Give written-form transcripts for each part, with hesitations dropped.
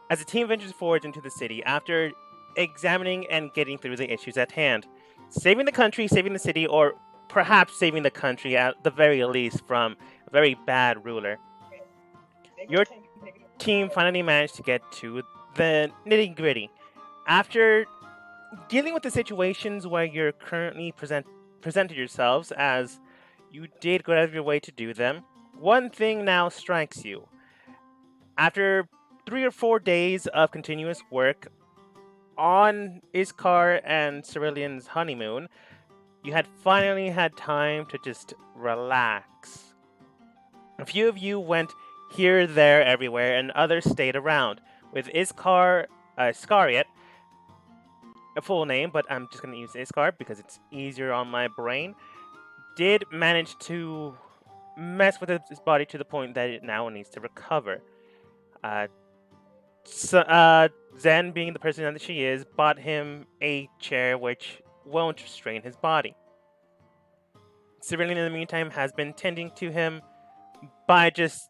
As the team ventures forward into the city, after examining and getting through the issues at hand, saving the country, saving the city, or perhaps saving the country at the very least from a very bad ruler, your team finally managed to get to the nitty gritty. After dealing with the situations where you're currently presented yourselves as you did go out of your way to do them, one thing now strikes you. After 3 or 4 days of continuous work on Iskar and Cerillion's honeymoon, you had finally had time to just relax. A few of you went here, there, everywhere, and others stayed around. With Iskariot, a full name, but I'm just going to use Iskar because it's easier on my brain, did manage to mess with his body to the point that it now needs to recover. Uh, Zen, being the person that she is, bought him a chair which won't strain his body. Cerulean, in the meantime, has been tending to him by just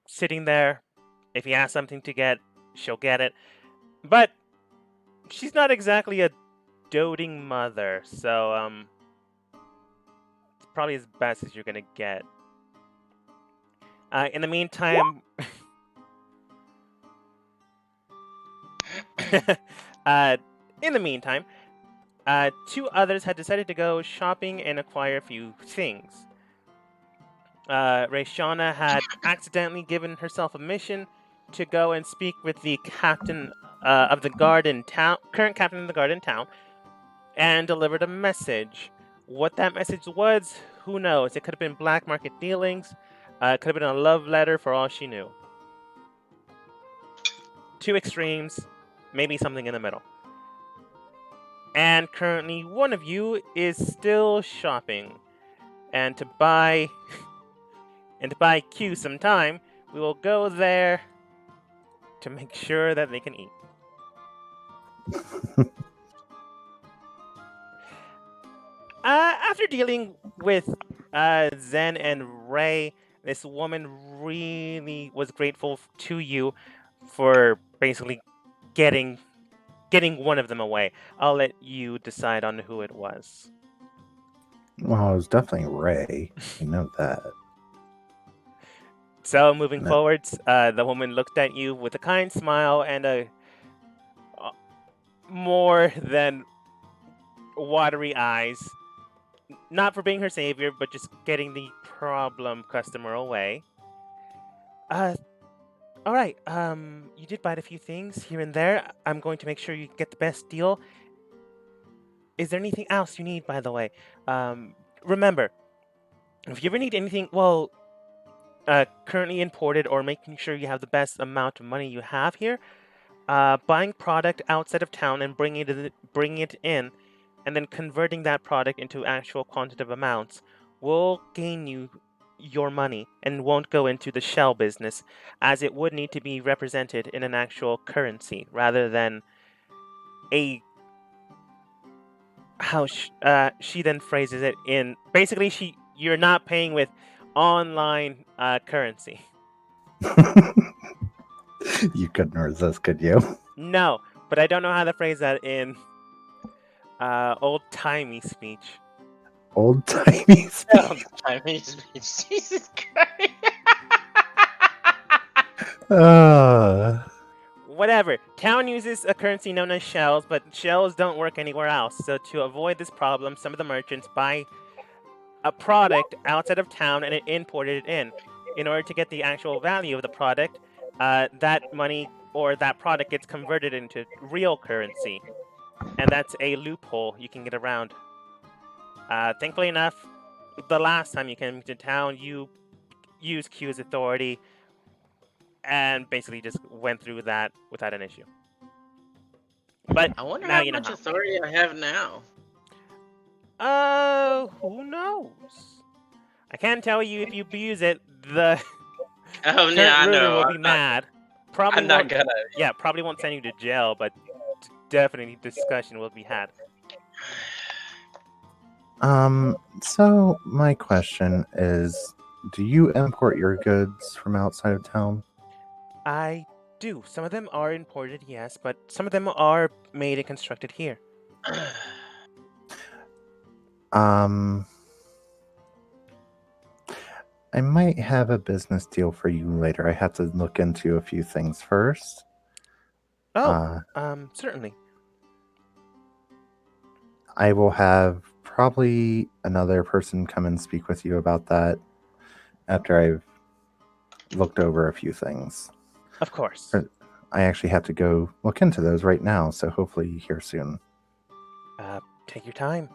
sitting there. If he asks something to get, she'll get it. But she's not exactly a doting mother, so it's probably as best as you're gonna get. In the meantime, in the meantime, two others had decided to go shopping and acquire a few things. Rayshana had accidentally given herself a mission to go and speak with the captain of the guard in town, current captain of the guard in town, and delivered a message. What that message was, who knows? It could have been black market dealings. It could have been a love letter for all she knew. Two extremes, maybe something in the middle. And currently, one of you is still shopping, and to buy Q some time, we will go there to make sure that they can eat. After dealing with Zen and Ray, this woman really was grateful to you for basically getting one of them away. I'll let you decide on who it was. Well, it was definitely Ray. You know that. So moving No. forwards, the woman looked at you with a kind smile and a more than watery eyes. Not for being her savior, but just getting the problem customer away. All right. You did buy a few things here and there. I'm going to make sure you get the best deal. Is there anything else you need, by the way? Remember, if you ever need anything, well, currently imported or making sure you have the best amount of money you have here, buying product outside of town and bringing it in, and then converting that product into actual quantitative amounts will gain you your money and won't go into the shell business, as it would need to be represented in an actual currency rather than a how she then phrases it in basically you're not paying with online currency. You couldn't resist, could you? No, but I don't know how to phrase that in old timey speech. Old timey Oh, speech. I mean, Jesus Christ. Whatever. Town uses a currency known as shells, but shells don't work anywhere else. So to avoid this problem, some of the merchants buy a product outside of town and import it in. In order to get the actual value of the product, that money or that product gets converted into real currency, and that's a loophole you can get around. Thankfully enough, the last time you came to town, you used Q's authority and basically just went through that without an issue. But I wonder now how you know much how. authority I have now. Who knows? I can't tell you if you abuse it. The Oh, current yeah, I ruler know. will be mad. Probably I'm not won't. gonna. Yeah, probably won't send you to jail, but definitely discussion will be had. So my question is, do you import your goods from outside of town? I do. Some of them are imported, yes, but some of them are made and constructed here. Um, I might have a business deal for you later. I have to look into a few things first. Oh, certainly. I will have probably another person come and speak with you about that after I've looked over a few things. Of course. I actually have to go look into those right now, so hopefully here soon. Take your time.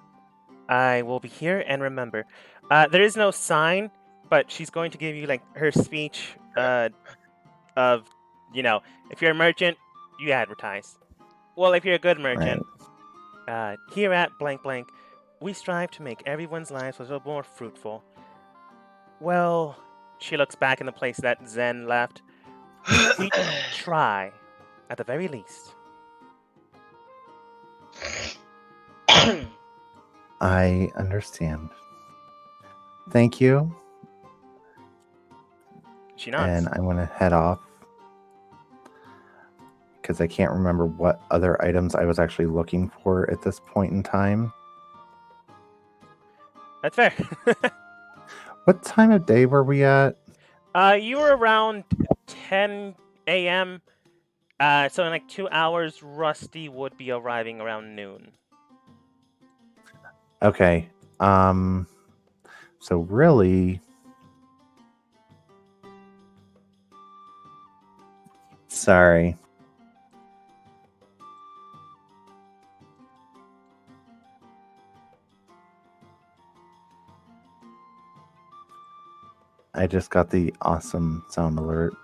I will be here, and remember, there is no sign, but she's going to give you like her speech of, if you're a merchant, you advertise. Well, if you're a good merchant, here at blank blank, we strive to make everyone's lives a little more fruitful. Well, she looks back in the place that Zen left. We try, at the very least. I understand. Thank you. She nods. And I'm going to head off because I can't remember what other items I was actually looking for at this point in time. That's fair. What time of day were we at? You were around 10 a.m. So in like 2 hours, Rusty would be arriving around noon. Okay. So really, sorry. I just got the awesome sound alert.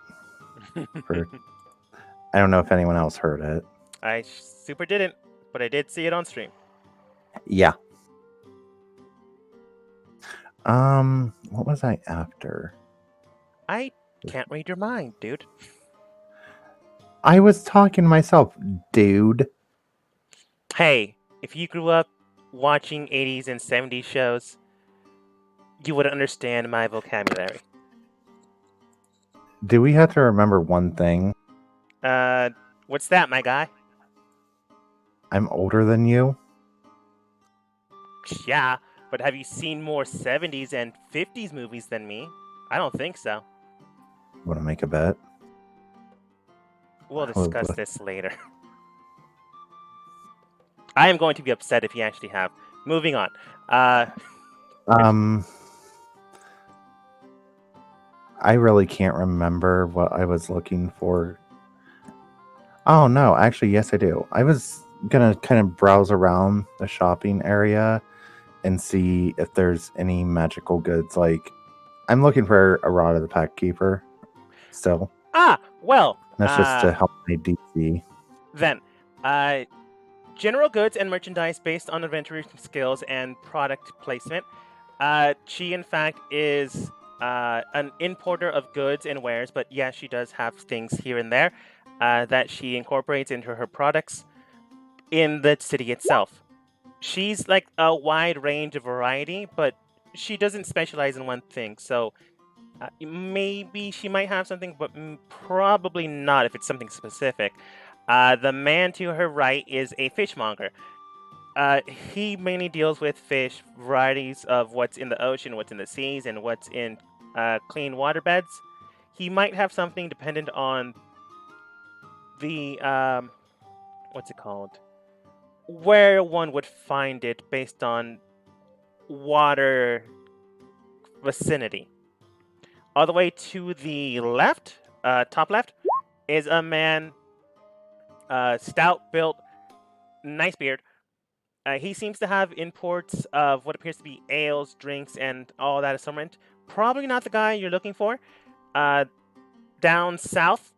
I don't know if anyone else heard it. I super didn't, but I did see it on stream. Yeah. What was I after? I can't read your mind, dude. I was talking to myself, dude. Hey, if you grew up watching 80s and 70s shows, you would understand my vocabulary. Do we have to remember one thing? What's that, my guy? I'm older than you. Yeah, but have you seen more 70s and 50s movies than me? I don't think so. Want to make a bet? We'll discuss this later. I am going to be upset if you actually have. Moving on. I really can't remember what I was looking for. Oh, no. Actually, yes, I do. I was going to kind of browse around the shopping area and see if there's any magical goods. Like, I'm looking for a Rod of the Pack Keeper still. Well. That's just to help my DC. Then, general goods and merchandise based on adventurer's skills and product placement. She, in fact, is an importer of goods and wares, but yeah, she does have things here and there that she incorporates into her products in the city itself. She's like a wide range of variety, but she doesn't specialize in one thing, so maybe she might have something, but probably not if it's something specific. The man to her right is a fishmonger. He mainly deals with fish, varieties of what's in the ocean, what's in the seas, and what's in clean waterbeds. He might have something dependent on the what's it called? Where one would find it based on water vicinity. All the way to the left, top left, is a man, stout built, nice beard. He seems to have imports of what appears to be ales, drinks, and all that assortment. Probably not the guy you're looking for. Down south,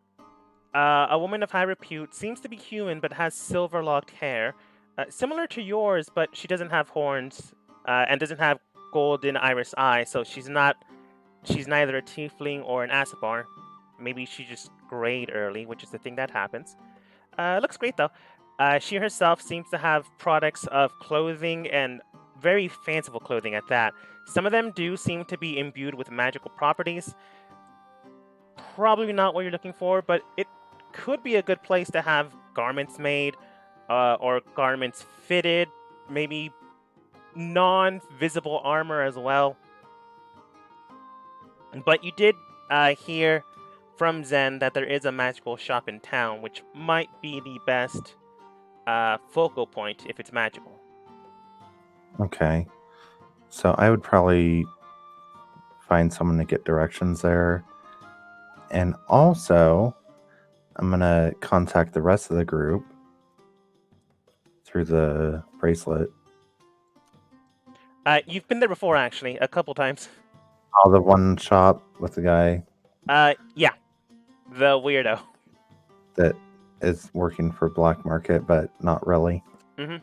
a woman of high repute, seems to be human but has silver-locked hair. Similar to yours, but she doesn't have horns and doesn't have golden iris eyes, so she's neither a tiefling or an Aasimar. Maybe she just grayed early, which is the thing that happens. Looks great, though. She herself seems to have products of clothing and very fanciful clothing at that. Some of them do seem to be imbued with magical properties. Probably not what you're looking for, but it could be a good place to have garments made, or garments fitted, maybe non-visible armor as well. But you did hear from Zen that there is a magical shop in town, which might be the best focal point if it's magical. Okay. So I would probably find someone to get directions there. And also, I'm going to contact the rest of the group through the bracelet. You've been there before, actually, a couple times. Oh, the one shop with the guy Yeah. The weirdo. that is working for Black Market, but not really. Mhm.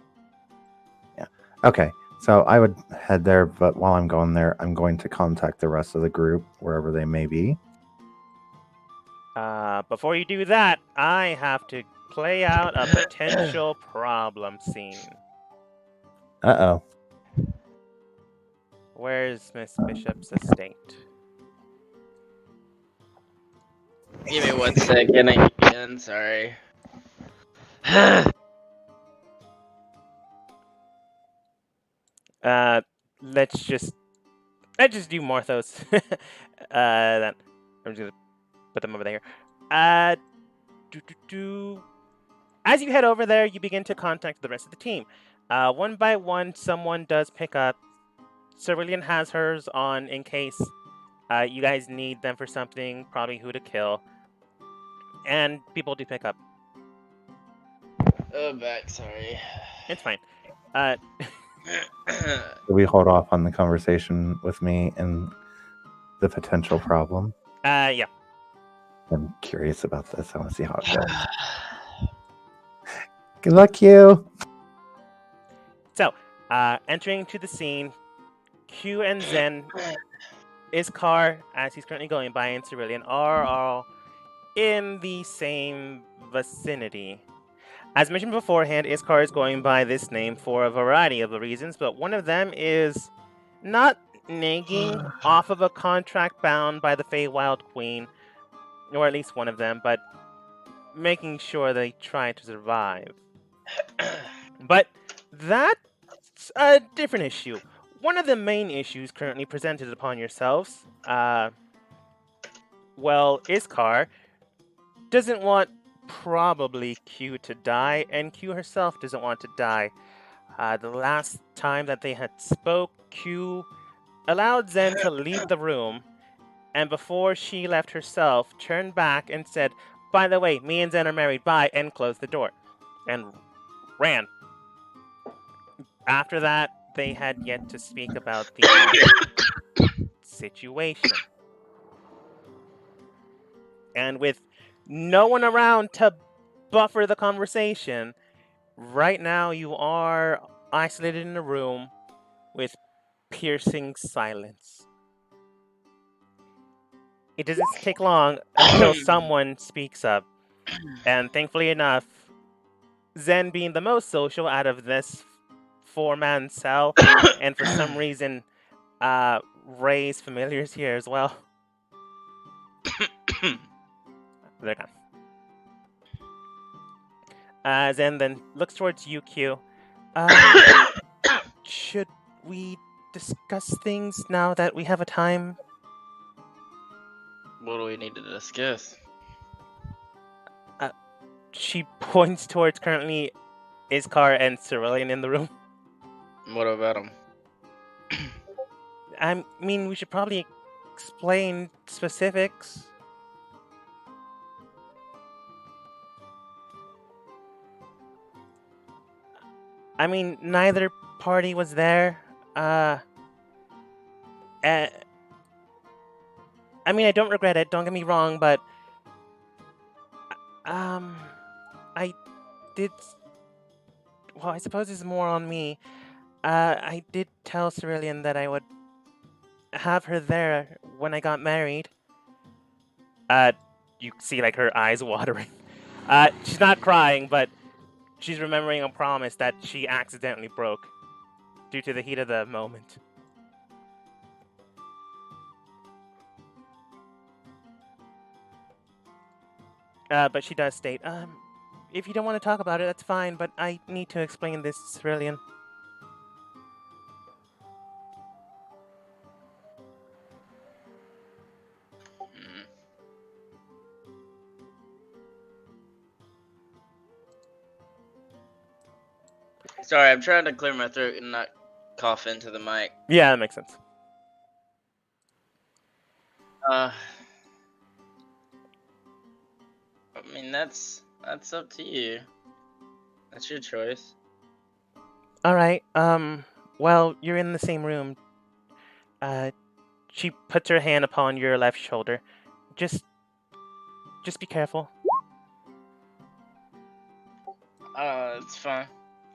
Yeah. Okay. So I would head there, but while I'm going there, I'm going to contact the rest of the group, wherever they may be. Before you do that, I have to play out a potential problem scene. Uh-oh. Where's Miss Bishop's estate? Give me 1 second again, sorry. Let's just do Morthos. Then I'm just gonna put them over there. As you head over there, you begin to contact the rest of the team. One by one, someone does pick up. Cerulean has hers on in case you guys need them for something, probably who to kill. And people do pick up. Oh, back, sorry. It's fine. We hold off on the conversation with me and the potential problem. Yeah. I'm curious about this. I want to see how it goes. Good luck, you. So, entering to the scene, Q and Zen, Iskar, as he's currently going by, and Cerulean are all in the same vicinity. As mentioned beforehand, Iskar is going by this name for a variety of reasons, but one of them is not nagging off of a contract bound by the Feywild Queen, or at least one of them, but making sure they try to survive. But that's a different issue. One of the main issues currently presented upon yourselves, Iskar doesn't want probably Q to die, and Q herself doesn't want to die. The last time that they had spoke, Q allowed Zen to leave the room, and before she left herself, turned back and said, "By the way, me and Zen are married, bye," and closed the door, and ran. After that, they had yet to speak about the situation. And with no one around to buffer the conversation, right now you are isolated in a room with piercing silence. It doesn't take long until someone speaks up. And thankfully enough, Zen being the most social out of this four-man cell, and for some reason, Ray's familiars here as well. They're gone. Zen then looks towards UQ. Should we discuss things now that we have a time? What do we need to discuss? She points towards currently Iskar and Cerulean in the room. What about him? I mean, we should probably explain specifics. I mean, neither party was there. I mean, I don't regret it, don't get me wrong, but I did. Well, I suppose it's more on me. I did tell Cerulean that I would have her there when I got married. You see, like, her eyes watering. She's not crying, but she's remembering a promise that she accidentally broke due to the heat of the moment. But she does state, if you don't want to talk about it, that's fine, but I need to explain this, Cerulean. Hmm. Sorry, I'm trying to clear my throat and not cough into the mic. Yeah, that makes sense. I mean, that's up to you. That's your choice. Alright, well, you're in the same room. She puts her hand upon your left shoulder. Just be careful. It's fine.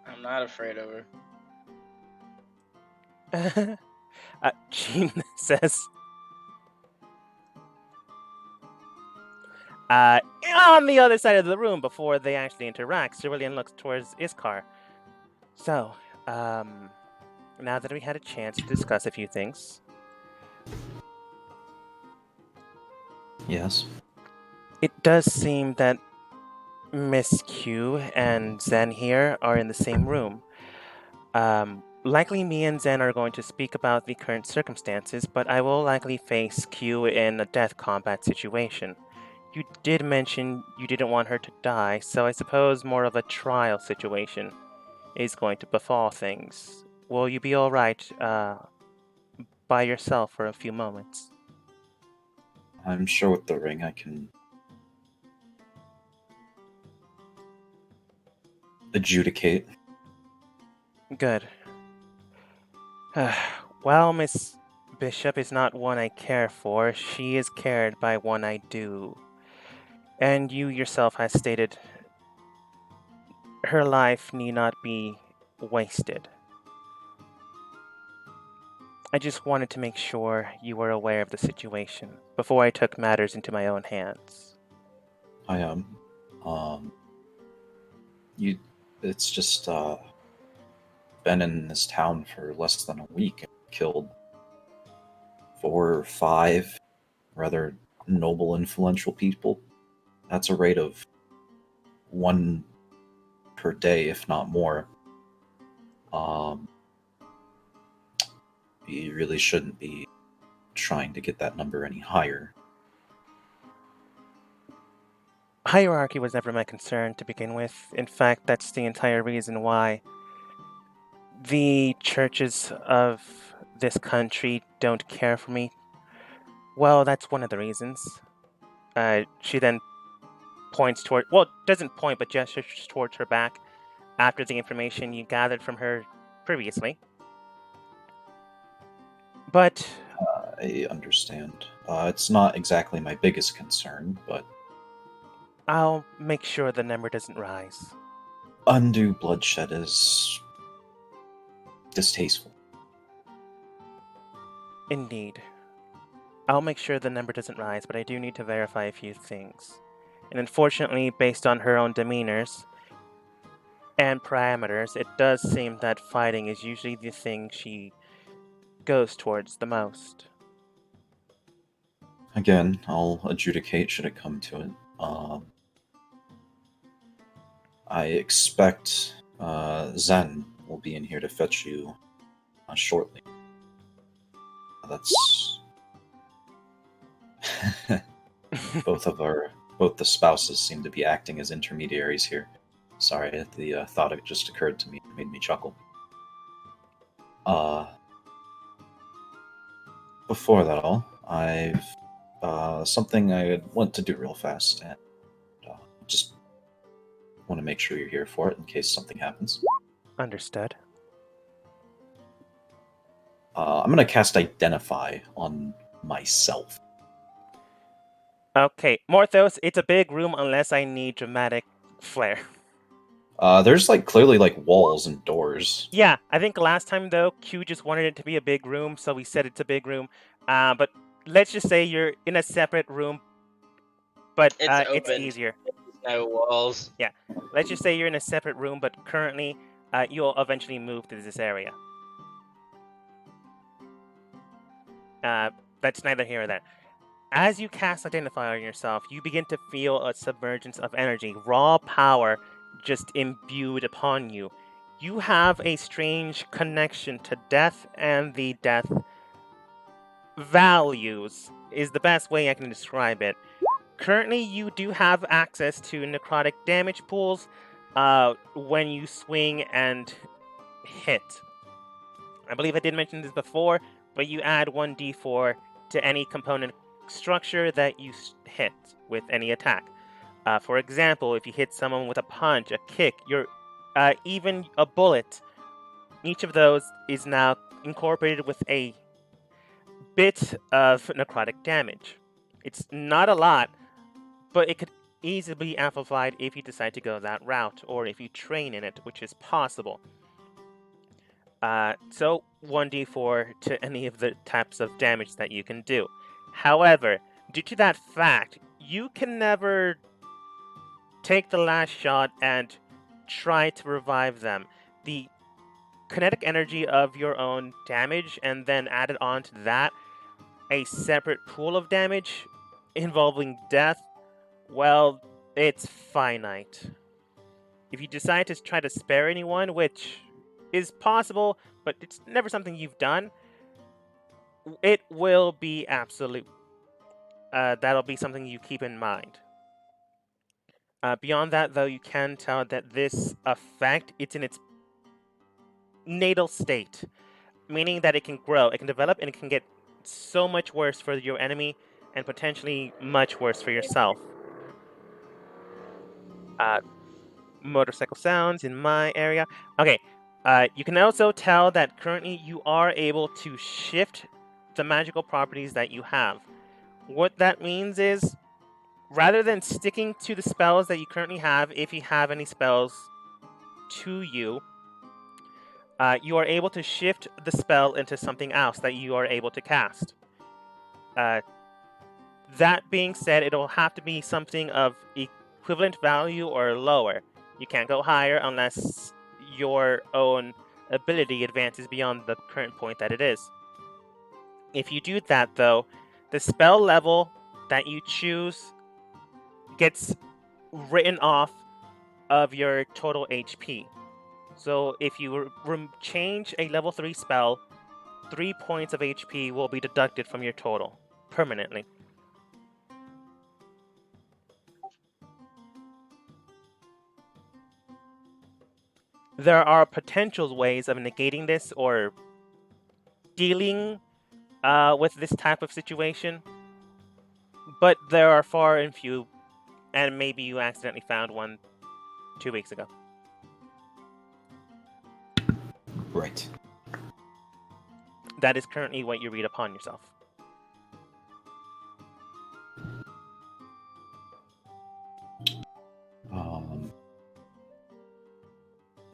I'm not afraid of her. She says, on the other side of the room before they actually interact, Cerulean looks towards Iskar. So, now that we had a chance to discuss a few things, Yes. it does seem that Miss Q and Zen here are in the same room. Likely me and Zen are going to speak about the current circumstances, but I will likely face Q in a death combat situation. You did mention you didn't want her to die, so I suppose more of a trial situation is going to befall things. Will you be alright, by yourself for a few moments? I'm sure with the ring I can adjudicate. Good. Well, Miss Bishop is not one I care for. She is cared by one I do. And you yourself has stated her life need not be wasted. I just wanted to make sure you were aware of the situation before I took matters into my own hands. I am. It's just, been in this town for less than a week and killed 4 or 5 rather noble, influential people. That's a rate of 1 per day, if not more. You really shouldn't be trying to get that number any higher. Hierarchy was never my concern to begin with. In fact, that's the entire reason why the churches of this country don't care for me. Well, that's one of the reasons. She then points toward, well, doesn't point, but gestures towards her back after the information you gathered from her previously. But I understand. It's not exactly my biggest concern, but I'll make sure the number doesn't rise. undue bloodshed is distasteful. Indeed. I'll make sure the number doesn't rise, but I do need to verify a few things. And unfortunately, based on her own demeanors and parameters, it does seem that fighting is usually the thing she goes towards the most. Again, I'll adjudicate should it come to it. I expect Zen will be in here to fetch you shortly. That's both the spouses seem to be acting as intermediaries here. Sorry, the thought it just occurred to me. It made me chuckle. Before that all, I've something I want to do real fast, and just want to make sure you're here for it in case something happens. Understood. I'm going to cast Identify on myself. Okay, Morthos, it's a big room unless I need dramatic flair. There's clearly walls and doors. Yeah, I think last time though, Q just wanted it to be a big room, so we said it's a big room. But let's just say you're in a separate room, but it's easier. There's no walls. Yeah, let's just say you're in a separate room, but currently you'll eventually move to this area. That's neither here or there. As you cast Identify on yourself, you begin to feel a submergence of energy, raw power just imbued upon you. You have a strange connection to death, and the death values is the best way I can describe it. Currently, you do have access to necrotic damage pools when you swing and hit. I believe I did mention this before, but you add 1d4 to any component structure that you hit with any attack. For example, if you hit someone with a punch, a kick, even a bullet, each of those is now incorporated with a bit of necrotic damage. It's not a lot, but it could easily be amplified if you decide to go that route, or if you train in it, which is possible. So 1d4 to any of the types of damage that you can do. However, due to that fact, you can never take the last shot and try to revive them. The kinetic energy of your own damage, and then added on to that, a separate pool of damage involving death, well, it's finite. If you decide to try to spare anyone, which is possible, but it's never something you've done, it will be absolute. That'll be something you keep in mind. Beyond that, though, you can tell that this effect, it's in its natal state, meaning that it can grow, it can develop, and it can get so much worse for your enemy, and potentially much worse for yourself. Motorcycle sounds in my area. Okay, you can also tell that currently you are able to shift the magical properties that you have. What that means is, rather than sticking to the spells that you currently have, if you have any spells to you, you are able to shift the spell into something else that you are able to cast. That being said, it'll have to be something of equivalent value or lower. You can't go higher unless your own ability advances beyond the current point that it is. If you do that, though, the spell level that you choose gets written off of your total HP. So if you change a level 3 spell, 3 points of HP will be deducted from your total permanently. There are potential ways of negating this or dealing with this type of situation, but there are far and few, and maybe you accidentally found one 2 weeks ago. Right. That is currently what you read upon yourself.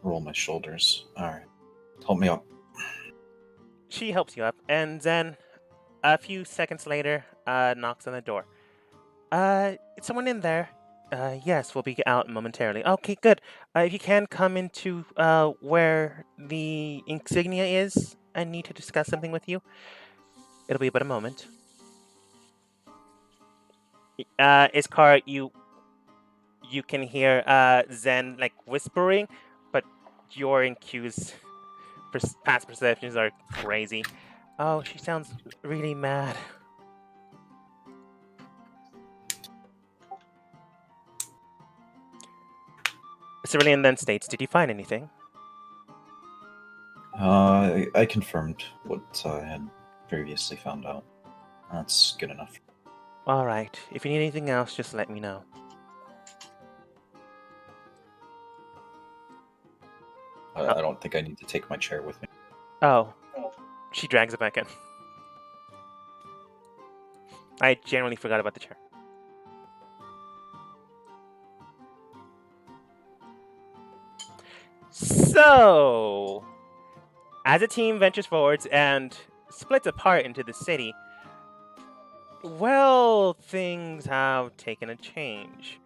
Roll my shoulders. Alright. Help me up. She helps you up, and then a few seconds later, knocks on the door. Is someone in there? Yes, we'll be out momentarily. Okay, good. If you can come into where the insignia is, I need to discuss something with you. It'll be but a moment. Iskar, you can hear Zen like whispering, but your IQ's past perceptions are crazy. Oh, she sounds really mad. Cerulean then states, did you find anything? I confirmed what I had previously found out. That's good enough. Alright, if you need anything else, just let me know. I don't think I need to take my chair with me. Oh. She drags it back in. I genuinely forgot about the chair. So, as a team ventures forwards and splits apart into the city, well, things have taken a change.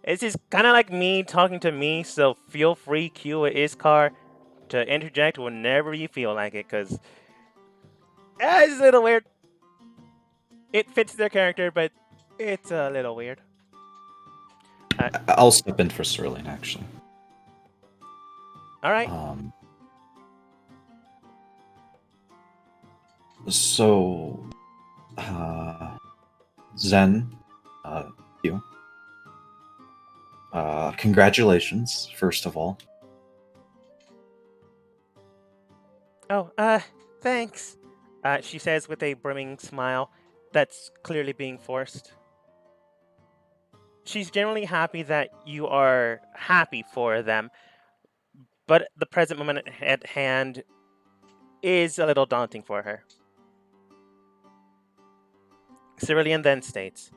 This is kind of like me talking to me, so feel free, Q or Iskar, to interject whenever you feel like it, because it's a little weird. It fits their character, but it's a little weird. I'll step in for Sterling, actually. All right. Um, so, Zen, you. Congratulations, first of all. Oh, thanks. She says with a brimming smile that's clearly being forced. She's generally happy that you are happy for them, but the present moment at hand is a little daunting for her. Cerulean then states,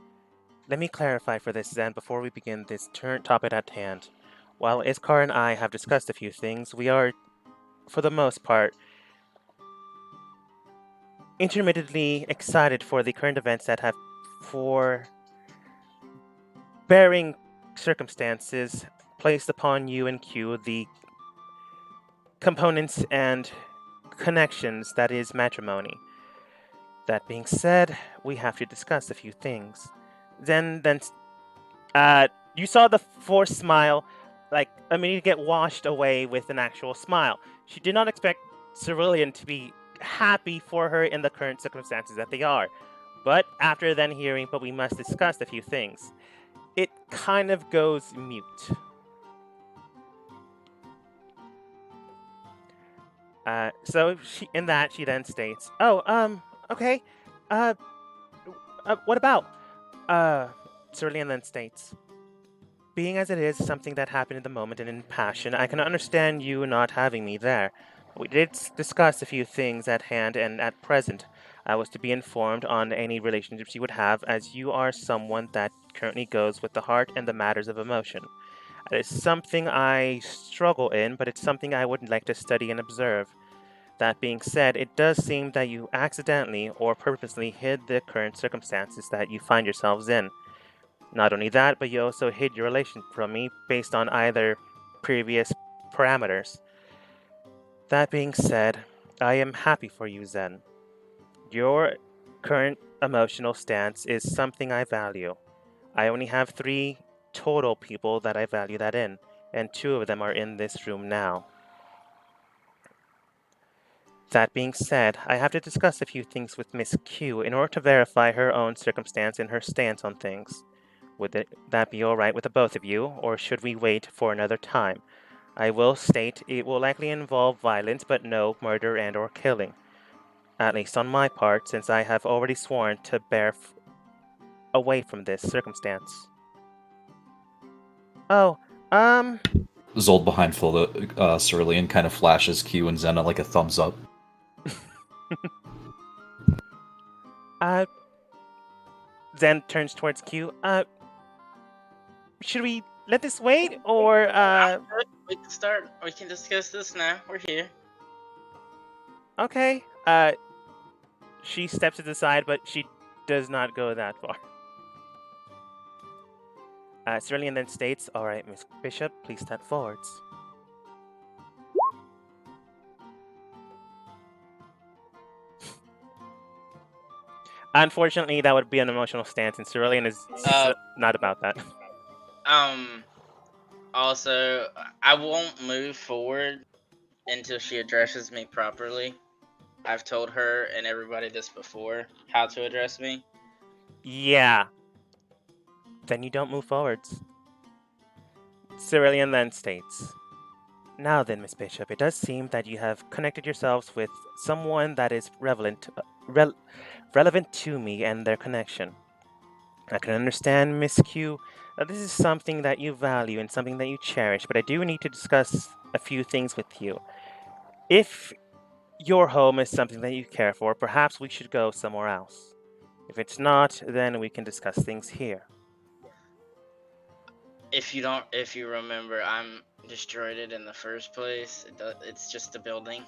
"Let me clarify for this, Zen, before we begin this topic at hand. While Iskar and I have discussed a few things, we are, for the most part, intermittently excited for the current events that have, for bearing circumstances, placed upon you and Q the components and connections that is matrimony. That being said, we have to discuss a few things." Then, you saw the forced smile, like immediately get washed away with an actual smile. She did not expect Cerulean to be happy for her in the current circumstances that they are. But after then hearing, "But we must discuss a few things," it kind of goes mute. So she then states, "Oh, okay. Uh, what about?" Cerulean then states, "Being as it is something that happened in the moment and in passion, I can understand you not having me there. We did discuss a few things at hand, and at present, I was to be informed on any relationships you would have, as you are someone that currently goes with the heart and the matters of emotion. It is something I struggle in, but it's something I would like to study and observe. That being said, it does seem that you accidentally or purposely hid the current circumstances that you find yourselves in. Not only that, but you also hid your relation from me based on either previous parameters. That being said, I am happy for you, Zen. Your current emotional stance is something I value. I only have 3 total people that I value that in, and 2 of them are in this room now. That being said, I have to discuss a few things with Miss Q in order to verify her own circumstance and her stance on things. Would that be alright with the both of you, or should we wait for another time? I will state it will likely involve violence, but no murder and or killing. At least on my part, since I have already sworn to bear away from this circumstance." Oh, Zold behind Cerulean kind of flashes Q and Zena like a thumbs up. Zen turns towards Q. Should we let this wait, or, We can start. We can discuss this now. We're here. okay. She steps to the side, but she does not go that far. Cerulean then states, "Alright, Miss Bishop, please step forwards." Unfortunately, that would be an emotional stance, and Cerulean is not about that. Also, I won't move forward until she addresses me properly. I've told her and everybody this before, how to address me. Yeah. Then you don't move forwards. Cerulean then states, "Now then, Miss Bishop, it does seem that you have connected yourselves with someone that is relevant to me and their connection. I can understand, Miss Q, that this is something that you value and something that you cherish, but I do need to discuss a few things with you. If your home is something that you care for, perhaps we should go somewhere else. If it's not, then we can discuss things here." If you remember, I'm destroyed it in the first place. It's just a building.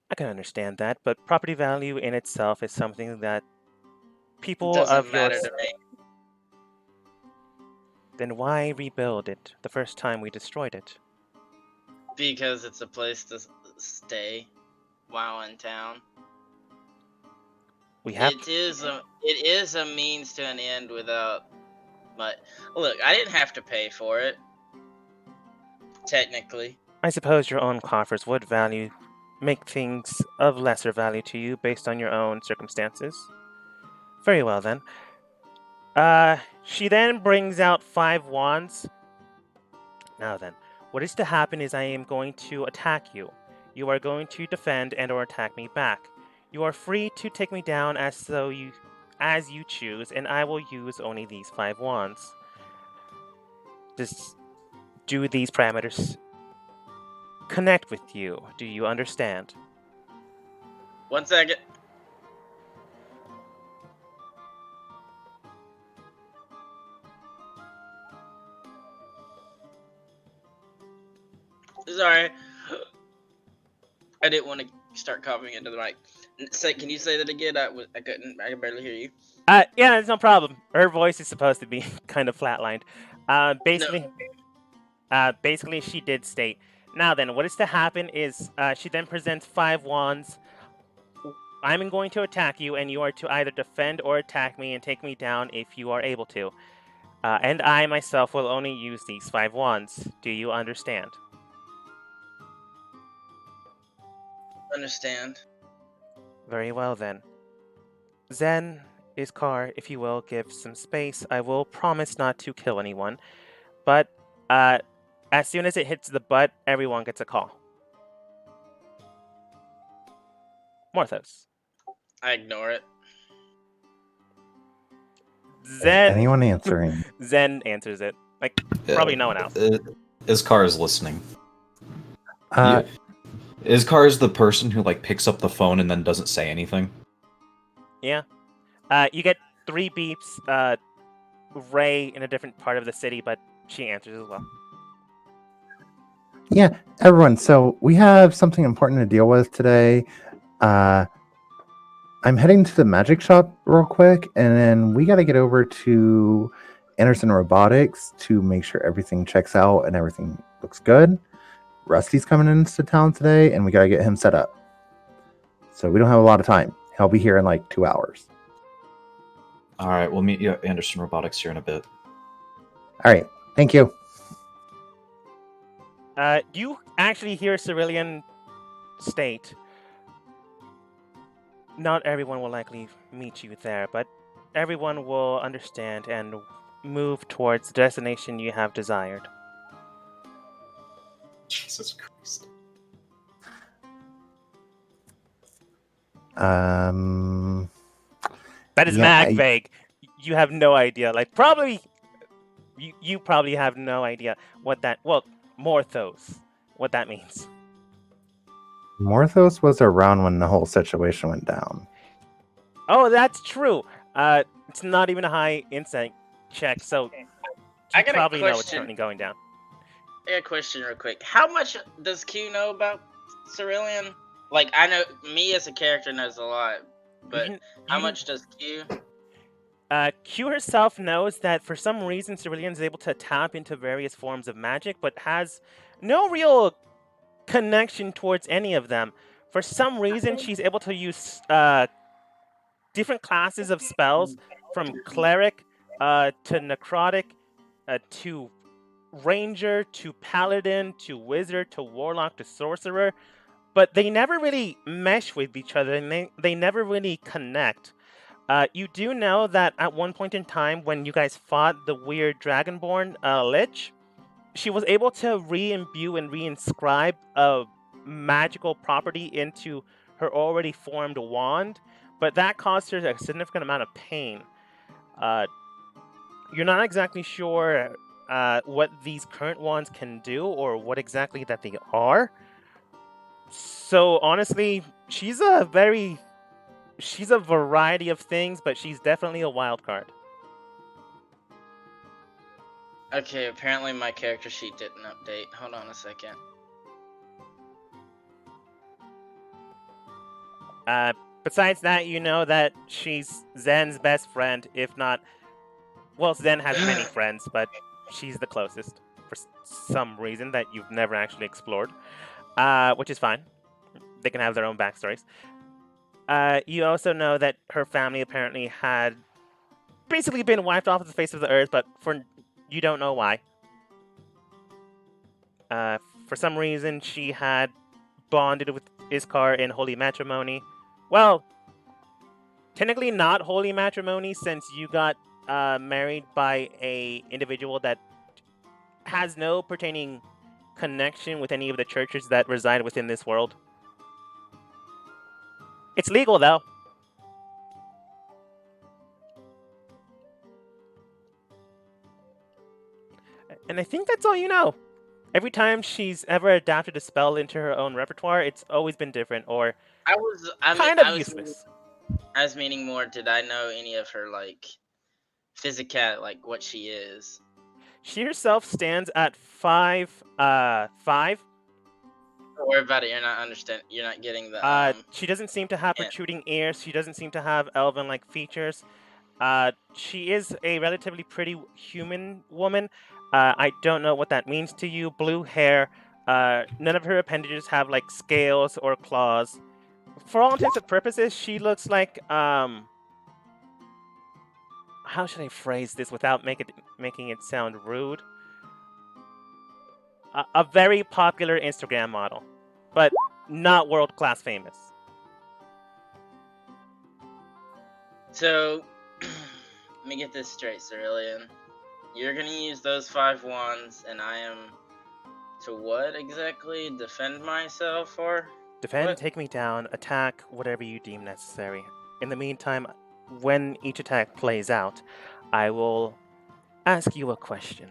I can understand that, but property value in itself is something that people Doesn't of matter yours. to me. Then why rebuild it the first time we destroyed it? Because it's a place to stay while in town. We have. It is a means to an end without. But look, I didn't have to pay for it. Technically, I suppose your own coffers would make things of lesser value to you based on your own circumstances. Very well then. She then brings out 5 wands. Now then, what is to happen is I am going to attack you. You are going to defend and or attack me back. You are free to take me down as you choose, and I will use only these 5 wands. Just do these parameters connect with you? Do you understand? 1 second. Sorry. I didn't want to start coughing into the mic. Can you say that again? I could barely hear you. Yeah, it's no problem. Her voice is supposed to be kind of flatlined. Basically, she did state. Now then, what is to happen is she then presents 5 wands. I'm going to attack you, and you are to either defend or attack me and take me down if you are able to. And I myself will only use these 5 wands. Do you understand? Understand. Very well then. Zen, Iskar, if you will, give some space. I will promise not to kill anyone. But as soon as it hits the butt, everyone gets a call. Morthos. I ignore it. Zen. Anyone answering? Zen answers it. Probably no one else. Iskar is listening. Iskar is the person who picks up the phone and then doesn't say anything. Yeah. You get 3 beeps. Ray in a different part of the city, but she answers as well. Yeah, everyone. So we have something important to deal with today. I'm heading to the magic shop real quick, and then we got to get over to Anderson Robotics to make sure everything checks out and everything looks good. Rusty's coming into town today, and we got to get him set up. So we don't have a lot of time. He'll be here in 2 hours. All right, we'll meet you at Anderson Robotics here in a bit. All right, thank you. You actually hear Cerulean state, not everyone will likely meet you there, but everyone will understand and move towards the destination you have desired. Jesus Christ. That is mad vague. You have no idea. You probably have no idea what that. Well, Morthos, what that means. Morthos was around when the whole situation went down. Oh, that's true. It's not even a high insight check, so you probably know what's currently going down. I got a question real quick. How much does Q know about Cerulean? I know me as a character knows a lot, but how much does Q? Q herself knows that for some reason Cerulean is able to tap into various forms of magic, but has no real connection towards any of them. For some reason, she's able to use different classes of spells, from cleric to necrotic to ranger to paladin to wizard to warlock to sorcerer, but they never really mesh with each other, and they never really connect. You do know that at one point in time when you guys fought the weird dragonborn lich, she was able to re-imbue and re-inscribe a magical property into her already formed wand, but that caused her a significant amount of pain. You're not exactly sure what these current wands can do or what exactly that they are. So honestly, she's a variety of things, but she's definitely a wild card. Okay, apparently my character sheet didn't update. Hold on a second. Besides that, you know that she's Zen's best friend, if not... Well, Zen has many friends, but she's the closest for some reason that you've never actually explored, which is fine. They can have their own backstories. You also know that her family apparently had basically been wiped off the face of the earth, but you don't know why. Uh, for some reason, she had bonded with Iskar in holy matrimony. Well, technically not holy matrimony, since you got married by a individual that has no pertaining connection with any of the churches that reside within this world. It's legal, though. And I think that's all you know. Every time she's ever adapted a spell into her own repertoire, it's always been different or kind of useless. I was meaning more, did I know any of her, like, physical, like, what she is? She herself stands at 5'5". Don't worry about it, you're not getting the, She doesn't seem to have protruding ears. She doesn't seem to have elven-like features. She is a relatively pretty human woman. I don't know what that means to you. Blue hair. None of her appendages have like scales or claws. For all intents and purposes, she looks like how should I phrase this without making it sound rude? A very popular Instagram model, but not world-class famous. So, let me get this straight, Cerulean. You're gonna use those 5 wands, and I am to what exactly? Defend myself or? Defend, What? take me down, attack, whatever you deem necessary. In the meantime, when each attack plays out, I will ask you a question.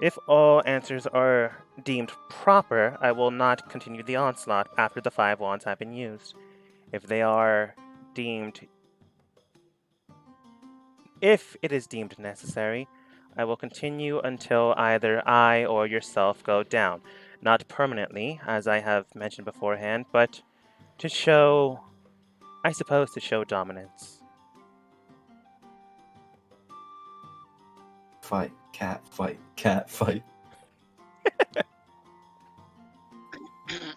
If all answers are deemed proper, I will not continue the onslaught after the 5 wands have been used. If it is deemed necessary, I will continue until either I or yourself go down. Not permanently, as I have mentioned beforehand, but to show dominance. Fight, cat, fight, cat, fight.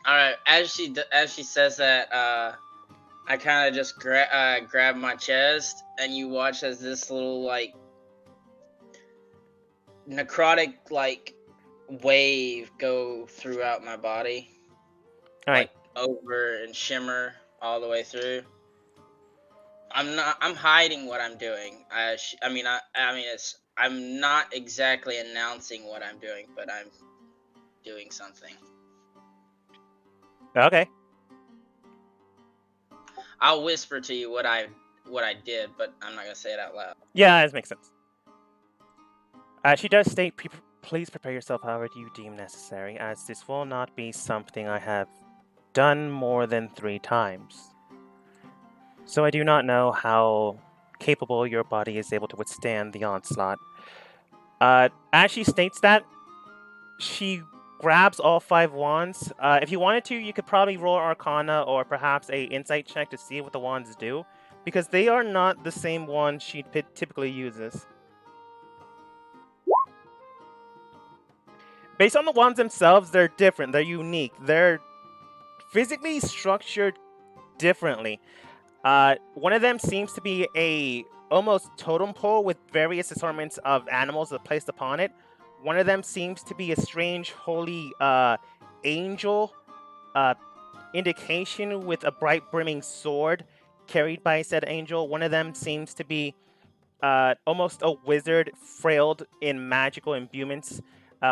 All right. As she says that, I kind of just grab my chest, and you watch as this little like necrotic like wave go throughout my body. All right. Like over and shimmer all the way through. I'm hiding what I'm doing. I'm not exactly announcing what I'm doing, but I'm doing something. Okay. I'll whisper to you what I did, but I'm not gonna say it out loud. Yeah, that makes sense. She does state, please prepare yourself however you deem necessary, as this will not be something I have done more than 3 times. So I do not know how capable your body is able to withstand the onslaught. As she states that, she grabs all 5 wands. If you wanted to, you could probably roll Arcana or perhaps a Insight check to see what the wands do, because they are not the same ones she typically uses. Based on the wands themselves, they're different. They're unique. They're physically structured differently. One of them seems to be a almost totem pole with various assortments of animals placed upon it. One of them seems to be a strange holy angel indication with a bright brimming sword carried by said angel. One of them seems to be almost a wizard frailed in magical imbuements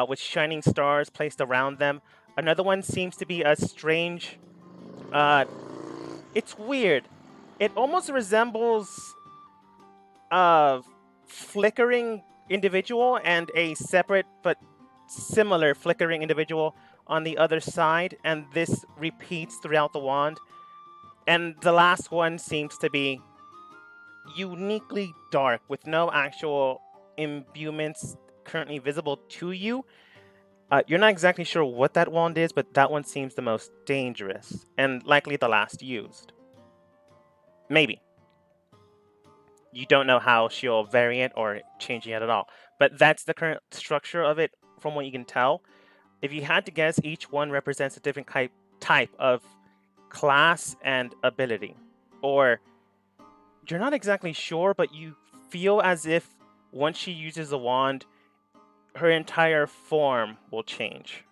with shining stars placed around them. Another one seems to be a strange... it's weird. It almost resembles a flickering individual and a separate but similar flickering individual on the other side, and this repeats throughout the wand. And the last one seems to be uniquely dark with no actual imbuements currently visible to you. You're not exactly sure what that wand is, but that one seems the most dangerous and likely the last used. Maybe. You don't know how she'll vary it or change it at all, but that's the current structure of it from what you can tell. If you had to guess, each one represents a different type of class and ability. Or you're not exactly sure, but you feel as if once she uses the wand, her entire form will change.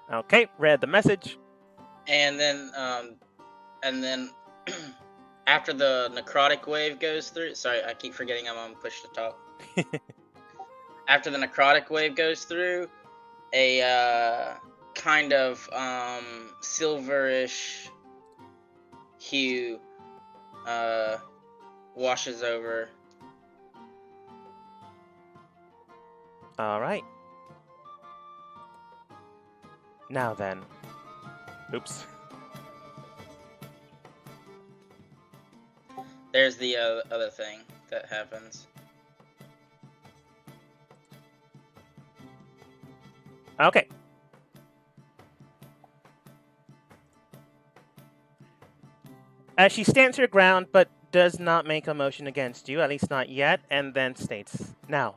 Okay, read the message. And then after the necrotic wave goes through, sorry, I keep forgetting I'm on push to talk. After the necrotic wave goes through, a kind of silverish hue washes over. All right. Now then. Oops. There's the other thing that happens. Okay. She stands her ground, but does not make a motion against you, at least not yet, and then states, "Now,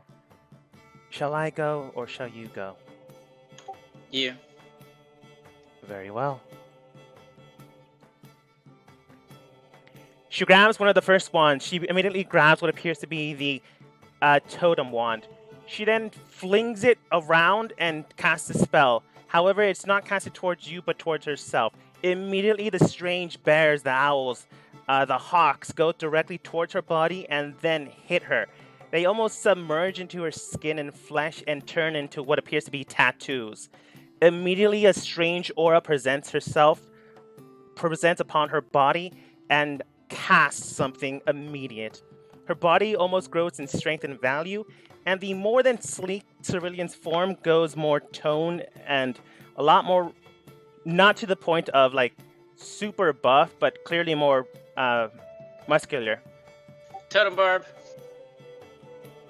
shall I go or shall you go?" You. Very well. She grabs one of the first wands. She immediately grabs what appears to be the totem wand. She then flings it around and casts a spell. However, it's not casted towards you, but towards herself. Immediately, the strange bears, the owls, the hawks go directly towards her body and then hit her. They almost submerge into her skin and flesh and turn into what appears to be tattoos. Immediately, a strange aura presents upon her body and casts something immediate. Her body almost grows in strength and value, and the more than sleek Cerulean's form goes more toned and a lot more, not to the point of like super buff, but clearly more muscular. Totem barb.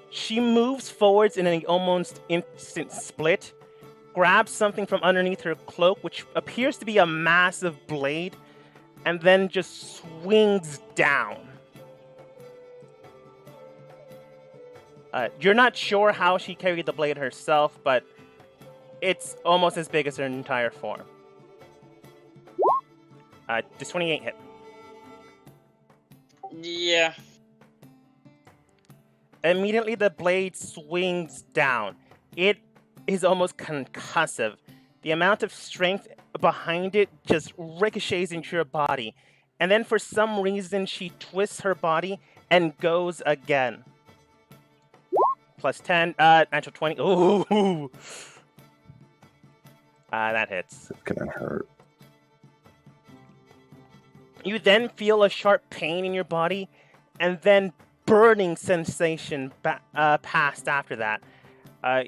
She moves forwards in an almost instant split, grabs something from underneath her cloak, which appears to be a massive blade, and then just swings down. You're not sure how she carried the blade herself, but it's almost as big as her entire form. Does 28 hit? Yeah. Immediately, the blade swings down. It is almost concussive. The amount of strength behind it just ricochets into your body. And then for some reason, she twists her body and goes again. Plus 10, natural 20. Ooh! That hits. It's gonna hurt. You then feel a sharp pain in your body, and then burning sensation passed after that.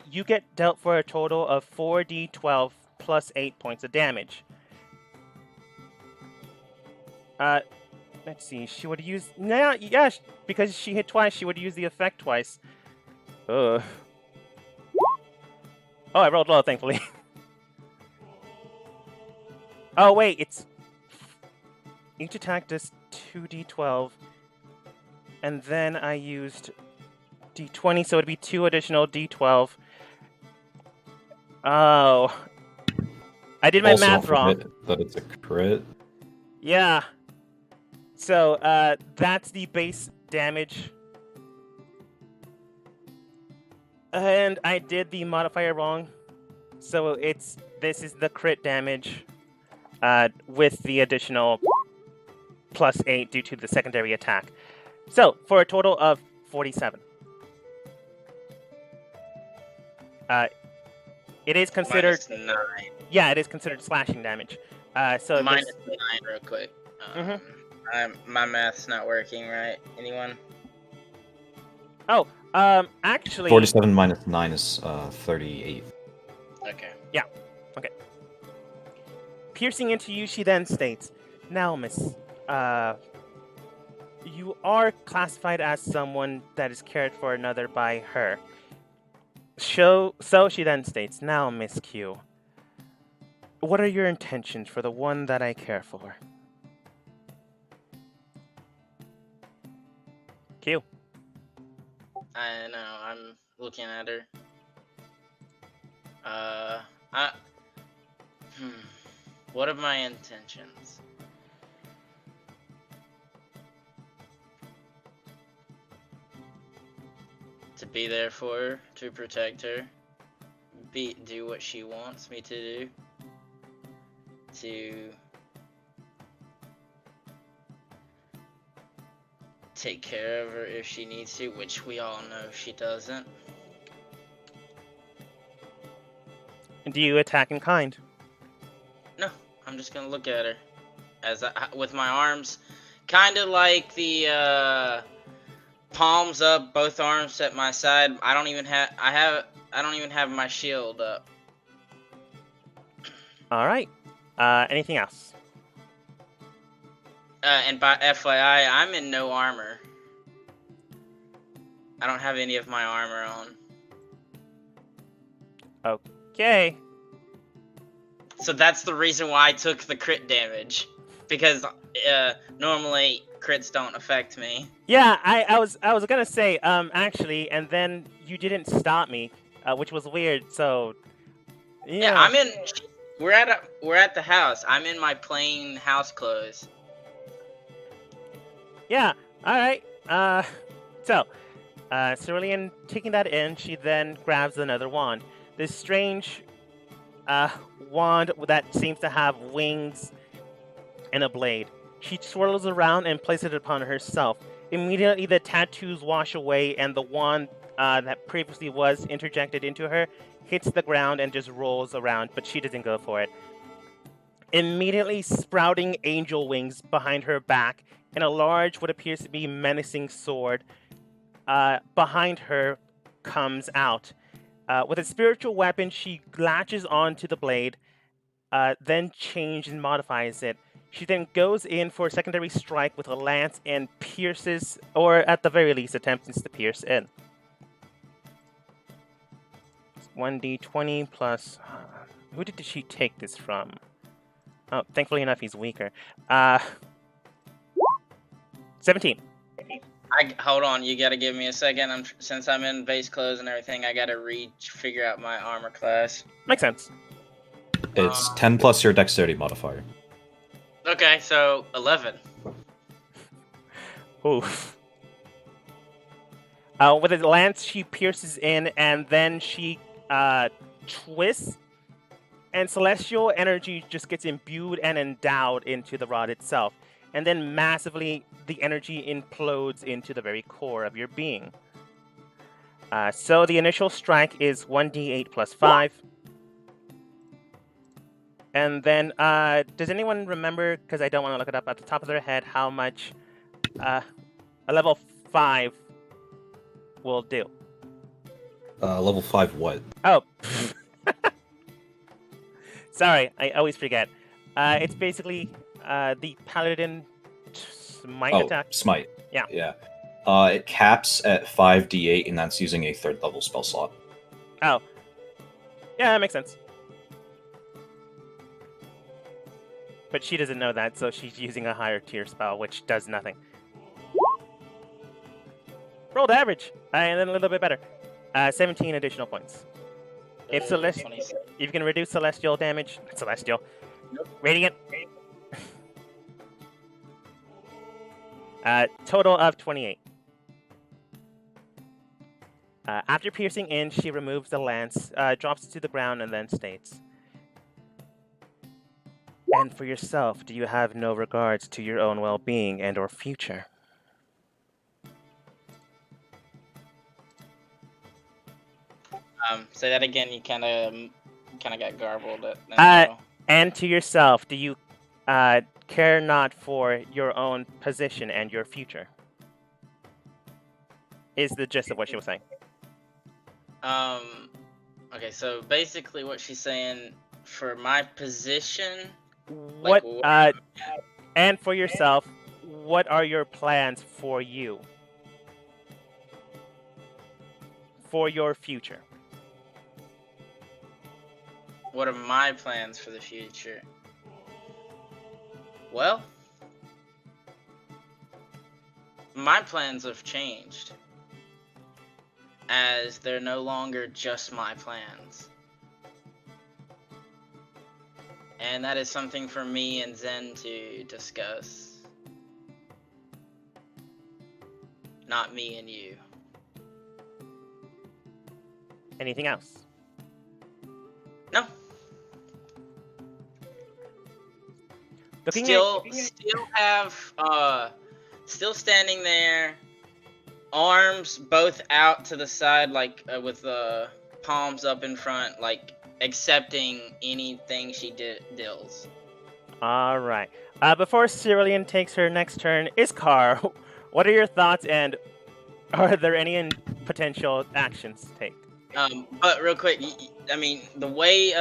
You get dealt for a total of 4d12 plus 8 points of damage. Let's see. She would use... Yeah, because she hit twice, she would use the effect twice. Ugh. Oh, I rolled low, thankfully. Oh, wait, it's... Each attack does 2d12. And then I used d20, so it'd be 2 additional d12. Oh. I did my Also, math wrong. forget that it's a crit. Yeah. So, that's the base damage. And I did the modifier wrong. So this is the crit damage with the additional plus 8 due to the secondary attack. So, for a total of 47. It is considered... Minus 9. Yeah, it is considered slashing damage. So Minus this- 9 real quick. My math's not working right. Anyone? Oh, actually... 47 minus 9 is 38. Okay. Piercing into you, she then states, "Now, miss, you are classified as someone that is cared for another by her. So she then states, 'Now, Miss Q, What are your intentions for the one that I care for? Q. I know. I'm looking at her. I. What are my intentions? To be there for her, to protect her, do what she wants me to do, to take care of her if she needs to, which we all know she doesn't. Do you attack in kind? No, I'm just gonna look at her as with my arms, kind of like the palms up, both arms at my side. I don't even have my shield up. All right. Anything else? And by FYI, I'm in no armor. I don't have any of my armor on. Okay. So that's the reason why I took the crit damage, because normally crits don't affect me. Yeah, I was gonna say actually, and then you didn't stop me, which was weird. So Yeah, I'm in. We're at the house. I'm in my plain house clothes. Yeah. All right. So Cerulean taking that in, she then grabs another wand. This strange wand that seems to have wings and a blade. She swirls around and places it upon herself. Immediately, the tattoos wash away, and the wand that previously was interjected into her hits the ground and just rolls around, but she doesn't go for it. Immediately, sprouting angel wings behind her back, and a large, what appears to be menacing sword behind her comes out. With a spiritual weapon, she latches onto the blade, then changes and modifies it. She then goes in for a secondary strike with a lance and pierces, or at the very least, attempts to pierce in. 1d20 plus... who did she take this from? Oh, thankfully enough, he's weaker. 17. Hold on, you gotta give me a second. Since I'm in base clothes and everything, I gotta figure out my armor class. Makes sense. It's 10 plus your dexterity modifier. Okay, so 11. Oof. With a lance, she pierces in, and then she twists, and celestial energy just gets imbued and endowed into the rod itself. And then massively, the energy implodes into the very core of your being. So the initial strike is 1d8 plus 5. And then, does anyone remember, because I don't want to look it up at the top of their head, how much a level 5 will do? Level 5 what? Oh. Sorry, I always forget. It's basically the paladin smite attack. Smite. Yeah. Yeah. It caps at 5d8, and that's using a 3rd level spell slot. Oh. Yeah, that makes sense. But she doesn't know that, so she's using a higher tier spell, which does nothing. Rolled average, and then a little bit better. 17 additional points. If you can reduce celestial damage, Nope. Radiant. Total of 28. After piercing in, she removes the lance, drops it to the ground, and then states, "And for yourself, do you have no regards to your own well-being and or future?" Say that again. You kind of got garbled. And to yourself, do you care not for your own position and your future? Is the gist of what she was saying. Okay, so basically what she's saying, for my position... What, and for yourself, what are your plans for you? For your future? What are my plans for the future? Well, my plans have changed, as they're no longer just my plans. And that is something for me and Zen to discuss. Not me and you. Anything else? No. Looking Still have still standing there, arms both out to the side, like with the palms up in front, like accepting anything she deals. All right. Before Cerulean takes her next turn, Iskar, what are your thoughts, and are there any potential actions to take? But real quick, I mean, the way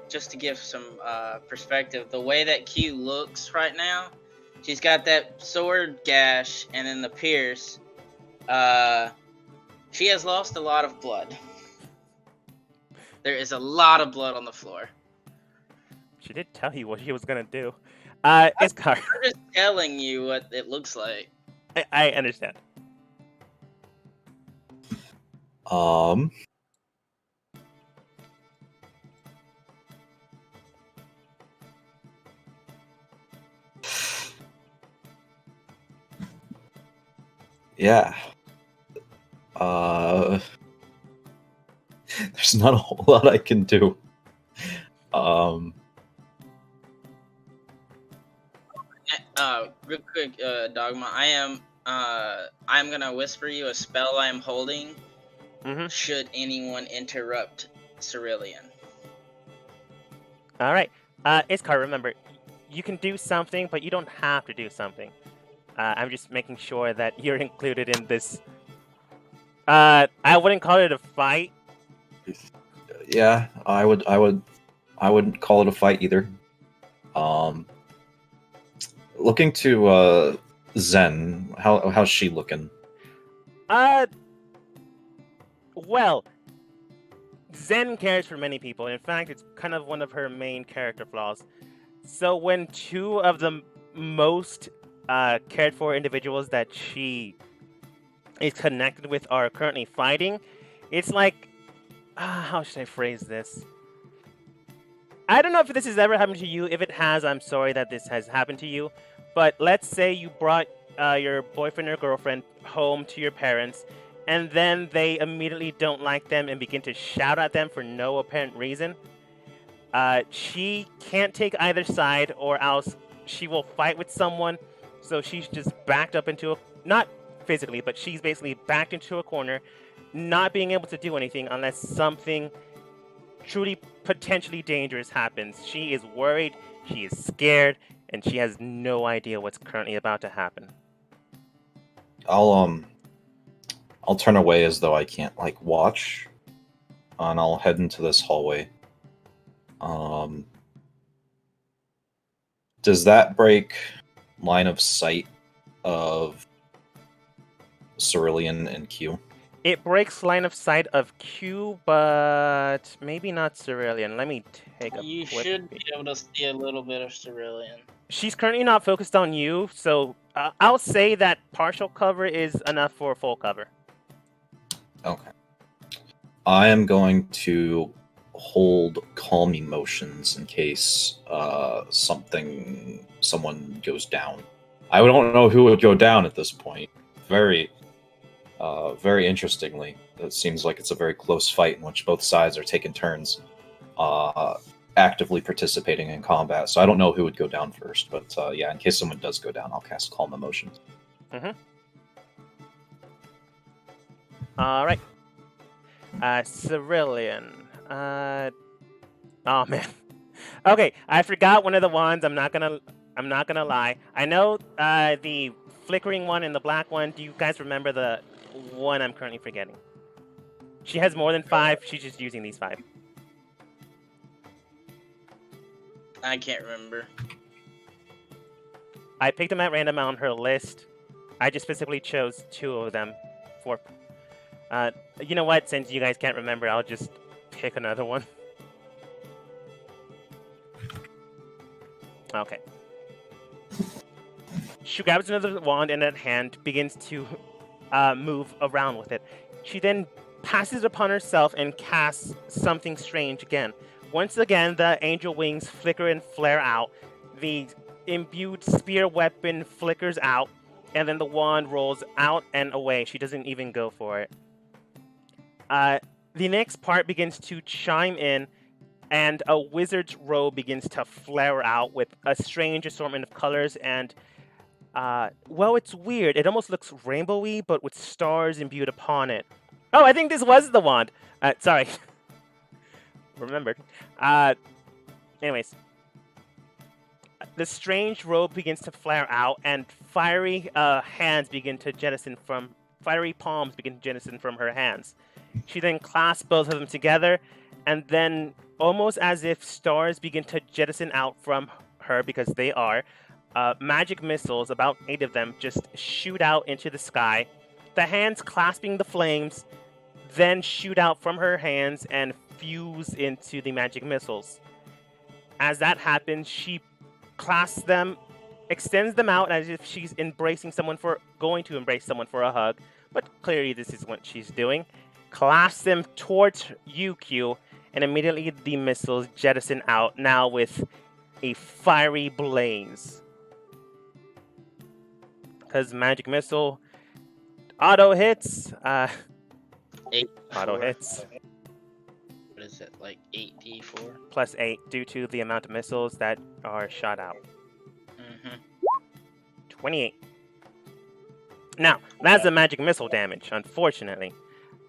just to give some perspective, the way that Q looks right now, she's got that sword gash and then the pierce. She has lost a lot of blood. There is a lot of blood on the floor. She did tell you what she was gonna do. Iskar. I'm just telling you what it looks like. I understand. Yeah. There's not a whole lot I can do. Real quick, Dogma, I'm gonna whisper you a spell I am holding. Mm-hmm. Should anyone interrupt Cerulean. All right. Iskar, remember, you can do something, but you don't have to do something. I'm just making sure that you're included in this. I wouldn't call it a fight. Yeah, I wouldn't call it a fight either. Looking to Zen, how's she looking? Well, Zen cares for many people. In fact, it's kind of one of her main character flaws. So when two of the most cared for individuals that she is connected with are currently fighting, it's like, how should I phrase this? I don't know if this has ever happened to you. If it has, I'm sorry that this has happened to you. But let's say you brought your boyfriend or girlfriend home to your parents, and then they immediately don't like them and begin to shout at them for no apparent reason. She can't take either side, or else she will fight with someone. So she's just backed up into not physically, but she's basically backed into a corner, not being able to do anything unless something truly potentially dangerous happens. She is worried, she is scared, and she has no idea what's currently about to happen. I'll turn away as though I can't watch, and I'll head into this hallway. Does that break line of sight of Cerulean and Q? It breaks line of sight of Q, but maybe not Cerulean. Let me take a You quick should peek. be able to see a little bit of Cerulean. She's currently not focused on you, so I'll say that partial cover is enough for full cover. Okay. I am going to hold calm emotions in case someone goes down. I don't know who would go down at this point. Very interestingly, it seems like it's a very close fight in which both sides are taking turns actively participating in combat. So I don't know who would go down first, but yeah, in case someone does go down, I'll cast Calm Emotions. Mm-hmm. All right. Cerulean. Oh man. Okay, I forgot one of the ones. I'm not gonna lie. I know the flickering one and the black one. Do you guys remember the one I'm currently forgetting? She has more than 5. She's just using these 5. I can't remember. I picked them at random on her list. I just specifically chose 2 of them for. You know what? Since you guys can't remember, I'll just pick another one. Okay. She grabs another wand in her hand, begins to move around with it. She then passes it upon herself and casts something strange again. Once again, the angel wings flicker and flare out. The imbued spear weapon flickers out, and then the wand rolls out and away. She doesn't even go for it. The next part begins to chime in, and a wizard's robe begins to flare out with a strange assortment of colors and well, it's weird. It almost looks rainbowy, but with stars imbued upon it. Oh, I think this was the wand. Sorry. Remembered. Anyways. The strange robe begins to flare out, and fiery palms begin to jettison from her hands. She then clasps both of them together, and then, almost as if stars begin to jettison out from her, because they are, magic missiles, about 8 of them, just shoot out into the sky. The hands clasping the flames then shoot out from her hands and fuse into the magic missiles. As that happens, she clasps them, extends them out as if she's going to embrace someone for a hug, but clearly this is what she's doing. Clasps them towards you, Q, and immediately the missiles jettison out, now with a fiery blaze. Because magic missile auto hits. 8. Auto hits. What is it, like 8d4? Plus 8 due to the amount of missiles that are shot out. 28. Now, that's the magic missile damage, unfortunately.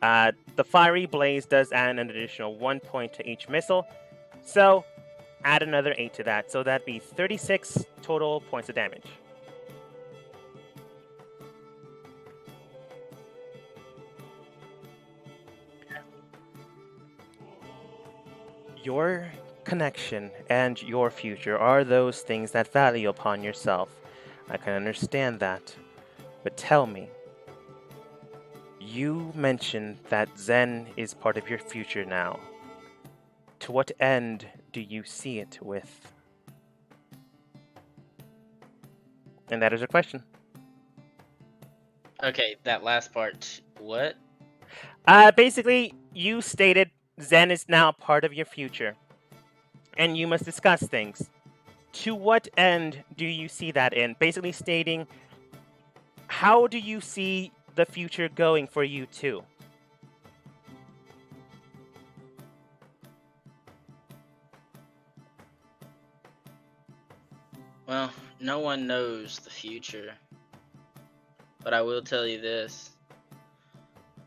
The fiery blaze does add an additional 1 point to each missile. So, add another 8 to that. So that'd be 36 total points of damage. Your connection and your future are those things that value upon yourself. I can understand that. But tell me, you mentioned that Zen is part of your future now. To what end do you see it with? And that is a question. Okay, that last part. What? Basically, you stated Zen is now part of your future, and you must discuss things. To what end do you see that in? Basically stating, how do you see the future going for you two? Well, no one knows the future. But I will tell you this.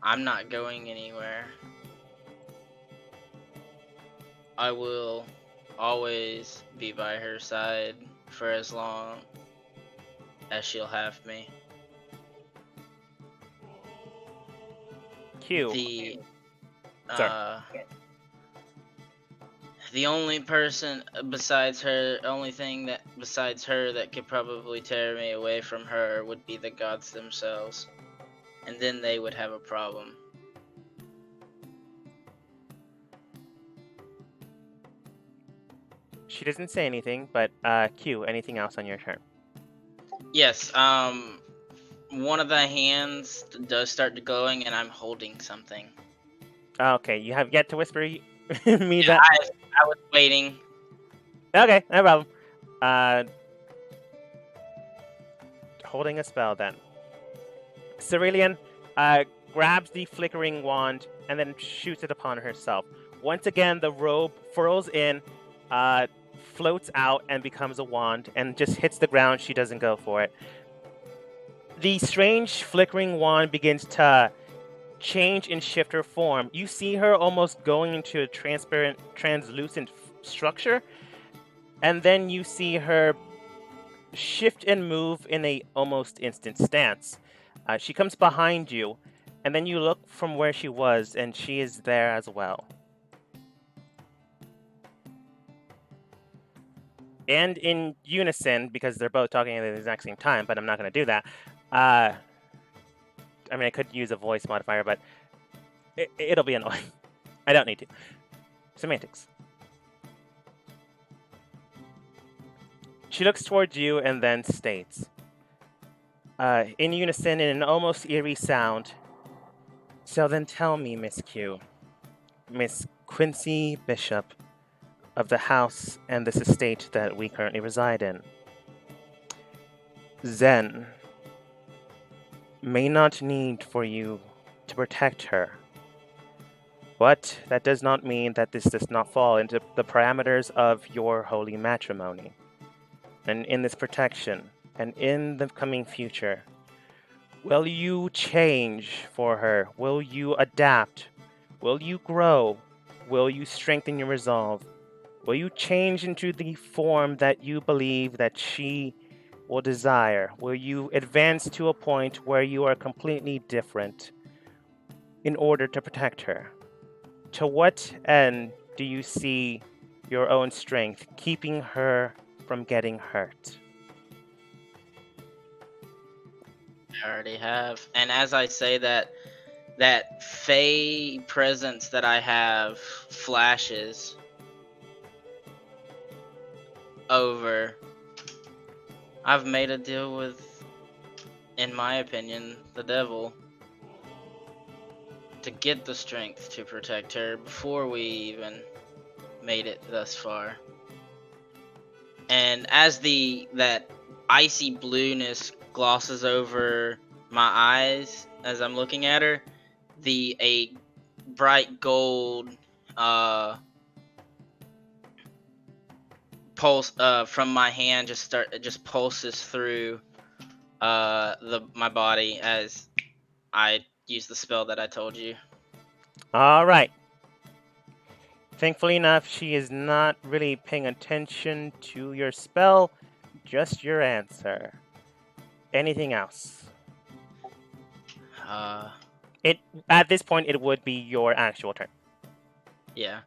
I'm not going anywhere. I will always be by her side for as long as she'll have me. Q. The only person besides her, besides her that could probably tear me away from her would be the gods themselves. And then they would have a problem. She doesn't say anything, but Q, anything else on your turn? Yes, one of the hands does start to glowing and I'm holding something. Okay, you have yet to whisper me Yeah, that. I was waiting. Okay, no problem. Holding a spell then. Cerulean grabs the flickering wand and then shoots it upon herself. Once again, the robe furls in, floats out and becomes a wand and just hits the ground. She doesn't go for it. The strange flickering wand begins to change and shift her form. You see her almost going into a transparent, translucent structure, and then you see her shift and move in a almost instant stance. She comes behind you, and then you look from where she was, and she is there as well. And in unison, because they're both talking at the exact same time, but I'm not going to do that. I mean, I could use a voice modifier, but it'll be annoying. I don't need to. Semantics. She looks towards you and then states, in unison, in an almost eerie sound, "So then tell me, Miss Q, Miss Quincy Bishop of the house and this estate that we currently reside in, Zen may not need for you to protect her. But that does not mean that this does not fall into the parameters of your holy matrimony. And in this protection, and in the coming future, will you change for her? Will you adapt? Will you grow? Will you strengthen your resolve? Will you change into the form that you believe that she will desire? Will you advance to a point where you are completely different in order to protect her? To what end do you see your own strength keeping her from getting hurt?" I already have. And as I say that, that Fey presence that I have flashes over. I've made a deal with, in my opinion, the devil to get the strength to protect her before we even made it thus far. And as that icy blueness glosses over my eyes as I'm looking at her, a bright gold pulse from my hand just pulses through my body as I use the spell that I told you. All right. Thankfully enough, she is not really paying attention to your spell, just your answer. Anything else? At this point, it would be your actual turn. Yeah.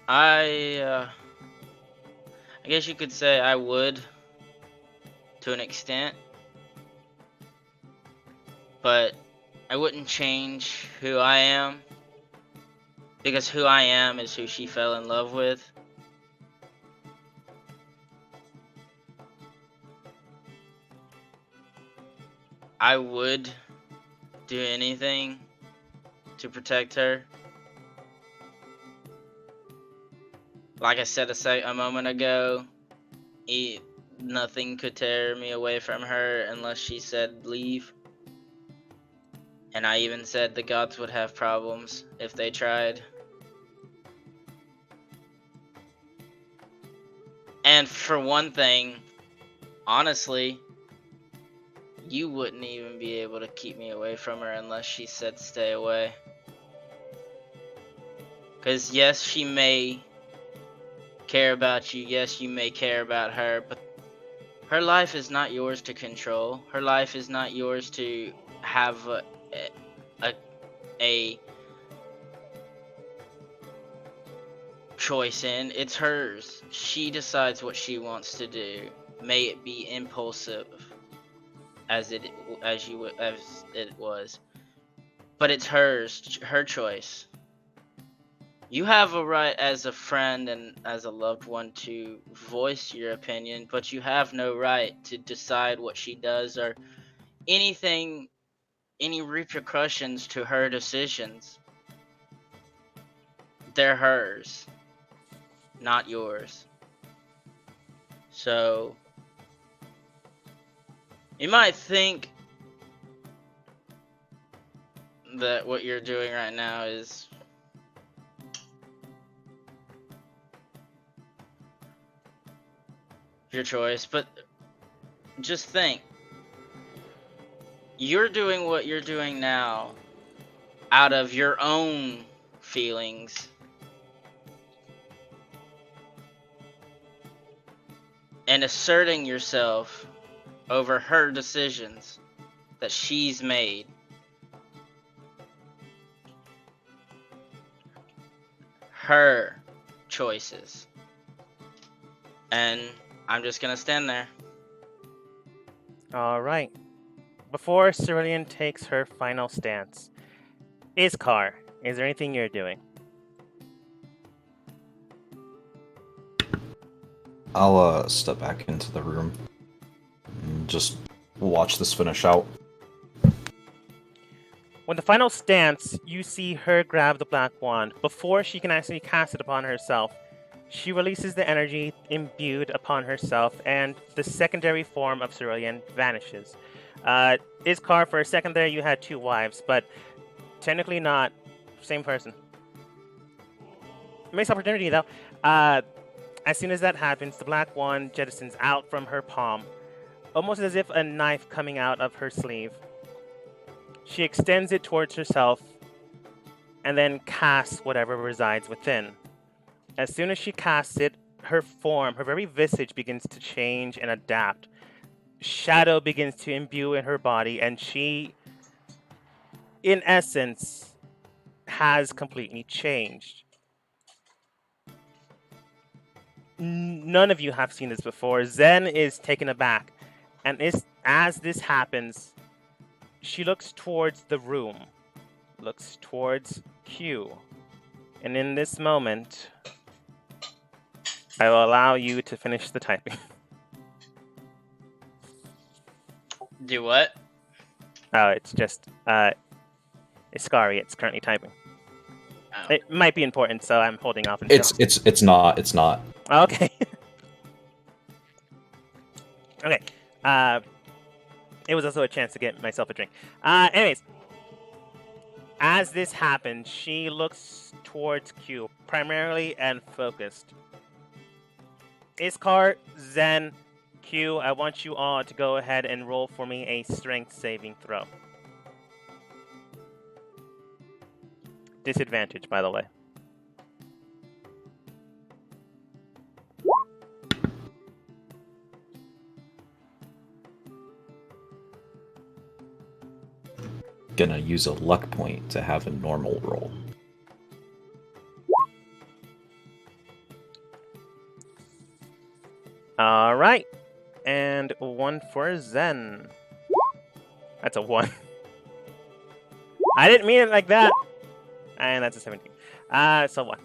I guess you could say I would, to an extent, but I wouldn't change who I am, because who I am is who she fell in love with. I would do anything to protect her. Like I said a moment ago, nothing could tear me away from her unless she said leave. And I even said the gods would have problems if they tried. And for one thing, honestly, you wouldn't even be able to keep me away from her unless she said stay away. Because yes, she may care about you. Yes, you may care about her, but her life is not yours to control. Her life is not yours to have a choice in. It's hers. She decides what she wants to do. May it be impulsive as it was, but it's hers, her choice. You have a right as a friend and as a loved one to voice your opinion, but you have no right to decide what she does or any repercussions to her decisions. They're hers, not yours. So you might think that what you're doing right now is your choice, but just think, you're doing what you're doing now out of your own feelings and asserting yourself over her decisions that she's made. Her choices. And I'm just gonna stand there. All right. Before Cerulean takes her final stance, Iskar, Is there anything you're doing? I'll step back into the room and just watch this finish out. When the final stance, you see her grab the black wand. Before she can actually cast it upon herself, she releases the energy imbued upon herself, and the secondary form of Cerulean vanishes. Iskar, for a second there, you had two wives, but technically not same person. Missed opportunity, though. As soon as that happens, the black wand jettisons out from her palm, almost as if a knife coming out of her sleeve. She extends it towards herself, and then casts whatever resides within. As soon as she casts it, her form, her very visage begins to change and adapt. Shadow begins to imbue in her body, and she, in essence, has completely changed. None of you have seen this before. Zen is taken aback, and as this happens, she looks towards the room, looks towards Q, and in this moment, I will allow you to finish the typing. Do what? Oh, it's just, Iskari, it's currently typing. Oh. It might be important, so I'm holding off until... It's not. Okay. Okay. It was also a chance to get myself a drink. Anyways. As this happens, she looks towards Q, primarily and focused. Iskar, Zen, Q, I want you all to go ahead and roll for me a strength saving throw. Disadvantage, by the way. Gonna use a luck point to have a normal roll. All right, and one for Zen. That's a 1. I didn't mean it like that. And that's a 17. So 1.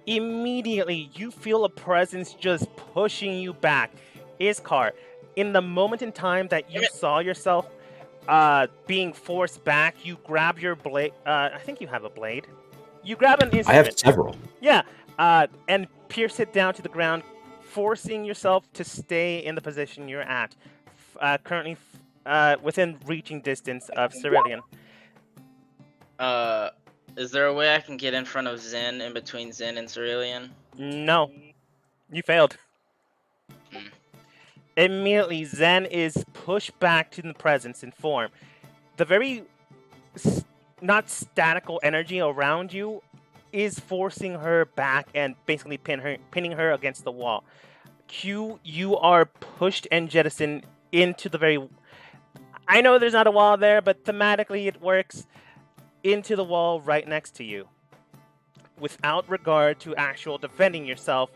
Immediately, you feel a presence just pushing you back. Iskar, in the moment in time that you saw yourself being forced back, you grab your blade. I think you have a blade. You grab an instrument. I have several. Yeah, and pierce it down to the ground, forcing yourself to stay in the position you're at, currently within reaching distance of Cerulean. Is there a way I can get in front of Zen, in between Zen and Cerulean? No, you failed. Hmm. Immediately, Zen is pushed back to the presence in form. The very not statical energy around you is forcing her back and basically pinning her against the wall. Q, you are pushed and jettisoned into the very... I know there's not a wall there, but thematically it works. Into the wall right next to you. Without regard to actual defending yourself,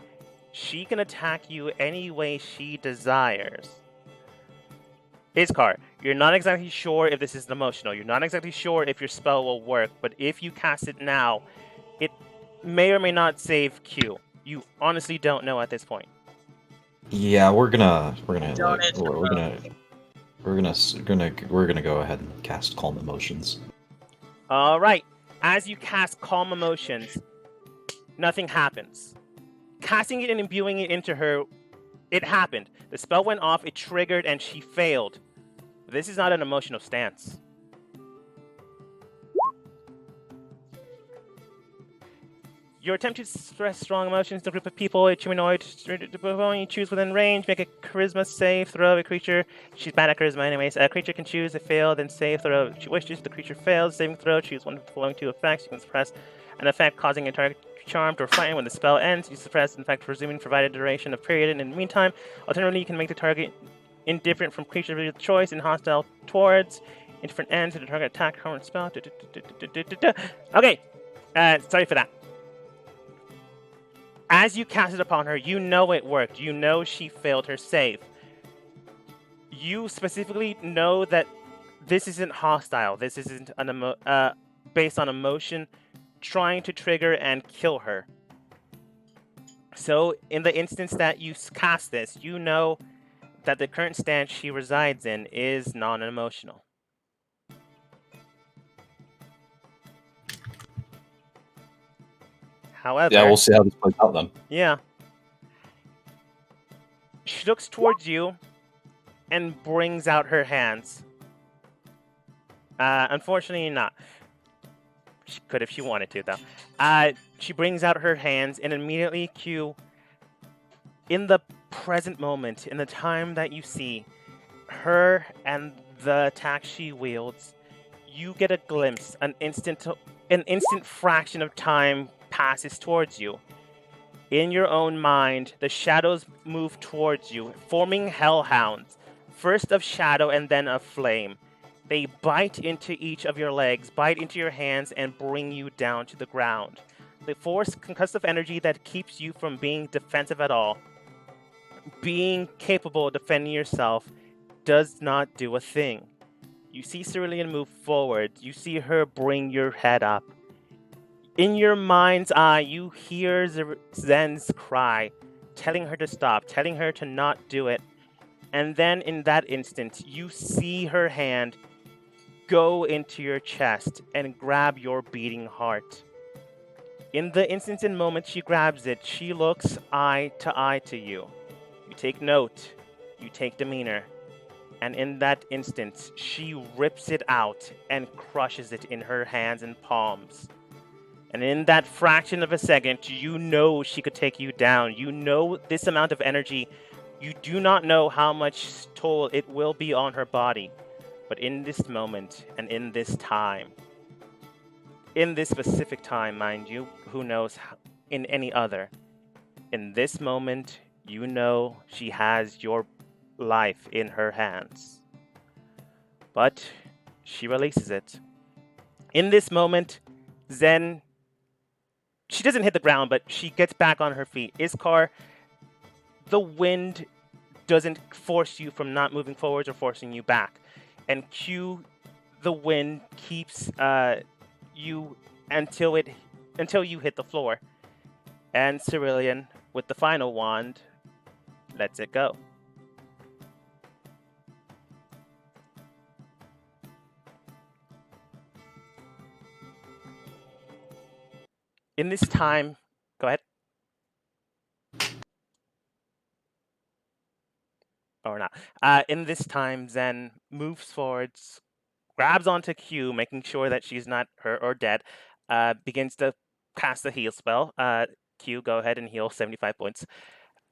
she can attack you any way she desires. Iskar, you're not exactly sure if this is emotional. You're not exactly sure if your spell will work, but if you cast it now, it may or may not save Q. You honestly don't know at this point. Yeah, we're gonna go ahead and cast Calm Emotions. All right. As you cast Calm Emotions, nothing happens. Casting it and imbuing it into her, it happened. The spell went off, it triggered, and she failed. This is not an emotional stance. Your attempt to express strong emotions to a group of people, a humanoid, you choose within range, make a charisma save, throw a creature. She's bad at charisma anyways. A creature can choose a fail, then save, throw if she wishes. The creature fails, saving throw, choose one of the following 2 effects. You can suppress an effect causing a target charmed or frightened. When the spell ends, you suppress an effect for resuming provided duration of period. And in the meantime, alternatively, you can make the target indifferent from creature of your choice and hostile towards indifferent ends to the target attack, current spell. Okay, sorry for that. As you cast it upon her, you know it worked. You know she failed her save. You specifically know that this isn't hostile. This isn't based on emotion trying to trigger and kill her. So, in the instance that you cast this, you know that the current stance she resides in is non-emotional. However, Yeah, we'll see how this plays out then. yeah, she looks towards you and brings out her hands. Unfortunately, not. She could if she wanted to, though. She brings out her hands and immediately Q, in the present moment, in the time that you see her and the attack she wields, you get a glimpse. An instant fraction of time passes towards you. In your own mind, the shadows move towards you, forming hellhounds, first of shadow and then of flame. They bite into each of your legs, bite into your hands, and bring you down to the ground. The force concussive energy that keeps you from being defensive at all, being capable of defending yourself, does not do a thing. You see Cerulean move forward. You see her bring your head up. In your mind's eye, you hear Zen's cry, telling her to stop, telling her to not do it. And then in that instant, you see her hand go into your chest and grab your beating heart. In the instant and moment she grabs it, she looks eye to you. You take note, you take demeanor, and in that instant, she rips it out and crushes it in her hands and palms. And in that fraction of a second, you know she could take you down. You know this amount of energy. You do not know how much toll it will be on her body. But in this moment and in this time, in this specific time, mind you, who knows in any other, in this moment, you know she has your life in her hands. But she releases it. In this moment, Zen, she doesn't hit the ground, but she gets back on her feet. Iskar, the wind doesn't force you from not moving forwards or forcing you back. And Q, the wind keeps you until you hit the floor. And Cerulean, with the final wand, lets it go. In this time, go ahead. Or not. In this time, Zen moves forwards, grabs onto Q, making sure that she's not hurt or dead, begins to cast the heal spell. Q, go ahead and heal 75 points.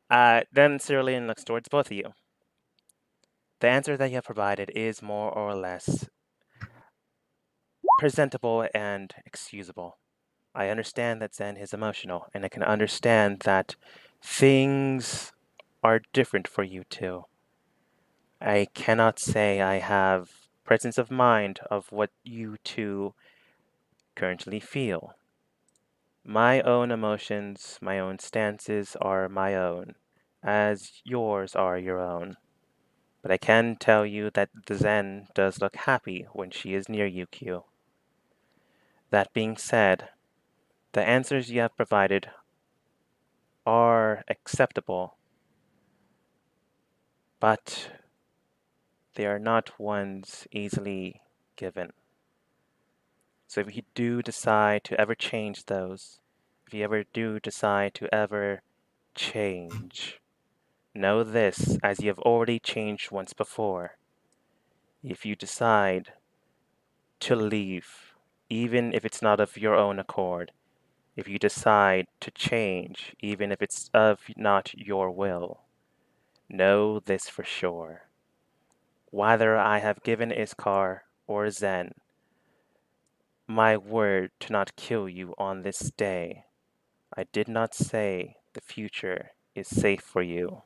Then Cerulean looks towards both of you. The answer that you have provided is more or less presentable and excusable. I understand that Zen is emotional, and I can understand that things are different for you too. I cannot say I have presence of mind of what you two currently feel. My own emotions, my own stances are my own, as yours are your own. But I can tell you that the Zen does look happy when she is near you, Q. That being said, the answers you have provided are acceptable, but they are not ones easily given. So if you do decide to ever change those, if you ever do decide to ever change, know this, as you have already changed once before. If you decide to leave, even if it's not of your own accord, if you decide to change, even if it's of not your will, know this for sure. Whether I have given Iskar or Zen my word to not kill you on this day, I did not say the future is safe for you.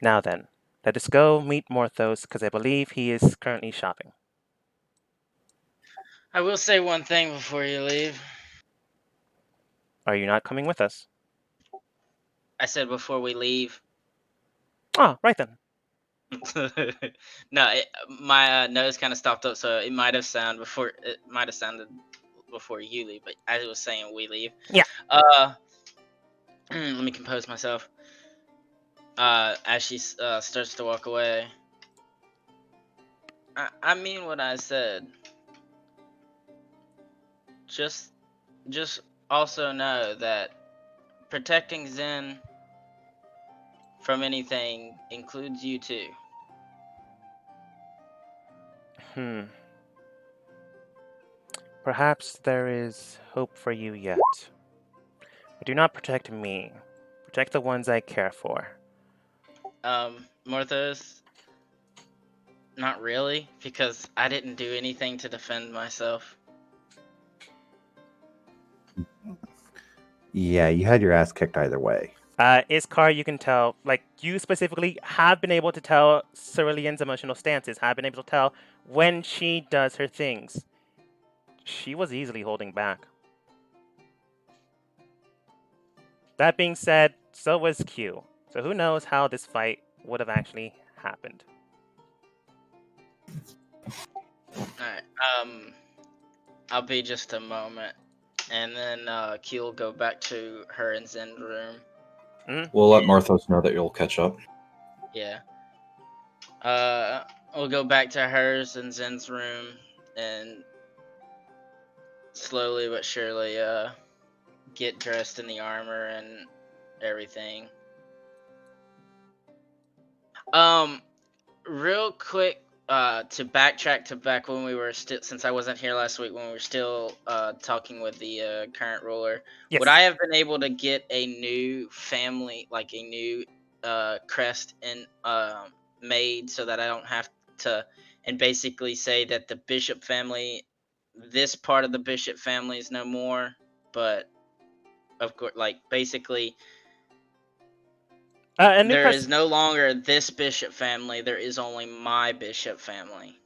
Now then, let us go meet Morthos, because I believe he is currently shopping. I will say one thing before you leave. Are you not coming with us? I said before we leave. Ah, right then. No, my nose kind of stopped up, so it might have sounded before you leave. But as I was saying, we leave. Yeah. Let me compose myself. As she starts to walk away. I mean what I said. Just also know that protecting Zen from anything includes you too. Perhaps there is hope for you yet. But do not protect me. Protect the ones I care for. Morthos, not really, because I didn't do anything to defend myself. Yeah, you had your ass kicked either way. Iskar, you can tell, like, you specifically have been able to tell Cerulean's emotional stances, have been able to tell when she does her things. She was easily holding back. That being said, so was Q. So who knows how this fight would have actually happened. Alright, I'll be just a moment. And then Q will go back to her and Zen's room. We'll let Marthos know that you'll catch up. Yeah. We'll go back to hers and Zen's room and slowly but surely get dressed in the armor and everything. Real quick, to backtrack to back when we were still, since I wasn't here last week, when we were still talking with the current ruler, Yes. would I have been able to get a new family, like a new crest and made, so that I don't have to, and basically say that the Bishop family, this part of the Bishop family is no more, but of course, like basically. There is no longer this Bishop family. There is only my Bishop family.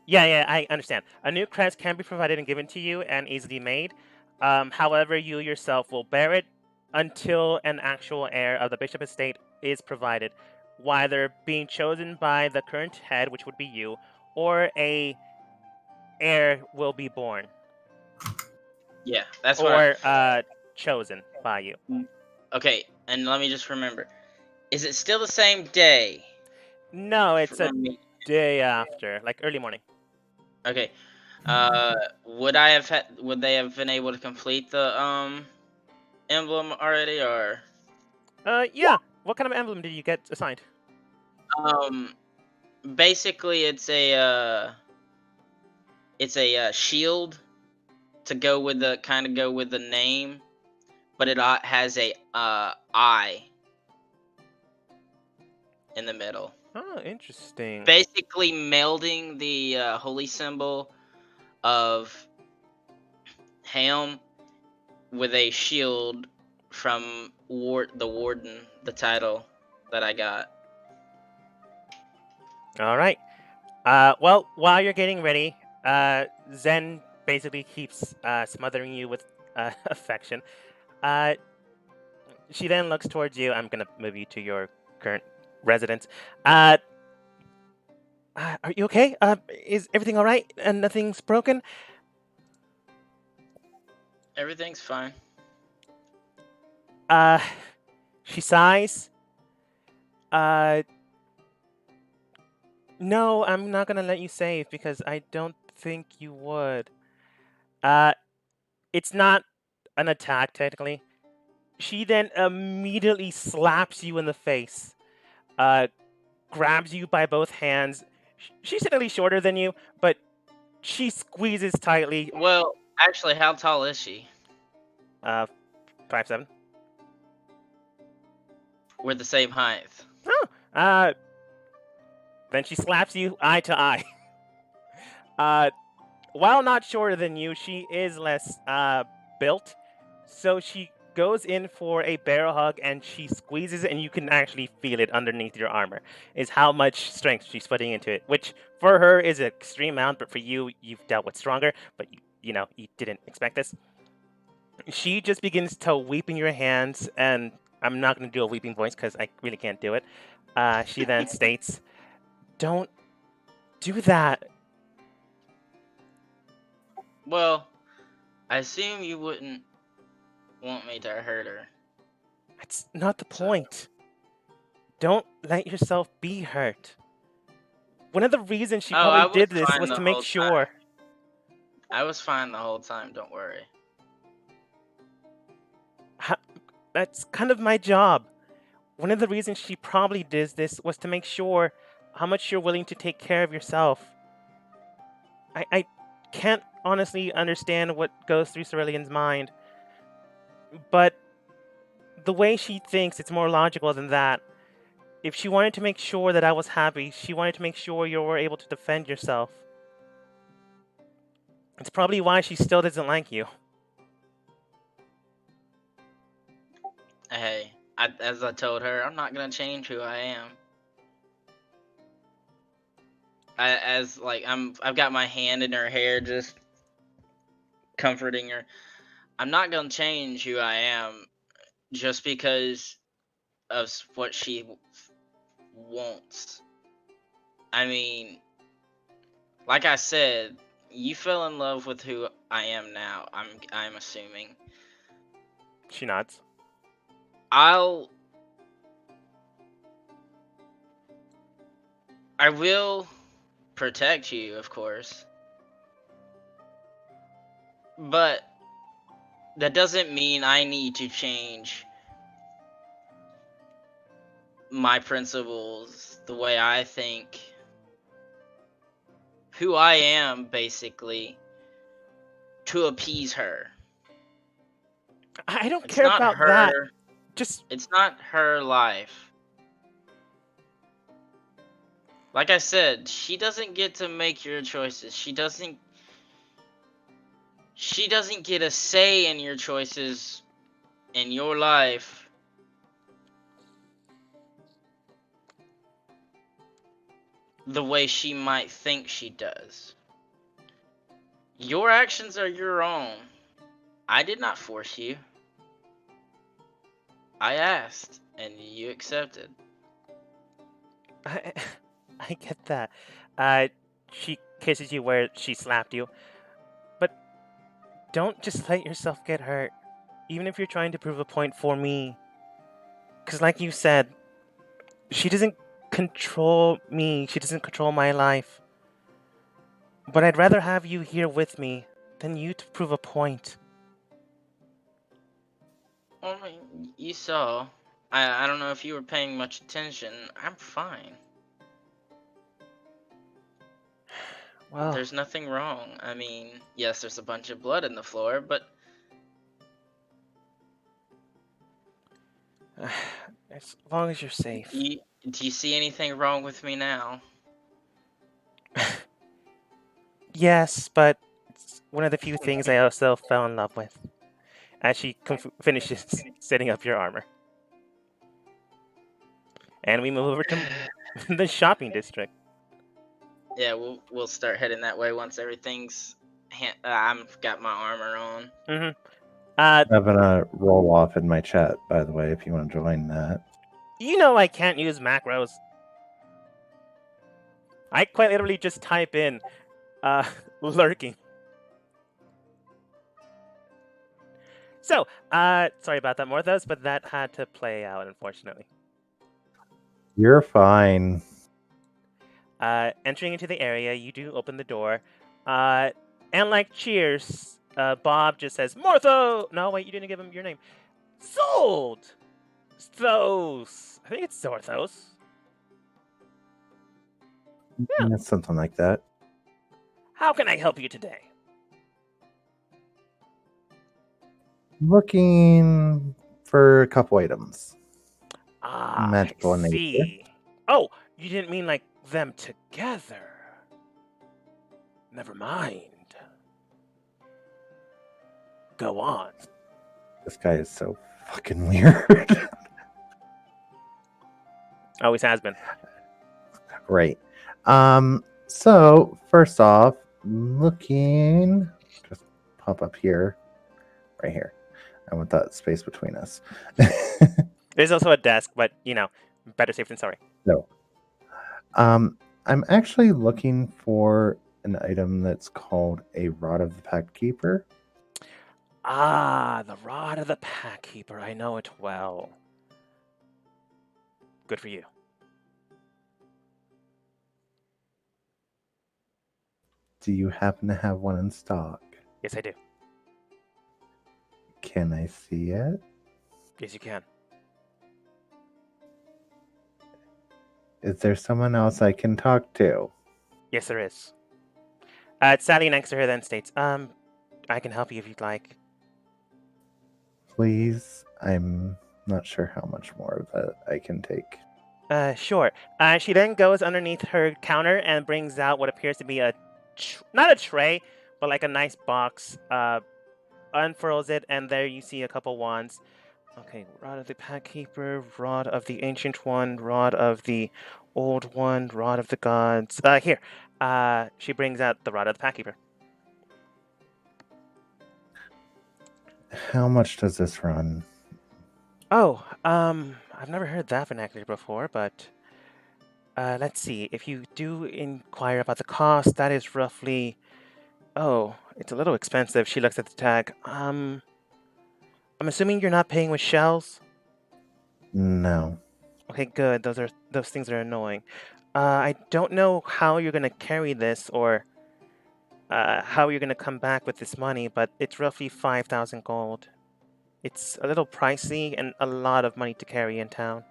Yeah, I understand. A new crest can be provided and given to you and easily made. However, you yourself will bear it until an actual heir of the Bishop estate is provided, whether being chosen by the current head, which would be you, or a heir will be born. Yeah, that's or chosen by you. Okay, and let me just remember. Is it still the same day? No, it's a day after, like early morning. Okay. Would they have been able to complete the emblem already, or? Yeah. What kind of emblem did you get assigned? Basically, it's a shield to go with the name, but it has a eye in the middle. Oh, interesting. Basically melding the holy symbol of Ham with a shield from the Warden, the title that I got. All right. Well, while you're getting ready, Zen basically keeps smothering you with affection. She then looks towards you. I'm gonna move you to your current residence. Are you okay? Is everything all right? And nothing's broken? Everything's fine. She sighs. No, I'm not gonna let you save because I don't think you would. It's not an attack technically. She then immediately slaps you in the face, grabs you by both hands. She's slightly shorter than you, but she squeezes tightly. Well, actually, how tall is she? 5'7". We're the same height. Oh, then she slaps you eye to eye. While not shorter than you, she is less built, so she goes in for a barrel hug and she squeezes it, and you can actually feel it underneath your armor. Is how much strength she's putting into it, which for her is an extreme amount, but for you, you've dealt with stronger. But you didn't expect this. She just begins to weep in your hands, and I'm not going to do a weeping voice because I really can't do it. She then states, "Don't do that." Well, I assume you wouldn't want me to hurt her. That's not the point. Don't let yourself be hurt. One of the reasons she Oh, I probably was did this fine was the to make whole sure. time. I was fine the whole time, don't worry. That's kind of my job. One of the reasons she probably did this was to make sure how much you're willing to take care of yourself. I can't honestly understand what goes through Cerylion's mind, but the way she thinks, it's more logical than that. If she wanted to make sure that I was happy, she wanted to make sure you were able to defend yourself. It's probably why she still doesn't like you. Hey, as I told her, I'm not gonna change who I am. I've got my hand in her hair, just comforting her. I'm not gonna change who I am just because of what she wants. I mean, like I said, you fell in love with who I am now. I'm assuming. She nods. I will protect you, of course. But that doesn't mean I need to change my principles, the way I think, who I am, basically, to appease her. I don't It's care not about her. that. It's not her life. Like I said, she doesn't get to make your choices. She doesn't get a say in your choices in your life. The way she might think she does. Your actions are your own. I did not force you. I asked, and you accepted. I get that. She kisses you where she slapped you. But don't just let yourself get hurt, even if you're trying to prove a point for me. Because, like you said, she doesn't control me, she doesn't control my life. But I'd rather have you here with me than you to prove a point. Well, I mean, you saw. I don't know if you were paying much attention. I'm fine. Well, There's nothing wrong. I mean, yes, there's a bunch of blood in the floor, but as long as you're safe. do you see anything wrong with me now? Yes, but it's one of the few things I also fell in love with. As she finishes setting up your armor. And we move over to the shopping district. Yeah, we'll start heading that way once everything's. I've got my armor on. Mm-hmm. I'm having a roll off in my chat, by the way, if you want to join that. You know I can't use macros. I quite literally just type in lurking. So, sorry about that, Morthos, but that had to play out, unfortunately. You're fine. Entering into the area, you do open the door. And like cheers, Bob just says, Mortho! No, wait, you didn't give him your name. Sold! Thos. I think it's Zorthos. Yeah. Something like that. How can I help you today? Looking for a couple items. Magical I see. Nature. Oh, you didn't mean like them together. Never mind. Go on. This guy is so fucking weird. Always has been. Right. So first off, looking, just pop up here, right here. I want that space between us. There's also a desk, but Better safe than sorry. No. I'm actually looking for an item that's called a Rod of the Pact Keeper. Ah, the Rod of the Pack Keeper. I know it well. Good for you. Do you happen to have one in stock? Yes, I do. Can I see it? Yes, you can. Is there someone else I can talk to? Yes, there is. Sally next to her then states, I can help you if you'd like. Please? I'm not sure how much more of that I can take. Sure. She then goes underneath her counter and brings out what appears to be not a tray, but like a nice box. Unfurls it, and there you see a couple wands. Okay, Rod of the Pack Keeper, Rod of the Ancient One, Rod of the Old One, Rod of the Gods. Here. She brings out the Rod of the Pack Keeper. How much does this run? Oh, I've never heard that vernacular before, but let's see. If you do inquire about the cost, that is roughly. Oh, it's a little expensive. She looks at the tag. I'm assuming you're not paying with shells. No. Okay, good. Those things are annoying. I don't know how you're gonna carry this or how you're gonna come back with this money, but it's roughly 5,000 gold. It's a little pricey and a lot of money to carry in town.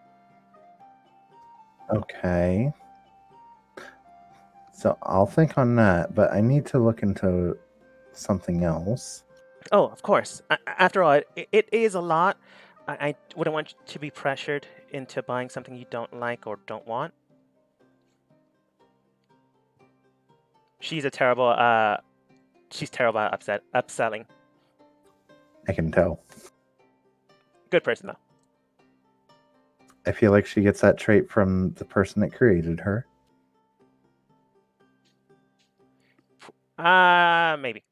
Okay. So I'll think on that, but I need to look into something else. Oh, of course. After all, it is a lot. I wouldn't want you to be pressured into buying something you don't like or don't want. She's terrible at upselling. I can tell. Good person though. I feel like she gets that trait from the person that created her. Maybe.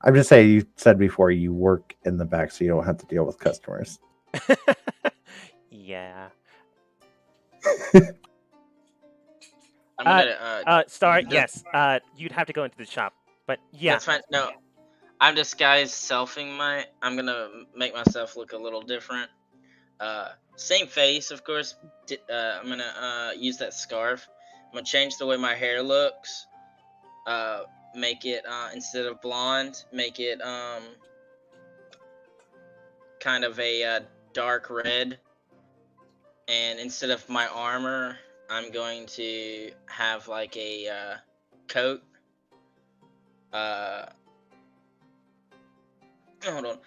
I'm just saying, you said before you work in the back so you don't have to deal with customers. Yeah. I'm gonna Star, the- yes. You'd have to go into the shop, but yeah. That's fine. No, I'm disguised selfing my. I'm gonna make myself look a little different. Same face, of course. I'm gonna use that scarf. I'm gonna change the way my hair looks. Make it instead of blonde, make it kind of a dark red. And instead of my armor, I'm going to have like a coat. Hold on.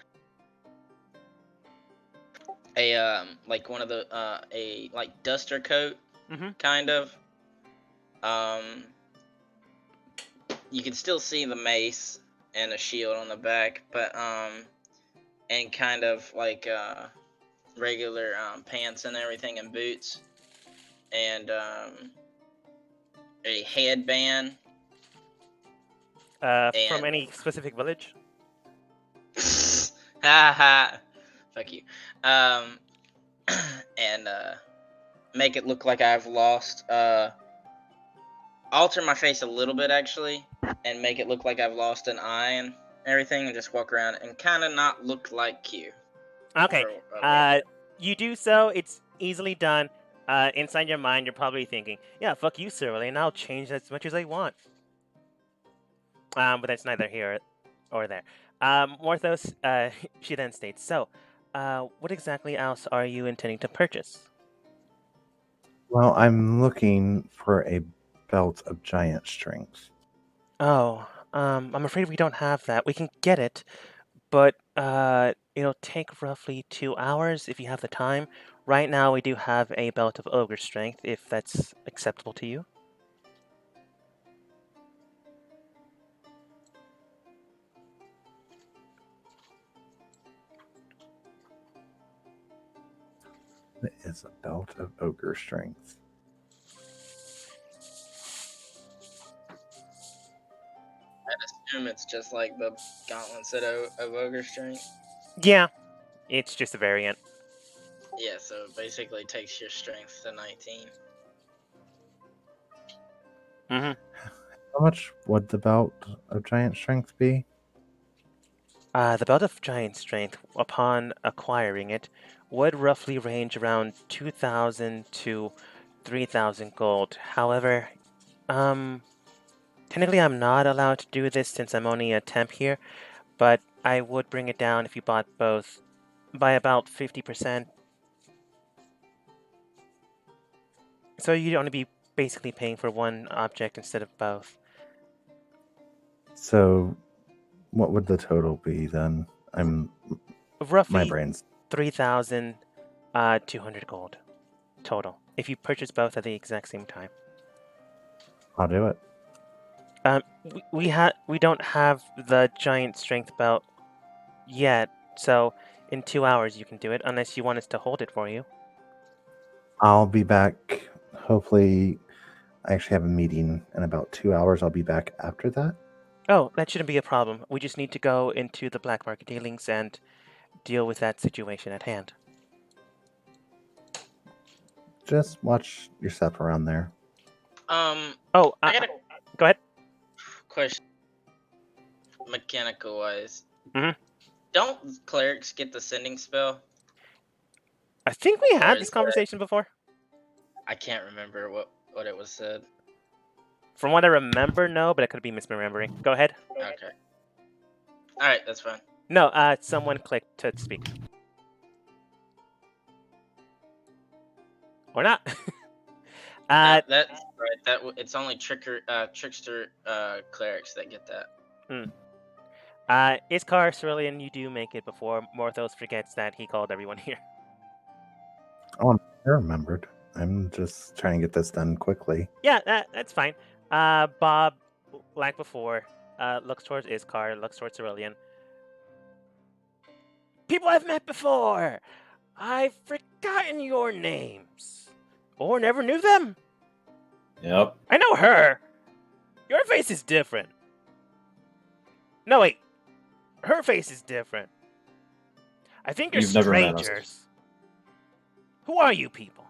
Like one of the a like duster coat, kind of. You can still see the mace and a shield on the back, but and kind of like regular pants and everything and boots, and a headband. From any specific village? Haha. Fuck you. And make it look like I've lost. Alter my face a little bit actually, and make it look like I've lost an eye and everything, and just walk around and kind of not look like Q. Okay. You do so. It's easily done. Inside your mind, you're probably thinking, "Yeah, fuck you, Cyrillian, and I'll change as much as I want." But that's neither here or there. Morthos, she then states, "So, what exactly else are you intending to purchase?" Well, I'm looking for a belt of giant strength. Oh, I'm afraid we don't have that. We can get it, but it'll take roughly 2 hours if you have the time. Right now, we do have a belt of ogre strength, if that's acceptable to you. It is a belt of ogre strength. I'd assume it's just like the gauntlet set of ogre strength. Yeah, it's just a variant. Yeah, so it basically takes your strength to 19. Mm-hmm. How much would the belt of giant strength be? The Belt of Giant Strength, upon acquiring it, would roughly range around 2,000 to 3,000 gold. However, technically I'm not allowed to do this since I'm only a temp here, but I would bring it down if you bought both by about 50%. So you'd only be basically paying for one object instead of both. So, what would the total be then? My Roughly brain's 3,200 gold total if you purchase both at the exact same time. I'll do it. We don't have the giant strength belt yet, so in 2 hours you can do it, unless you want us to hold it for you. I'll be back. Hopefully, I actually have a meeting in about 2 hours. I'll be back after that. Oh, that shouldn't be a problem. We just need to go into the black market dealings and deal with that situation at hand. Just watch your step around there. Oh, I got a go ahead. question. Mechanical wise. Mhm. Don't clerics get the sending spell? I think we had is this that- conversation before. I can't remember what it was said. From what I remember, no, but I could be misremembering. Go ahead. Okay. Alright, that's fine. No, someone clicked to speak. Or not. Yeah, that's right. It's only trickster clerics that get that. Iskar, Cerulean, you do make it before Morthos forgets that he called everyone here. I remembered. I'm just trying to get this done quickly. Yeah, that's fine. Bob, like before, looks towards Iskar, looks towards Cerulean. People I've met before! I've forgotten your names. Or never knew them. Yep. I know her. Your face is different. No, wait. Her face is different. I think you're You've never met us. strangers. Who are you people?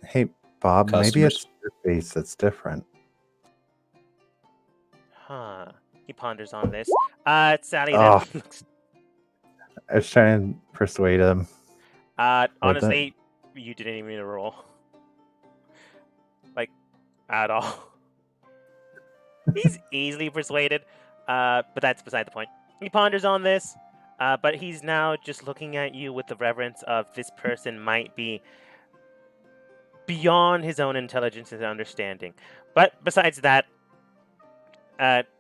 Hey, Bob, maybe Customers. it's your face that's different. Huh. He ponders on this. Sally Oh. then looks. I was trying to persuade him. Honestly, you didn't even need a roll. Like, at all. He's easily persuaded, but that's beside the point. He ponders on this, but he's now just looking at you with the reverence of this person might be beyond his own intelligence and understanding. But besides that,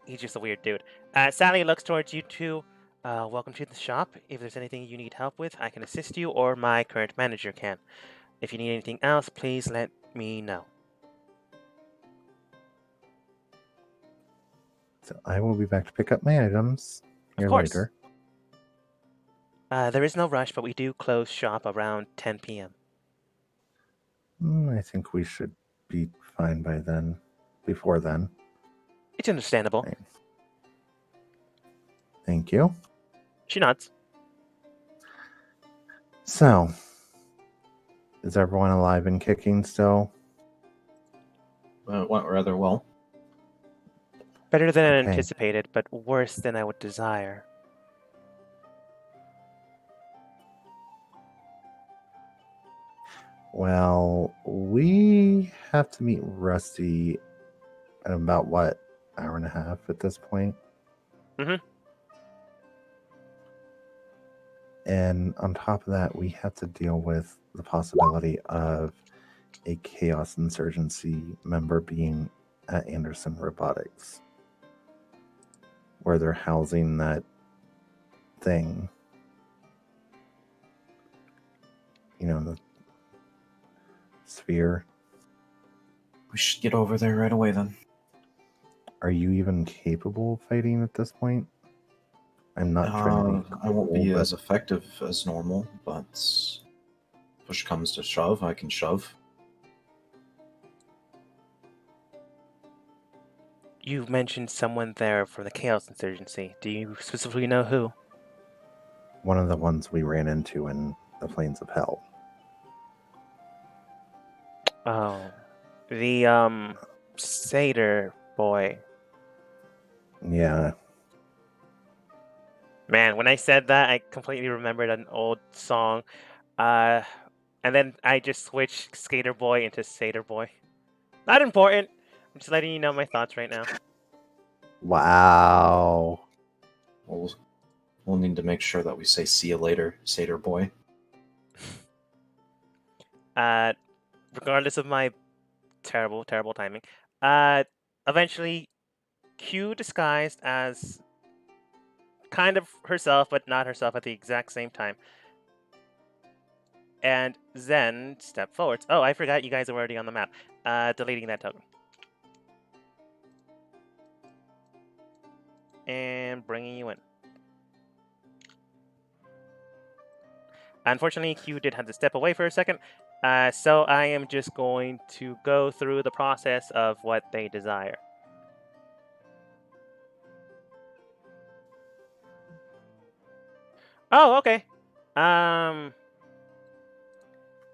he's just a weird dude. Sally looks towards you two. Welcome to the shop. If there's anything you need help with, I can assist you, or my current manager can. If you need anything else, please let me know. So I will be back to pick up my items here course. later. There is no rush, but we do close shop around 10 p.m. I think we should be fine by then. Before then. It's understandable. Right. Thank you. She nods. So, is everyone alive and kicking still? It went rather well. Better than Okay. anticipated, but worse than I would desire. Well, we have to meet Rusty in about, what, hour and a half at this point? Mhm. And on top of that, we have to deal with the possibility of a Chaos Insurgency member being at Anderson Robotics, where they're housing that thing. You know, the sphere. We should get over there right away then. Are you even capable of fighting at this point? I'm not trying to be I won't be cruel, as effective as normal, but push comes to shove, I can shove. You mentioned someone there from the Chaos Insurgency. Do you specifically know who? one of the ones we ran into in the plains of hell. Oh, the satyr boy. Yeah. Man, when I said that, I completely remembered an old song. And then I just switched Skater Boy into Satyr Boy. Not important. I'm just letting you know my thoughts right now. Wow. We'll need to make sure that we say "see you later, Satyr Boy." Regardless of my terrible timing, eventually, Q disguised as kind of herself, but not herself at the exact same time. And Zen stepped forwards. Oh, I forgot you guys are already on the map. Deleting that token. And bringing you in. Unfortunately, Q did have to step away for a second, so I am just going to go through the process of what they desire. Oh, okay.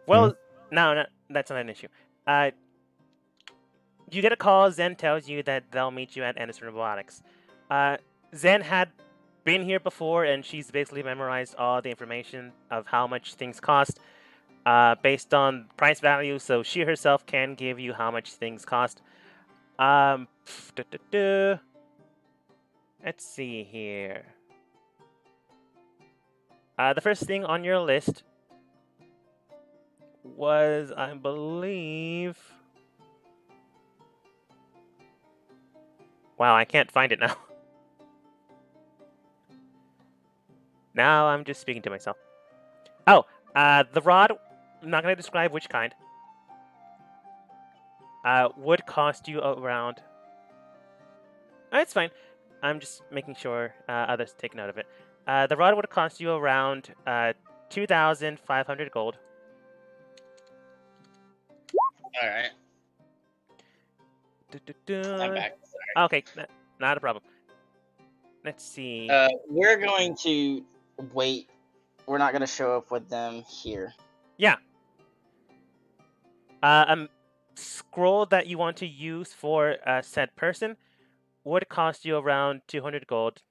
Well, no, that's not an issue. You get a call. Zen tells you that they'll meet you at Anderson Robotics. Zen had been here before, and she's basically memorized all the information of how much things cost based on price value, so she herself can give you how much things cost. Let's see here. The first thing on your list was, I believe... Wow, I can't find it now. Now I'm just speaking to myself. Oh, the rod, I'm not going to describe which kind, would cost you around... Oh, it's fine. I'm just making sure others take note of it. The rod would cost you around 2,500 gold. Alright. I'm back. Sorry. Okay, not a problem. Let's see. We're going to wait. We're not going to show up with them here. Yeah. Scroll that you want to use for a said person would cost you around 200 gold.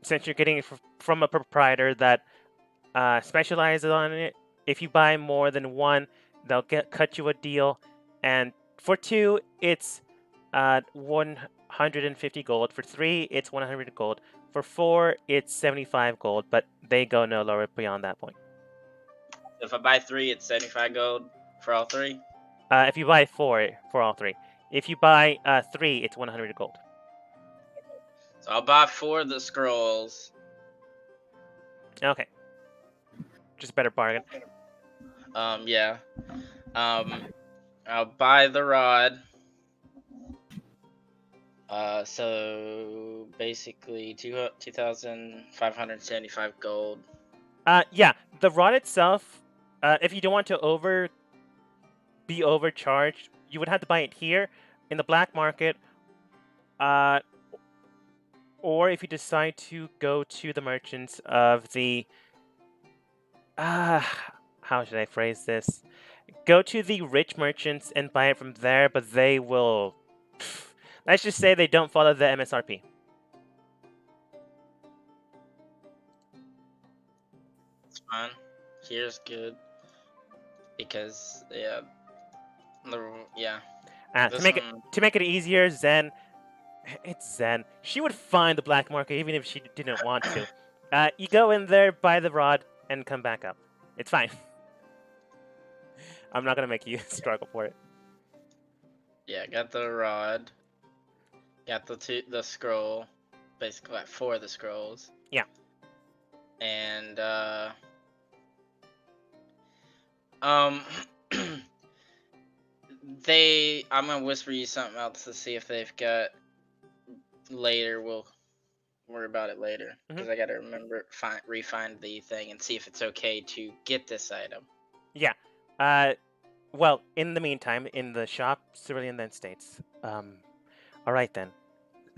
Since you're getting it from a proprietor that specializes on it, if you buy more than one, they'll cut you a deal. And for 2, it's 150 gold. For 3, it's 100 gold. For 4, it's 75 gold, but they go no lower beyond that point. If I buy 3, it's 75 gold for all 3? If you buy 4 for all 3. If you buy 3, it's 100 gold. So I'll buy 4 of the scrolls. Okay. Just a better bargain. Yeah. I'll buy the rod. So basically 2,575 gold. Yeah, the rod itself, if you don't want to be overcharged, you would have to buy it here in the black market, or if you decide to go to the merchants of the how should I phrase this? Go to the rich merchants and buy it from there, but they will let's just say they don't follow the MSRP. It's fine. Here's good. Because yeah. To make it easier, Zen, it's Zen. She would find the black market even if she didn't want to. You go in there, buy the rod, and come back up. It's fine. I'm not gonna make you struggle for it. Yeah, got the rod. Got the scroll. Basically, like 4 of the scrolls. Yeah. And I'm gonna whisper you something else to see if they've got later. We'll worry about it later because I gotta refine the thing and see if it's okay to get this item. Yeah. Well, in the meantime, in the shop, Cerulean then states, all right then.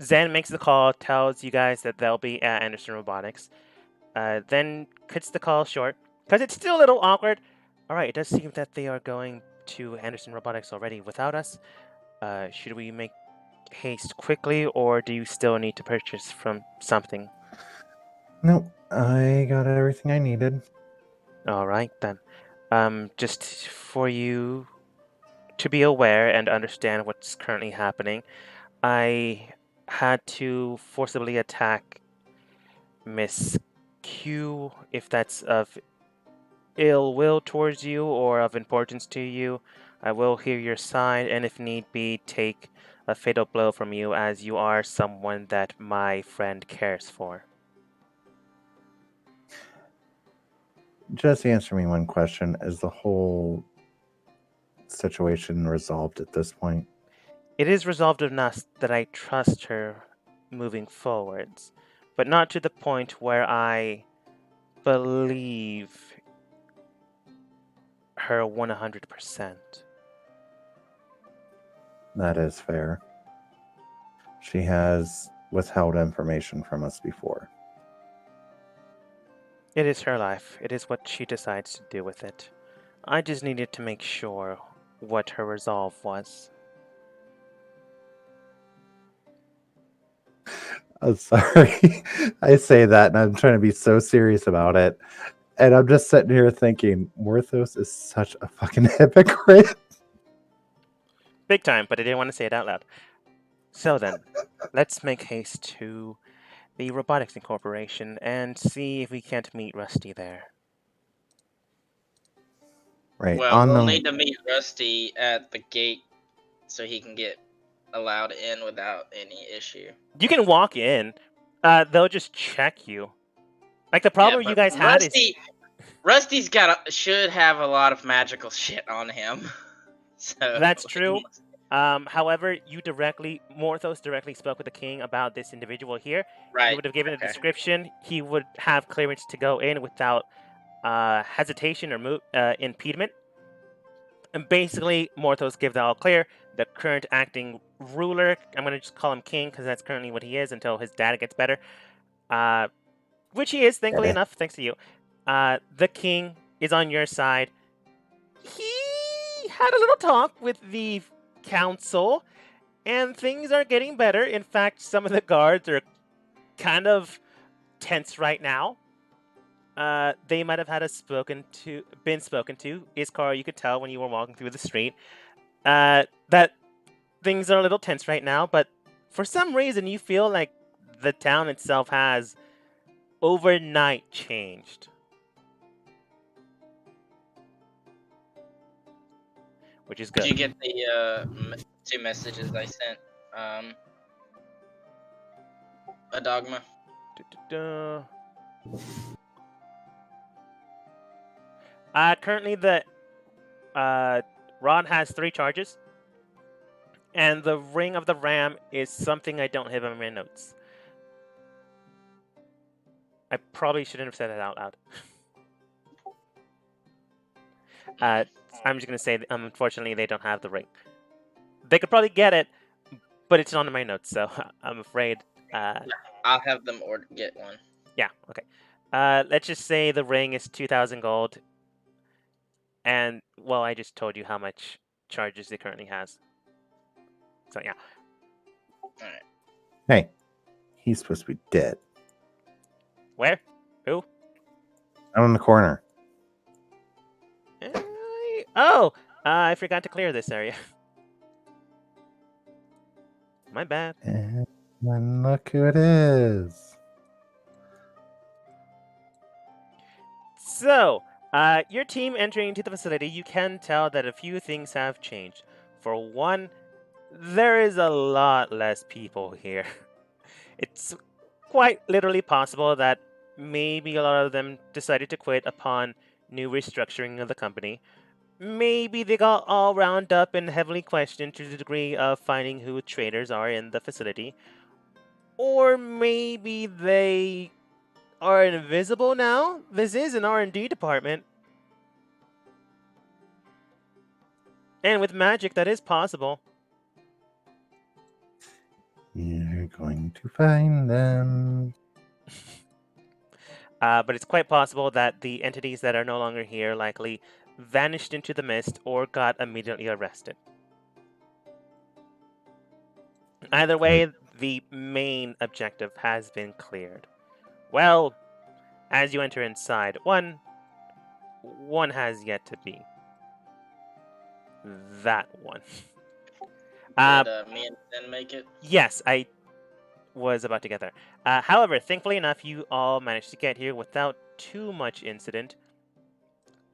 Zen makes the call, tells you guys that they'll be at Anderson Robotics. then cuts the call short because it's still a little awkward. All right, it does seem that they are going to Anderson Robotics already without us. Should we make haste quickly, or do you still need to purchase from something? Nope, I got everything I needed. All right, then. Just for you to be aware and understand what's currently happening, I had to forcibly attack Miss Q. If that's of ill will towards you or of importance to you, I will hear your side, and if need be, take a fatal blow from you, as you are someone that my friend cares for. Just answer me one question. Is the whole situation resolved at this point? It is resolved enough that I trust her moving forwards, but not to the point where I believe her 100%. That is fair. She has withheld information from us before. It is her life. It is what she decides to do with it. I just needed to make sure what her resolve was. I'm sorry. I say that and I'm trying to be so serious about it. And I'm just sitting here thinking, Morthos is such a fucking hypocrite. Big time, but I didn't want to say it out loud. So then, let's make haste to the Robotics Incorporation and see if we can't meet Rusty there. Right. Well, on we'll the need to meet Rusty at the gate so he can get allowed in without any issue. You can walk in. They'll just check you. Like the problem Yeah, you but guys had is Rusty's should have a lot of magical shit on him. So That's true. However, Morthos directly spoke with the king about this individual here. Right. He would have given a okay. description. He would have clearance to go in without hesitation or impediment. And basically, Morthos gives the all clear. The current acting ruler, I'm going to just call him king because that's currently what he is until his data gets better. Which he is, thankfully enough, thanks to you. The king is on your side. He had a little talk with the council, and things are getting better. In fact, some of the guards are kind of tense right now. They might have been spoken to. Iskar, you could tell when you were walking through the street that things are a little tense right now, but for some reason you feel like the town itself has overnight changed. Which is good. Did you get the 2 messages I sent? A dogma. Currently, the Ron has 3 charges, and the Ring of the Ram is something I don't have in my notes. I probably shouldn't have said it out loud. I'm just gonna say, unfortunately, they don't have the ring. They could probably get it, but it's not in my notes, so I'm afraid. I'll have them get one. Yeah. Okay. Let's just say the ring is 2,000 gold, and well, I just told you how much charges it currently has. So yeah. All right. Hey, he's supposed to be dead. Where? Who? Out in the corner. I forgot to clear this area. My bad. And look who it is. So, your team entering into the facility, you can tell that a few things have changed. For one, there is a lot less people here. It's quite literally possible that maybe a lot of them decided to quit upon new restructuring of the company. Maybe they got all wound up and heavily questioned to the degree of finding who traitors are in the facility. Or maybe they are invisible now? This is an R&D department. And with magic, that is possible. You're going to find them. but it's quite possible that the entities that are no longer here likely vanished into the mist or got immediately arrested. Either way, the main objective has been cleared. Well, as you enter inside, one has yet to be. That one. Did me and Zen make it? Yes, I was about to get there. However, thankfully enough, you all managed to get here without too much incident.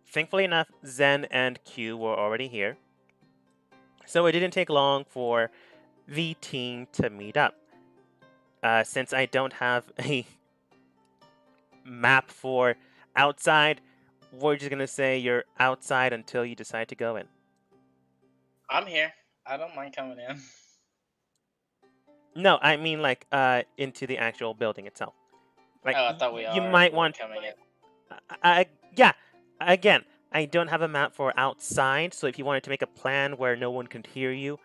Thankfully enough, Zen and Q were already here. So it didn't take long for the team to meet up. Since I don't have a map for outside, we're just going to say you're outside until you decide to go in. I'm here. I don't mind coming in. No, I mean like into the actual building itself. Like I thought we you all might were want coming in. yeah. Again, I don't have a map for outside, so if you wanted to make a plan where no one could hear you,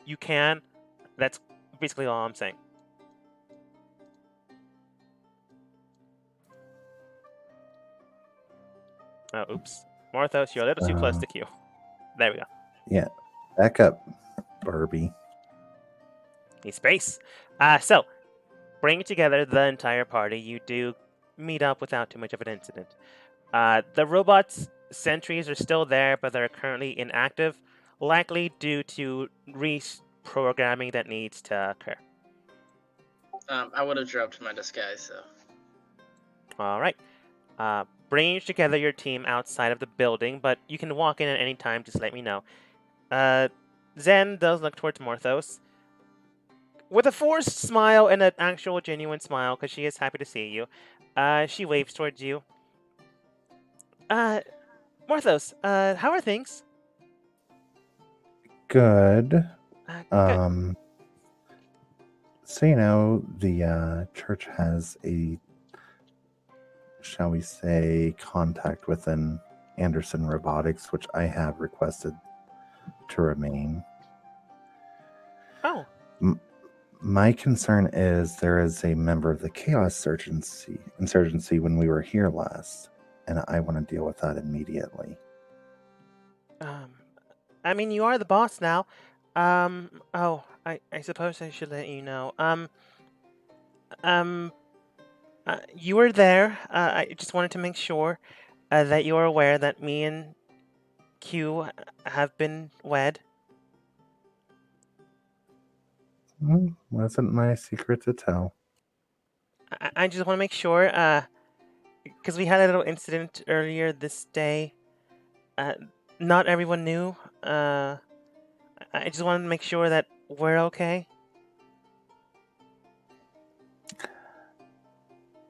you can. That's basically all I'm saying. Oh, oops. Morthos, you're a little too close to Q. There we go. Yeah. Back up, Barbie. Need space. So, bringing together the entire party, you do meet up without too much of an incident. The robots' sentries are still there, but they're currently inactive, likely due to reprogramming that needs to occur. I would have dropped my disguise, so. All right. Bringing together your team outside of the building, but you can walk in at any time. Just let me know. Zen does look towards Morthos with a forced smile and an actual genuine smile because she is happy to see you. She waves towards you. Morthos, how are things? Good. Good. So, you know, the church has a, shall we say, contact within Anderson Robotics, which I have requested to remain. Oh. My concern is there is a member of the Chaos Insurgency when we were here last, and I want to deal with that immediately. I mean, you are the boss now. Oh, I suppose I should let you know. You were there. I just wanted to make sure that you are aware that me and Q have been wed. Wasn't my secret to tell. I just want to make sure, because we had a little incident earlier this day. Not everyone knew. I just wanted to make sure that we're okay.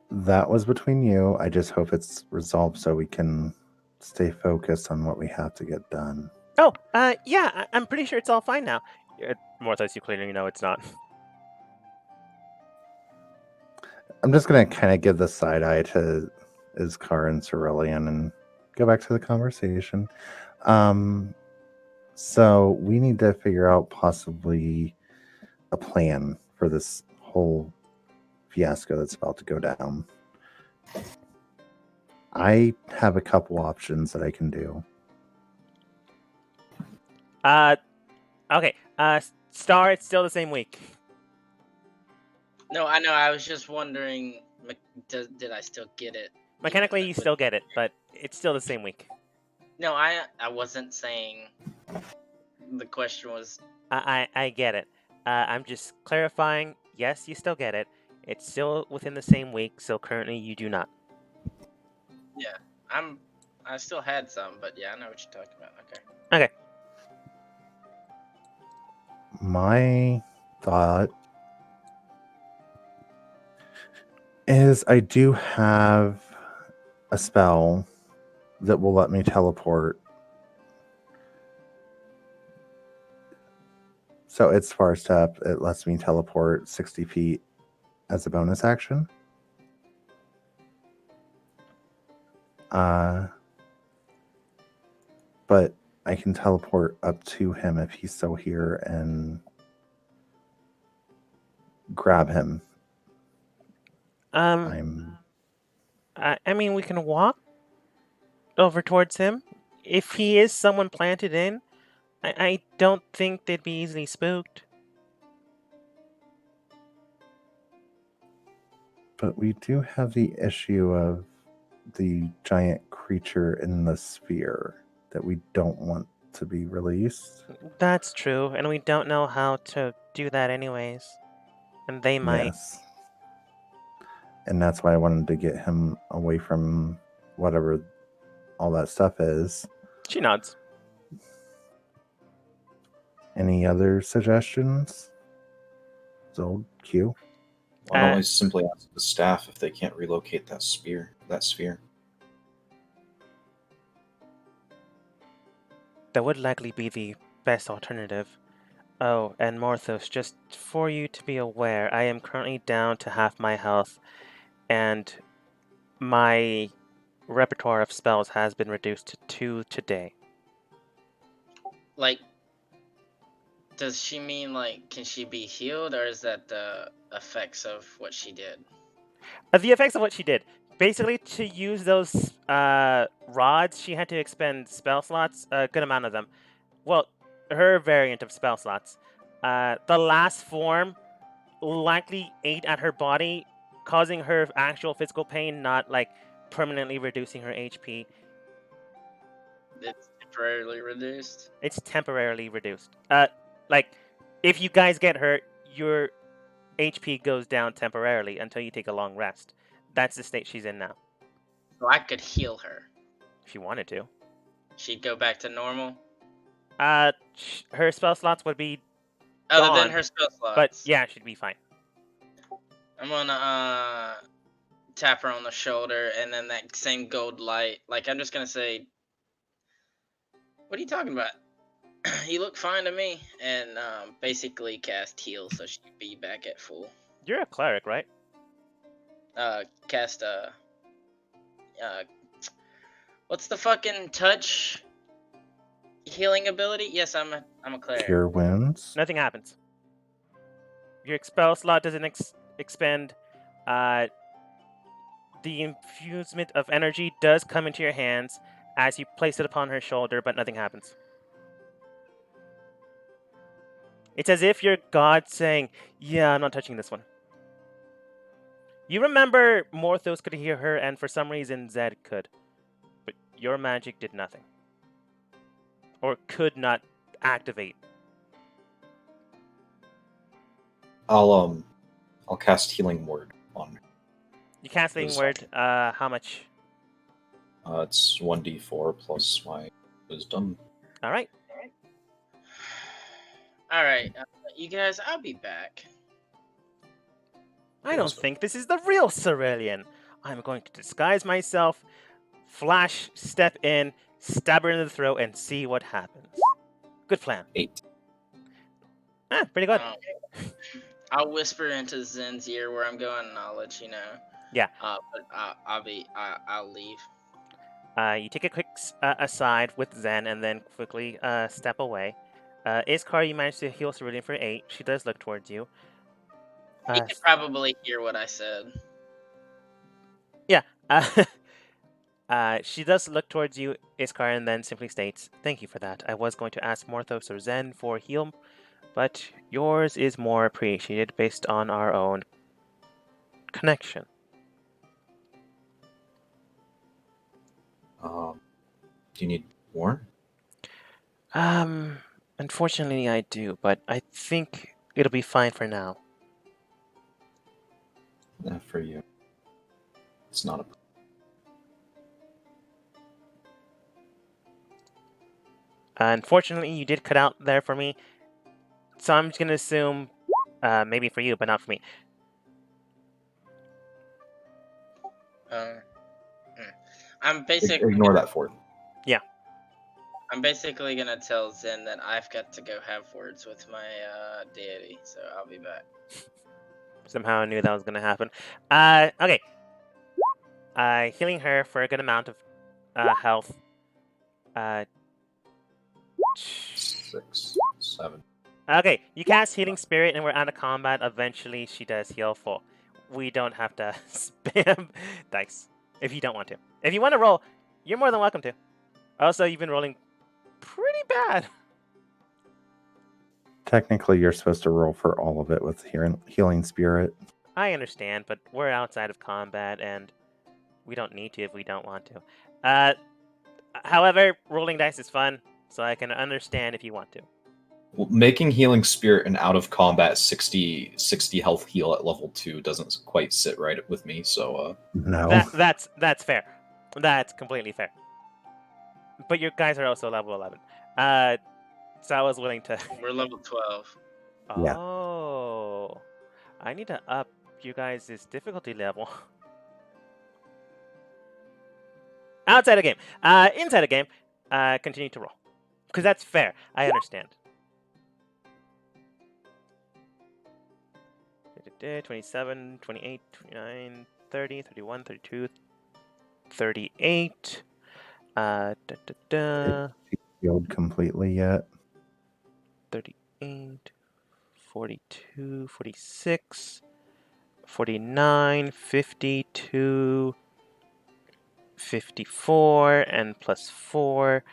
That was between you. I just hope it's resolved so we can stay focused on what we have to get done. Oh, yeah, I'm pretty sure it's all fine now. Morthos, you clearly know it's not. I'm just going to kind of give the side eye to Iskar and Cerulean and go back to the conversation. So we need to figure out possibly a plan for this whole fiasco that's about to go down. I have a couple options that I can do. Okay. Star, it's still the same week. No, I know. I was just wondering, did I still get it? Mechanically, you still get it, but it's still the same week. No, I wasn't saying. The question was. I get it. I'm just clarifying. Yes, you still get it. It's still within the same week, so currently you do not. Yeah, I still had some, but yeah, I know what you're talking about. Okay. My thought is I do have a spell that will let me teleport. So it's far step. It lets me teleport 60 feet as a bonus action. But I can teleport up to him if he's still here and grab him. I mean, we can walk over towards him. If he is someone planted in, I don't think they'd be easily spooked. But we do have the issue of the giant creature in the sphere that we don't want to be released. That's true, and we don't know how to do that anyways. And they might. Yes. And that's why I wanted to get him away from whatever all that stuff is. She nods. Any other suggestions? So Q. Why don't I simply ask the staff if they can't relocate that sphere? That would likely be the best alternative. Oh, and Morthos, just for you to be aware, I am currently down to half my health, and my repertoire of spells has been reduced to 2 today. Like, does she mean, like, can she be healed, or is that the effects of what she did? The effects of what she did. Basically, to use those rods, she had to expend spell slots, a good amount of them. Well, her variant of spell slots. The last form likely ate at her body, causing her actual physical pain, not like permanently reducing her HP. It's temporarily reduced. It's temporarily reduced. Like, if you guys get hurt, your HP goes down temporarily until you take a long rest. That's the state she's in now. So I could heal her. If you wanted to. She'd go back to normal. Her spell slots would be Other gone, than her spell slots. but yeah, she'd be fine. I'm gonna tap her on the shoulder, and then that same gold light. Like, I'm just gonna say, "What are you talking about? You look fine to me." And basically cast heal, so she'd be back at full. You're a cleric, right? Cast what's the fucking touch healing ability? Yes, I'm a cleric. Cure wounds. Nothing happens. Your spell slot doesn't expend. The infusement of energy does come into your hands as you place it upon her shoulder, but nothing happens. It's as if you're God saying, "Yeah, I'm not touching this one." You remember Morthos could hear her, and for some reason Zed could. But your magic did nothing. Or could not activate. I'll cast Healing Word on her. You cast Healing Word, how much? It's 1d4 plus my wisdom. Alright. Alright, you guys, I'll be back. I don't think this is the real Cerulean. I'm going to disguise myself, flash, step in, stab her in the throat, and see what happens. Good plan. 8. Pretty good. I'll whisper into Zen's ear where I'm going, and I'll let you know. Yeah. But I'll leave. You take a quick aside with Zen, and then quickly step away. Iskar, you managed to heal Cerulean for 8. She does look towards you. He could probably hear what I said. Yeah. She does look towards you, Iskar, and then simply states, "Thank you for that. I was going to ask Morthos or Zen for heal, but yours is more appreciated based on our own connection." Do you need more? Unfortunately I do, but I think it'll be fine for now. For you. It's not a... Unfortunately, you did cut out there for me, so I'm just going to assume maybe for you, but not for me. I'm basically... Ignore that for them. Yeah. I'm basically going to tell Zen that I've got to go have words with my deity, so I'll be back. Somehow I knew that was going to happen. Okay. Healing her for a good amount of health. 6, 7. Okay, you cast Healing Spirit and we're out of combat. Eventually, she does heal full. We don't have to spam dice. if you don't want to. If you want to roll, you're more than welcome to. Also, you've been rolling pretty bad. Technically, you're supposed to roll for all of it with healing spirit. I understand, but we're outside of combat, and we don't need to if we don't want to. However, rolling dice is fun, so I can understand if you want to. Well, making healing spirit an out of combat 60 health heal at level 2 doesn't quite sit right with me. So No. That's fair. That's completely fair. But your guys are also level 11. So I was willing to. We're level 12. Yeah. Oh, I need to up you guys' difficulty level. Outside of game. Inside of game, continue to roll. Because that's fair. I understand. 27, 28, 29, 30, 31, 32, 38. Healed completely yet. 38, 42, 46, 49, 52, 54, and plus 4.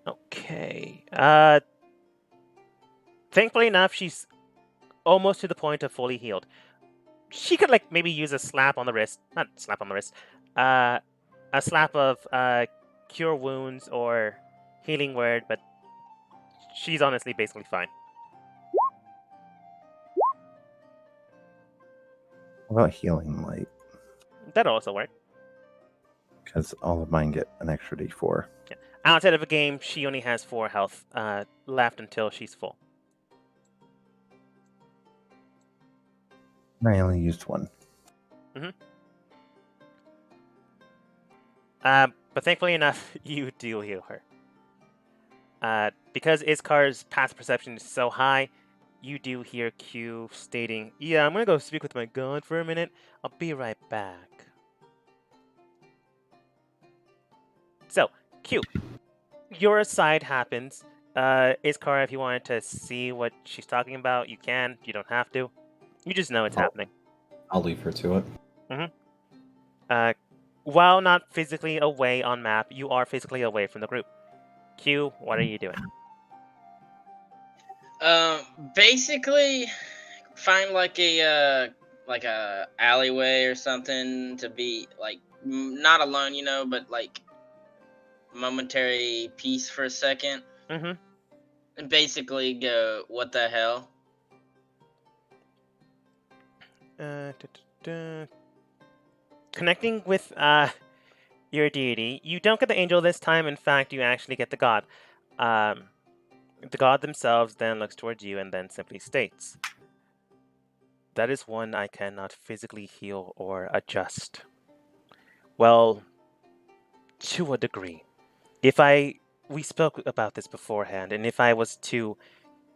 Okay. Thankfully enough, she's almost to the point of fully healed. She could like maybe use a slap on the wrist. Not slap on the wrist. A slap of cure wounds or healing word, but she's honestly basically fine. What about healing light? That'll also work. Because all of mine get an extra d4. Yeah. Outside of a game, she only has 4 health left until she's full. I only used 1. But thankfully enough, you do heal her. Because Iskar's passive perception is so high, you do hear Q stating, "Yeah, I'm gonna go speak with my god for a minute. I'll be right back." So, Q, your aside happens. Iskar, if you wanted to see what she's talking about, you can. You don't have to. You just know it's happening. I'll leave her to it. While not physically away on map, you are physically away from the group. Q, what are you doing? Basically, find like a alleyway or something to be like not alone, but like momentary peace for a second. Mm-hmm. And basically go, what the hell? Connecting with your deity, you don't get the angel this time. In fact, you actually get the god. The god themselves then looks towards you and then simply states, "That is one I cannot physically heal or adjust." Well, to a degree. We spoke about this beforehand, and if I was to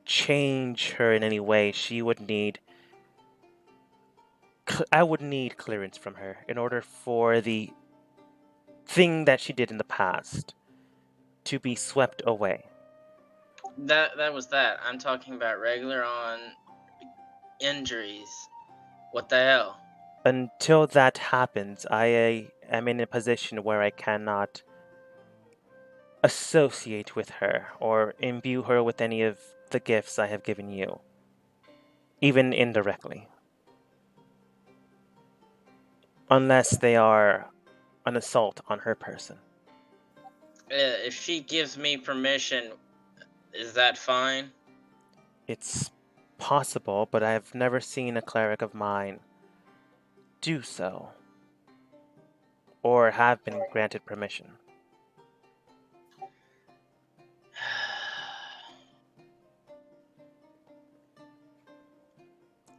change her in any way, I would need clearance from her in order for the thing that she did in the past to be swept away. That was that. I'm talking about regular on injuries. What the hell? Until that happens, I am in a position where I cannot associate with her or imbue her with any of the gifts I have given you, even indirectly. Unless they are an assault on her person. If she gives me permission, is that fine? It's possible, but I've never seen a cleric of mine do so, or have been granted permission.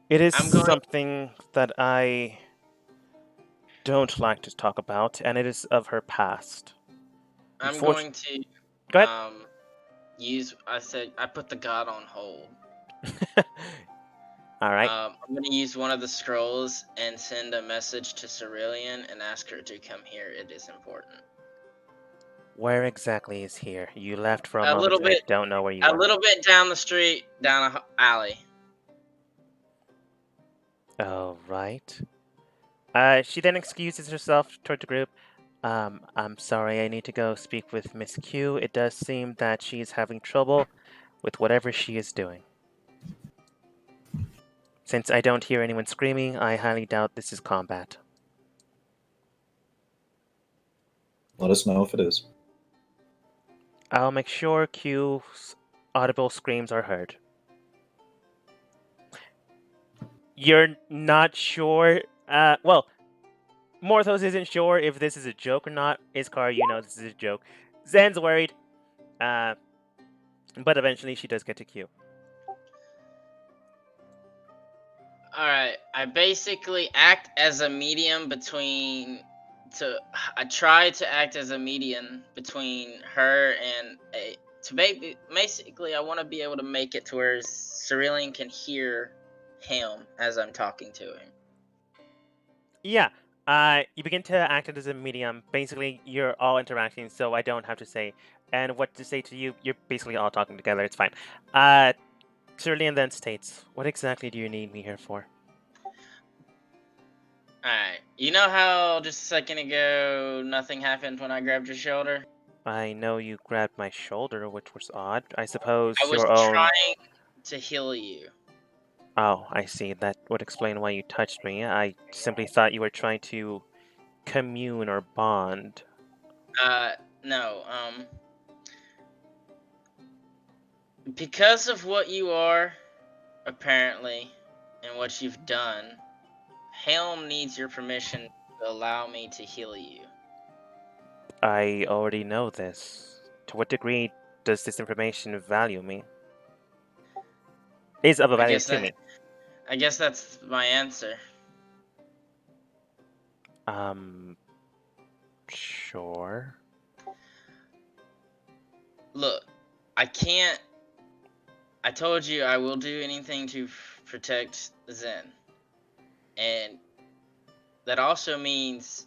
It is something that I don't like to talk about, and it is of her past. I'm going to Go ahead. I put the god on hold. All right. I'm going to use one of the scrolls and send a message to Cerulean and ask her to come here. It is important. Where exactly is here? You left for a moment. Little bit. I don't know where you are. A little bit down the street, down an alley. Oh, right. She then excuses herself toward the group. I'm sorry, I need to go speak with Miss Q. It does seem that she's having trouble with whatever she is doing. Since I don't hear anyone screaming, I highly doubt this is combat. Let us know if it is. I'll make sure Q's audible screams are heard. You're not sure? Well, Morthos isn't sure if this is a joke or not. Iskar, you know this is a joke. Zen's worried. But eventually she does get to Q. Alright, I basically act as a medium between... I try to act as a medium between her and a... Basically, I want to be able to make it to where Cerulean can hear him as I'm talking to him. Yeah, you begin to act as a medium. Basically, you're all interacting, so I don't have to say. And what to say to you, you're basically all talking together. It's fine. Cerulean then states, what exactly do you need me here for? Alright, you know how just a second ago nothing happened when I grabbed your shoulder? I know you grabbed my shoulder, which was odd. I suppose I was your own... trying to heal you. Oh, I see. That would explain why you touched me. I simply thought you were trying to commune or bond. No, because of what you are, apparently, and what you've done, Helm needs your permission to allow me to heal you. I already know this. To what degree does this information value me? Is of a value to me. I guess that's my answer. Sure. Look, I can't... I told you I will do anything to protect Zen. And that also means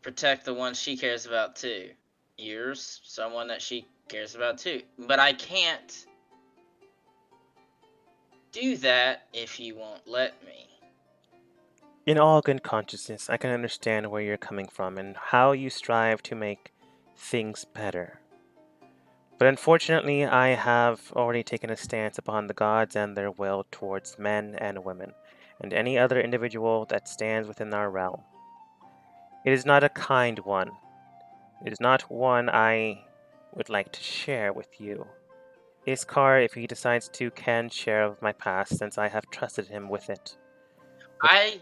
protect the one she cares about too. You're someone that she cares about too. But I can't do that if you won't let me. In all good consciousness, I can understand where you're coming from and how you strive to make things better. But unfortunately, I have already taken a stance upon the gods and their will towards men and women, and any other individual that stands within our realm. It is not a kind one. It is not one I would like to share with you. Iskar, if he decides to, can share of my past, since I have trusted him with it. I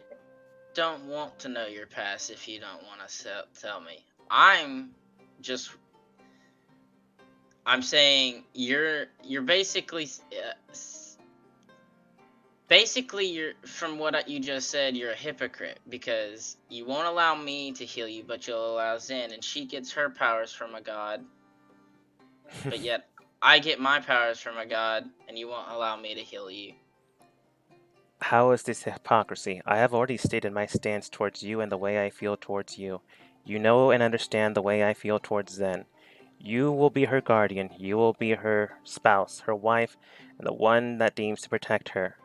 don't want to know your past if you don't want to tell me. I'm saying you're basically you're, from what you just said, you're a hypocrite because you won't allow me to heal you, but you'll allow Zen, and she gets her powers from a god. But yet I get my powers from a god, and you won't allow me to heal you. How is this hypocrisy? I have already stated my stance towards you and the way I feel towards you. You know and understand the way I feel towards Zen. You will be her guardian. You will be her spouse, her wife, and the one that deems to protect her.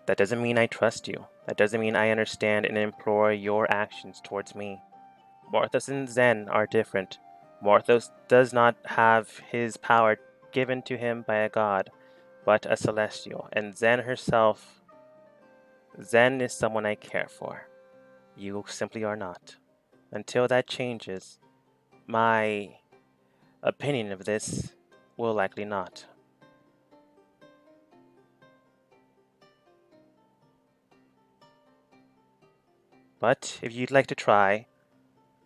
That doesn't mean I trust you. That doesn't mean I understand and implore your actions towards me. Morthos and Zen are different. Morthos does not have his power given to him by a god, but a celestial, and Zen herself... Zen is someone I care for. You simply are not. Until that changes, my opinion of this will likely not. But if you'd like to try,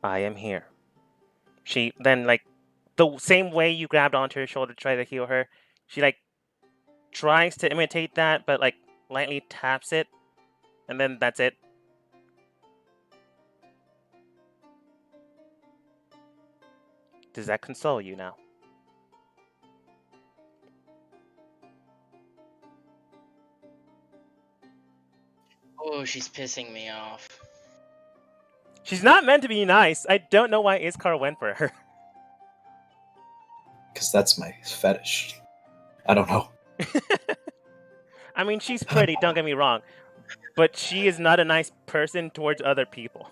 I am here. She then, like, the same way you grabbed onto her shoulder to try to heal her, she, like, tries to imitate that, but, like, lightly taps it, and then that's it. Does that console you now? Oh, she's pissing me off. She's not meant to be nice. I don't know why Iskar went for her. Because that's my fetish. I don't know. I mean, she's pretty, don't get me wrong. but she is not a nice person towards other people.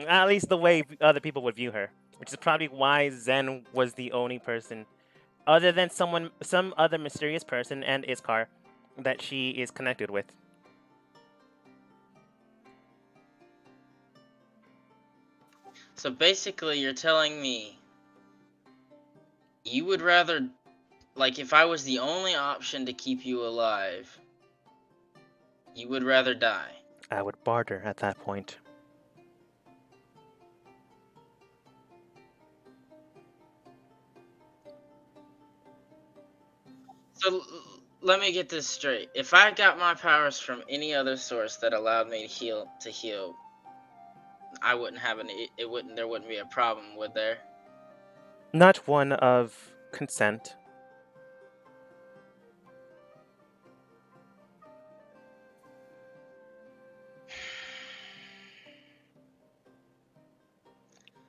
At least the way other people would view her, which is probably why Zen was the only person, other than some other mysterious person and Iskar, that she is connected with. So basically, you're telling me you would rather, like, if I was the only option to keep you alive, you would rather die. I would barter at that point. So let me get this straight. If I got my powers from any other source that allowed me to heal, I wouldn't have there wouldn't be a problem, would there? Not one of consent.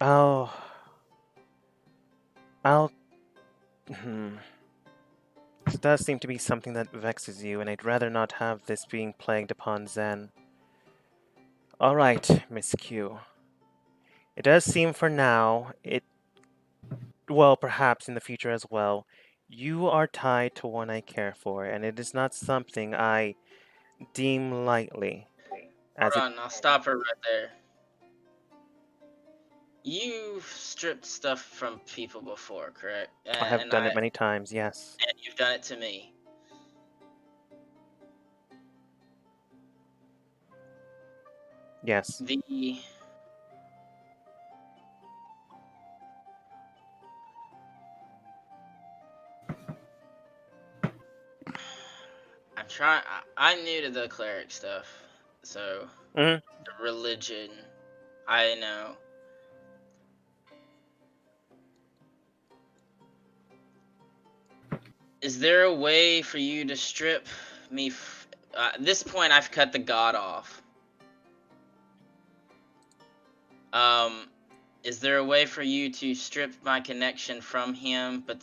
I'll. This does seem to be something that vexes you, and I'd rather not have this being plagued upon Zen. Alright, Miss Q. It does seem for now, well, perhaps in the future as well, you are tied to one I care for, and it is not something I deem lightly. As Hold on, I'll stop her right there. You've stripped stuff from people before, correct? I have done it many times, yes. And you've done it to me. Yes. I'm new to the cleric stuff, so Mhm. the religion, I know. Is there a way for you to strip me? At this point, I've cut the god off. Is there a way for you to strip my connection from him, but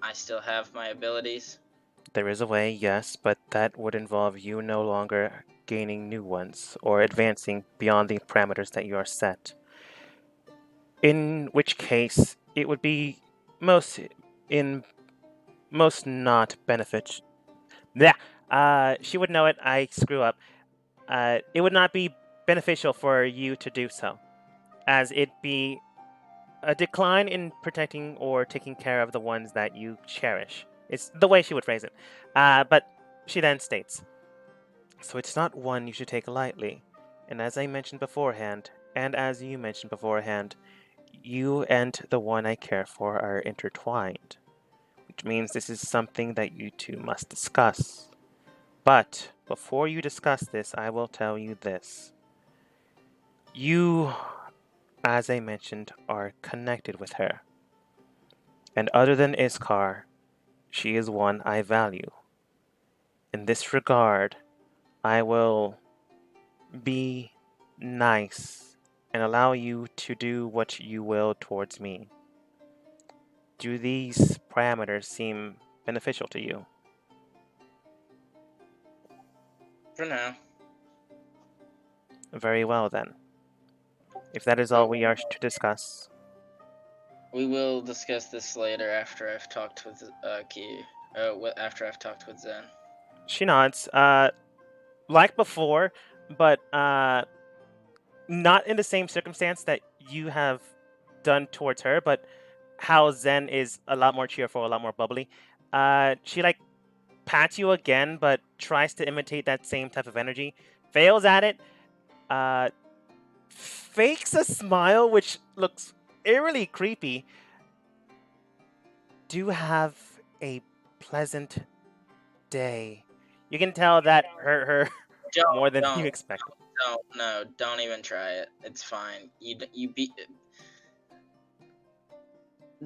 I still have my abilities? There is a way, yes, but that would involve you no longer gaining new ones or advancing beyond the parameters that you are set. In which case, it would be most not benefit. Yeah, she would know it. I screw up. It would not be beneficial for you to do so, as it be a decline in protecting or taking care of the ones that you cherish. It's the way she would phrase it. But she then states, so it's not one you should take lightly. And as I mentioned beforehand, and as you mentioned beforehand, you and the one I care for are intertwined, which means this is something that you two must discuss. But before you discuss this, I will tell you this. You, as I mentioned, are connected with her. And other than Iskar, she is one I value. In this regard, I will be nice and allow you to do what you will towards me. Do these parameters seem beneficial to you? For now. Very well then. If that is all we are to discuss. We will discuss this later after I've talked with Q. After I've talked with Zen. She nods. Like before, but not in the same circumstance that you have done towards her, but how Zen is a lot more cheerful, a lot more bubbly. She like pats you again, but tries to imitate that same type of energy. Fails at it. Fakes a smile, which looks eerily creepy. Do have a pleasant day. You can tell that her more than you expected. Don't even try it. It's fine.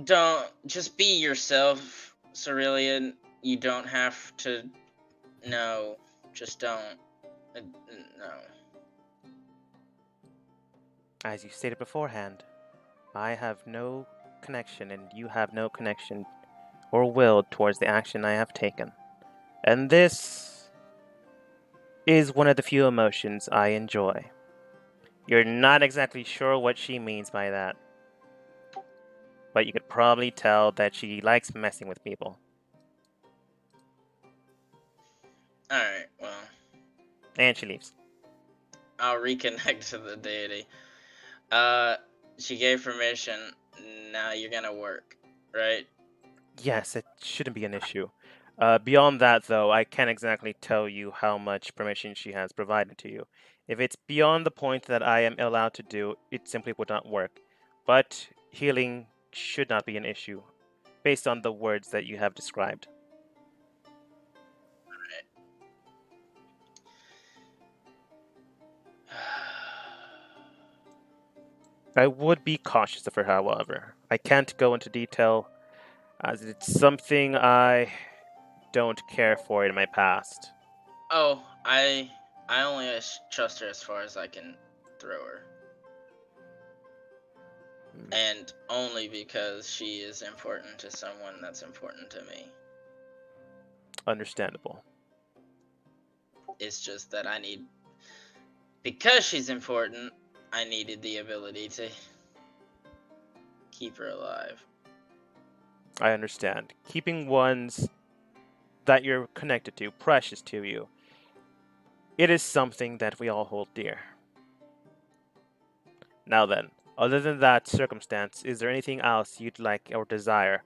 Don't just be yourself, Cerulean. You don't have to. No, just don't. No. As you stated beforehand, I have no connection, and you have no connection or willed towards the action I have taken. And this is one of the few emotions I enjoy. You're not exactly sure what she means by that, but you could probably tell that she likes messing with people. Alright, well, And she leaves. I'll reconnect to the deity. She gave permission. Now you're gonna work, right? Yes, it shouldn't be an issue. Beyond that, though, I can't exactly tell you how much permission she has provided to you. If it's beyond the point that I am allowed to do, it simply would not work. But healing should not be an issue, based on the words that you have described. I would be cautious of her, however. I can't go into detail, as it's something I don't care for in my past. Oh, I only trust her as far as I can throw her. And only because she is important to someone that's important to me. Understandable. It's just that because she's important, I needed the ability to keep her alive. I understand. Keeping ones that you're connected to precious to you, it is something that we all hold dear. Now then, other than that circumstance, is there anything else you'd like or desire?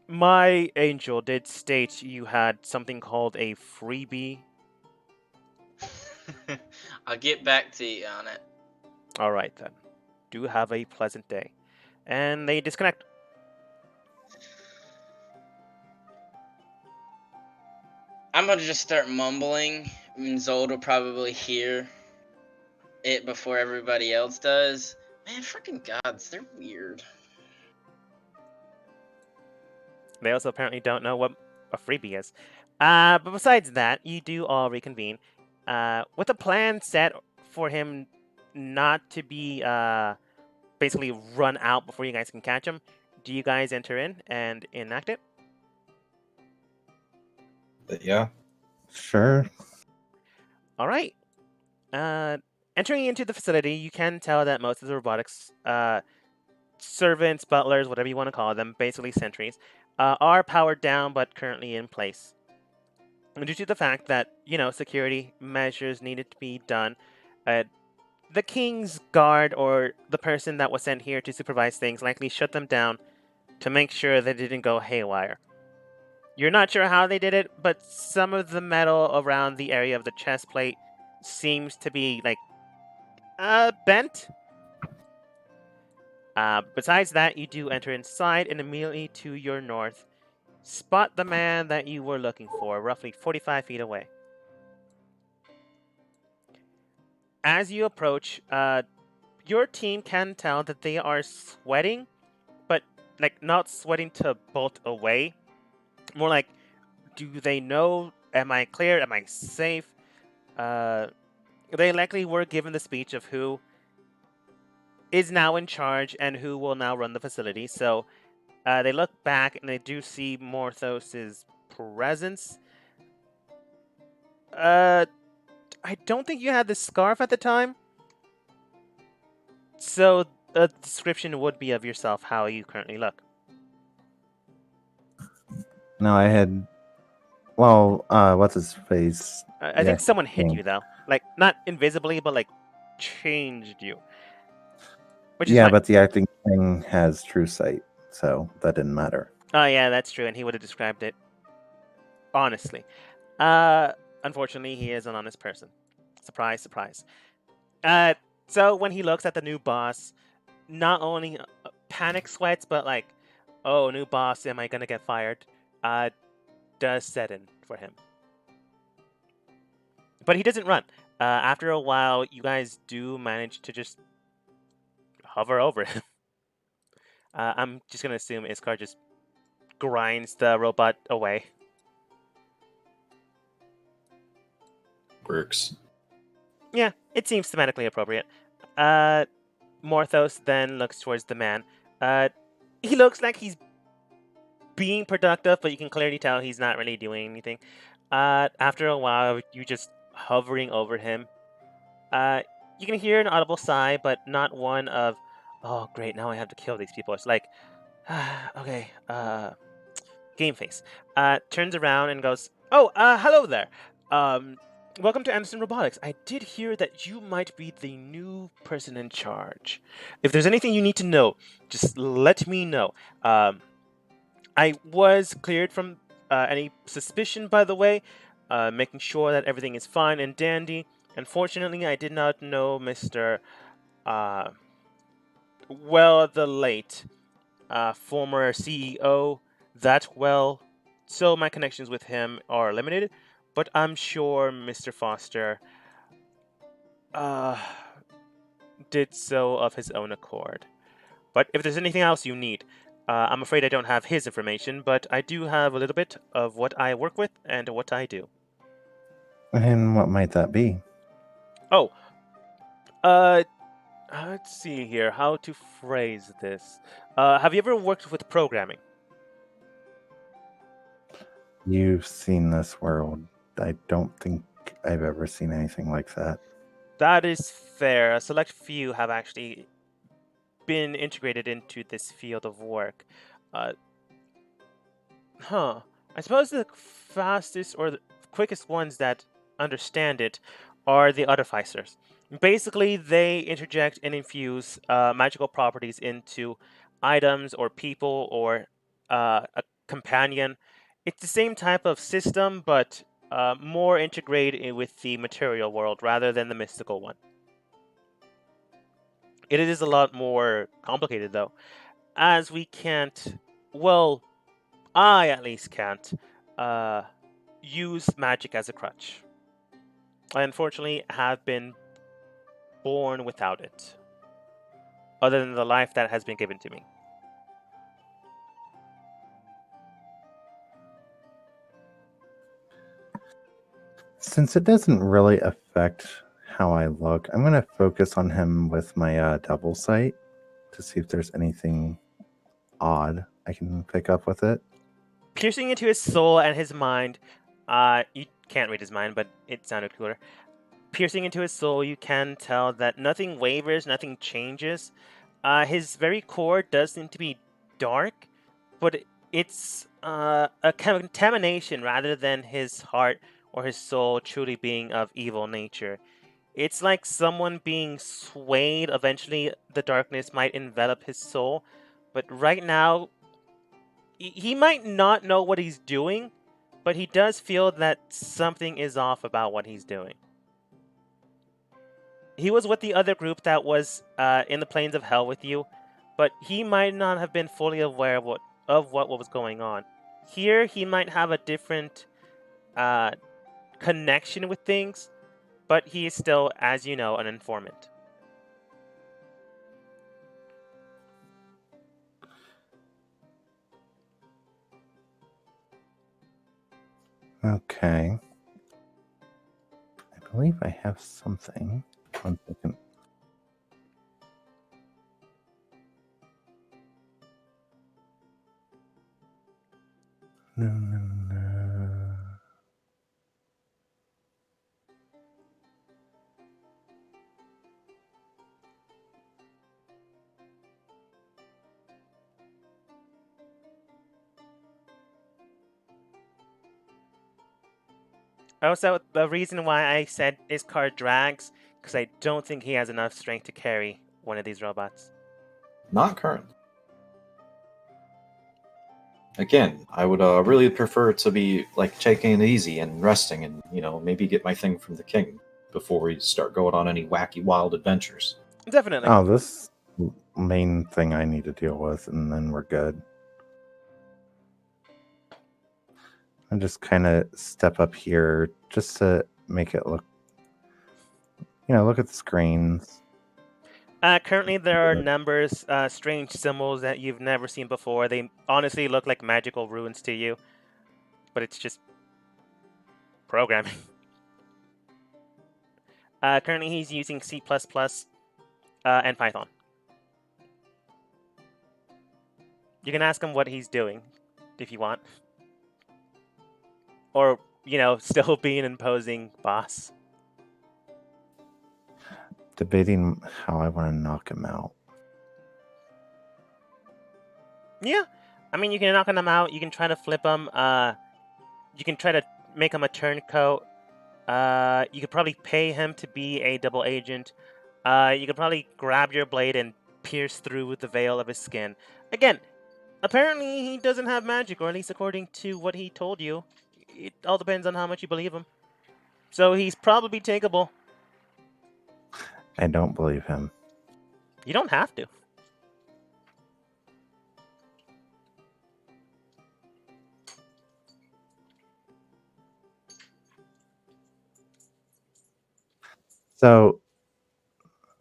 My angel did state you had something called a freebie. I'll get back to you on it. Alright then. Do have a pleasant day. And they disconnect. I'm gonna just start mumbling, and Zold will probably hear it before everybody else does. Man, freaking gods, they're weird. They also apparently don't know what a freebie is. But besides that, you do all reconvene. With a plan set for him not to be basically run out before you guys can catch him, do you guys enter in and enact it? Yeah. Sure. All right. Entering into the facility, you can tell that most of the robotics servants, butlers, whatever you want to call them, basically sentries, are powered down but currently in place. Due to the fact that, security measures needed to be done, the King's Guard or the person that was sent here to supervise things likely shut them down to make sure they didn't go haywire. You're not sure how they did it, but some of the metal around the area of the chest plate seems to be, bent. Besides that, you do enter inside, and immediately to your north, spot the man that you were looking for, roughly 45 feet away. As you approach, your team can tell that they are sweating, but not sweating to bolt away. More like, do they know? Am I clear? Am I safe? They likely were given the speech of who is now in charge and who will now run the facility. So they look back and they do see Morthos's presence. I don't think you had the scarf at the time. So a description would be of yourself, how you currently look. No, I had. Well, what's his face? I think someone hit King. you though, not invisibly, but changed you. Which is Yeah, fine. but the acting thing has true sight, so that didn't matter. Oh yeah, that's true, and he would have described it honestly. Unfortunately, he is an honest person. Surprise, surprise. So when he looks at the new boss, not only panic sweats, but oh, new boss, am I gonna get fired? Does set in for him. But he doesn't run. After a while, you guys do manage to just hover over him. I'm just gonna assume Iskar just grinds the robot away. Works. Yeah, it seems thematically appropriate. Morthos then looks towards the man. He looks like he's being productive, but you can clearly tell he's not really doing anything. After a while, you just hovering over him. You can hear an audible sigh, but not one of, "Oh, great! Now I have to kill these people." It's like, okay, game face. Turns around and goes, "Oh, hello there. Um, welcome to Anderson Robotics. I did hear that you might be the new person in charge. If there's anything you need to know, just let me know. I was cleared from any suspicion, by the way, making sure that everything is fine and dandy. Unfortunately, I did not know Mr. Uh, the late former CEO that well, so my connections with him are limited, but I'm sure Mr. Foster uh, did so of his own accord. But if there's anything else you need, I'm afraid I don't have his information, but I do have a little bit of what I work with and what I do." And what might that be? Oh, uh, let's see here how to phrase this. Have you ever worked with programming? You've seen this world. I don't think I've ever seen anything like that. That is fair. A select few have actually been integrated into this field of work. Uh, I suppose the fastest or the quickest ones that understand it are the artificers. Basically, they interject and infuse magical properties into items or people or a companion. It's the same type of system, but more integrated with the material world rather than the mystical one. It is a lot more complicated, though, as we can't. Well, I at least can't uh, use magic as a crutch. I unfortunately have been born without it, other than the life that has been given to me. Since it doesn't really affect how I look, I'm going to focus on him with my double sight to see if there's anything odd I can pick up with it. Piercing into his soul and his mind, you can't read his mind, but it sounded cooler. Piercing into his soul, you can tell that nothing wavers, nothing changes. His very core does seem to be dark, but it's a contamination rather than his heart or his soul truly being of evil nature. It's like someone being swayed. Eventually, the darkness might envelop his soul, but right now, he might not know what he's doing, but he does feel that something is off about what he's doing. He was with the other group that was in the plains of hell with you, but he might not have been fully aware of what was going on. Here, he might have a different connection with things, but he is still, as you know, an informant. Okay. I believe I have something. 1 second. No. Also, the reason why I said his car drags, because I don't think he has enough strength to carry one of these robots. Not current. Again, I would really prefer to be like taking it easy and resting, and maybe get my thing from the king before we start going on any wacky, wild adventures. Definitely. Oh, this main thing I need to deal with, and then we're good. I just kind of step up here just to make it look. Look at the screens. Currently, there are numbers, strange symbols that you've never seen before. They honestly look like magical runes to you, but it's just programming. Currently, he's using C++ and Python. You can ask him what he's doing. if you want. Or, still be an imposing boss. Debating how I want to knock him out. Yeah. I mean, you can knock him out. You can try to flip him. You can try to make him a turncoat. You could probably pay him to be a double agent. You could probably grab your blade and pierce through the veil of his skin. Again, apparently he doesn't have magic, or at least according to what he told you. It all depends on how much you believe him. So he's probably takeable. I don't believe him. You don't have to. So,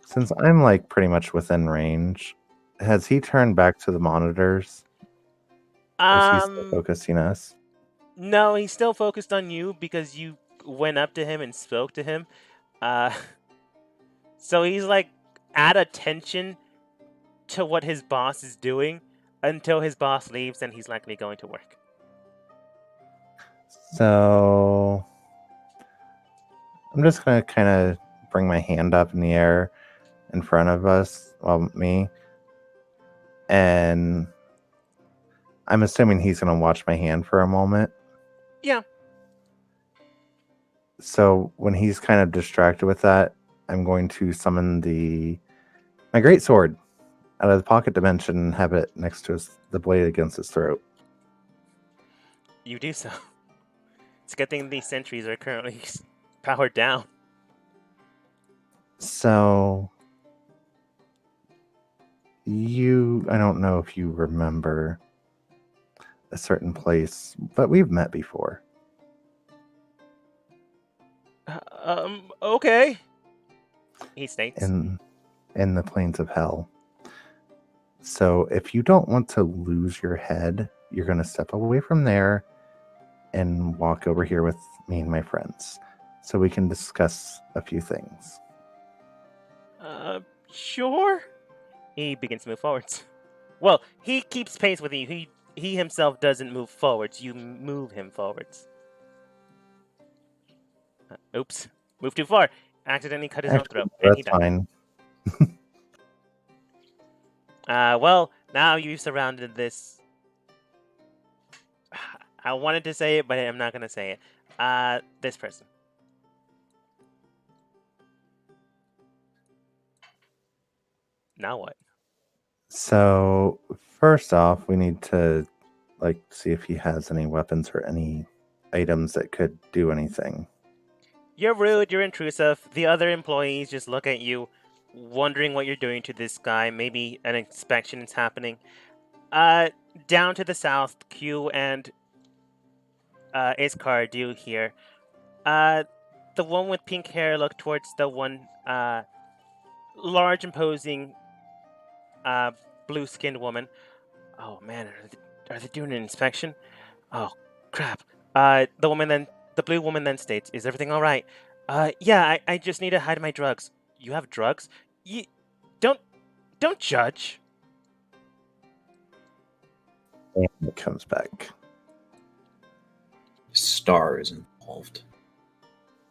since I'm like pretty much within range, has he turned back to the monitors? Is he still focusing us? No, he's still focused on you because you went up to him and spoke to him. So he's like at attention to what his boss is doing until his boss leaves and he's likely going to work. So I'm just gonna kind of bring my hand up in the air in front of us, well, me, and I'm assuming he's gonna watch my hand for a moment. Yeah. So when he's kind of distracted with that, I'm going to summon my great sword out of the pocket dimension and have it next to the blade against his throat. You do so. It's a good thing these sentries are currently powered down. So I don't know if you remember a certain place, but we've met before. Okay. He states. In the plains of hell. So if you don't want to lose your head, you're going to step away from there and walk over here with me and my friends so we can discuss a few things. Sure. He begins to move forwards. Well, he keeps pace with you. He himself doesn't move forwards. You move him forwards. Oops. Move too far. Accidentally cut his own throat. And he That's died. fine. Well, now you've surrounded this. I wanted to say it, but I'm not going to say it. This person. Now what? So first off, we need to see if he has any weapons or any items that could do anything. You're rude, you're intrusive. The other employees just look at you, wondering what you're doing to this guy. Maybe an inspection is happening. Down to the south, Q and Iskar do here. The one with pink hair look towards the one large, imposing, blue-skinned woman. Oh man, are they doing an inspection? Oh crap. The blue woman then states, "Is everything all right?" Yeah, I just need to hide my drugs. You have drugs? Don't judge. And it comes back. Star is involved.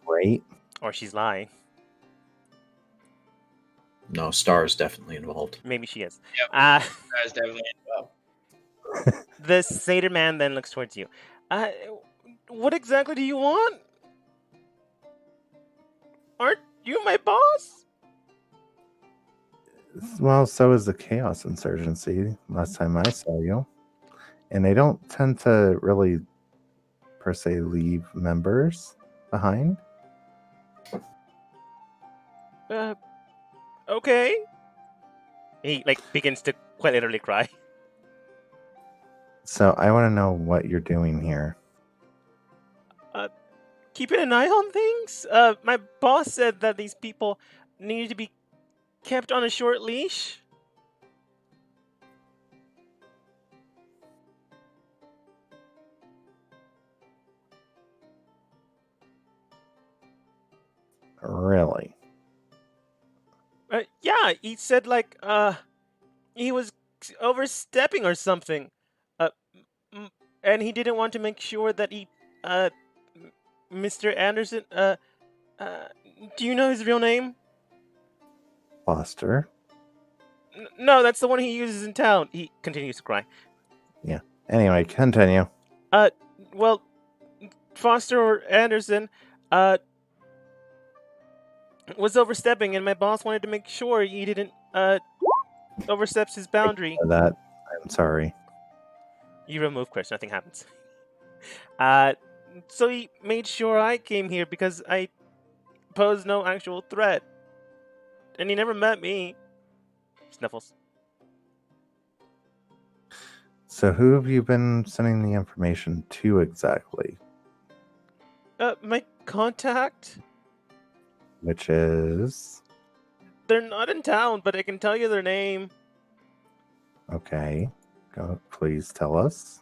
Right? Or she's lying. No, Star is definitely involved. Maybe she is. Yep. That is definitely involved. The satyr man then looks towards you. What exactly do you want? Aren't you my boss? Well, so is the Chaos Insurgency last time I saw you. And they don't tend to really, per se, leave members behind. Okay. He begins to quite literally cry. So I want to know what you're doing here. Keeping an eye on things? My boss said that these people need to be kept on a short leash. Really? Yeah, he said he was overstepping or something. and he didn't want to make sure that Mr. Anderson, do you know his real name? Foster. No, that's the one he uses in town. He continues to cry. Anyway, continue. Well, Foster or Anderson, was overstepping, and my boss wanted to make sure he didn't, oversteps his boundary. For that, I'm sorry. You remove Chris, nothing happens. So he made sure I came here because I posed no actual threat. And he never met me. Sniffles. So who have you been sending the information to exactly? My contact? Which is... They're not in town, but I can tell you their name. Okay. Go, please tell us.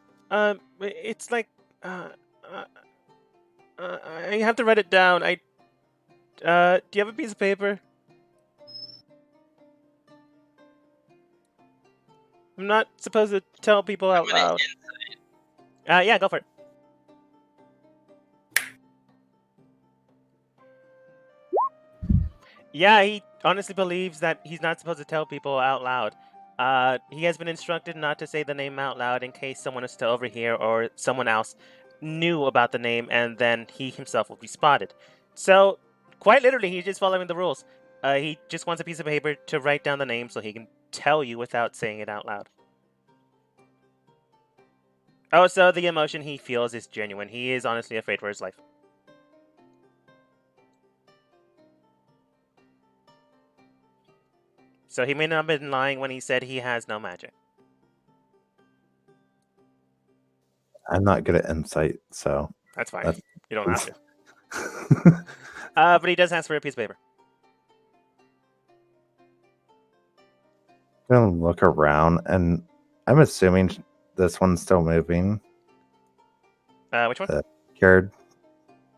It's like, I have to write it down. Do you have a piece of paper? I'm not supposed to tell people out loud. Yeah, go for it. Yeah, he honestly believes that he's not supposed to tell people out loud. He has been instructed not to say the name out loud in case someone is to overhear or someone else knew about the name, and then he himself will be spotted. So, quite literally, he's just following the rules. He just wants a piece of paper to write down the name so he can tell you without saying it out loud. Oh, so the emotion he feels is genuine. He is honestly afraid for his life. So he may not have been lying when he said he has no magic. I'm not good at insight, so... That's fine. That's- You don't have to. But he does ask for a piece of paper. I'm gonna look around, and I'm assuming this one's still moving. Which one? Cured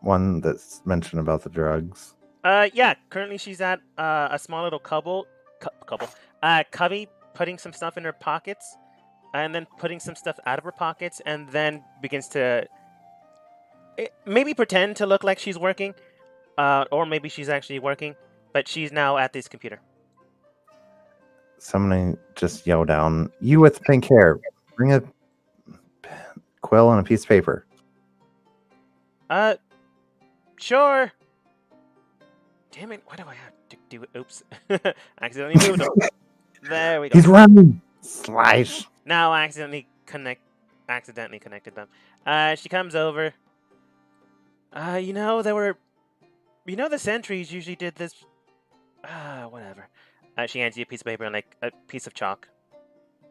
one that's mentioned about the drugs. Yeah. Currently, she's at a small little cubby, putting some stuff in her pockets, and then putting some stuff out of her pockets, and then begins to maybe pretend to look like she's working, or maybe she's actually working, but she's now at this computer. Somebody just yelled down, "You with pink hair, bring a quill and a piece of paper." Sure. Damn it! Why do I have to do it? Oops! Accidentally moved him. There we go. He's running. Slash. Now I accidentally connected them. She comes over. The sentries usually did this. Whatever. She hands you a piece of paper and like a piece of chalk.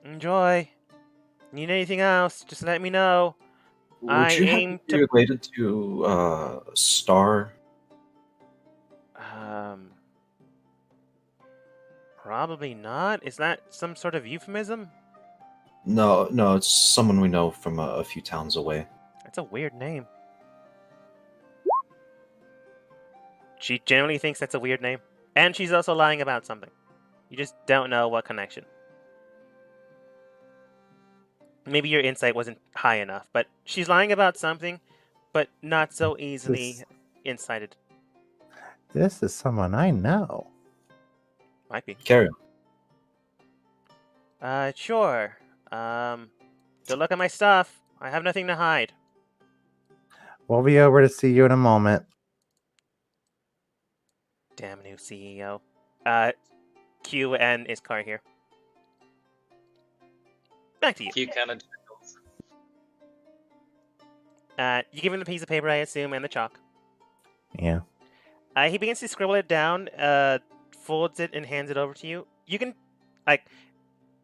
Enjoy. Need anything else? Just let me know. Would you happen to be related to Star? Probably not. Is that some sort of euphemism? No, it's someone we know from a few towns away. That's a weird name. She generally thinks that's a weird name. And she's also lying about something. You just don't know what connection. Maybe your insight wasn't high enough, but she's lying about something, but not so easily incited. This is someone I know. Might be. Carry on. Sure. Good luck at my stuff. I have nothing to hide. We'll be over to see you in a moment. Damn new CEO. Q and Iskar here. Back to you. Q kind of. You give him the piece of paper, I assume, and the chalk. Yeah. He begins to scribble it down, folds it, and hands it over to you. You can,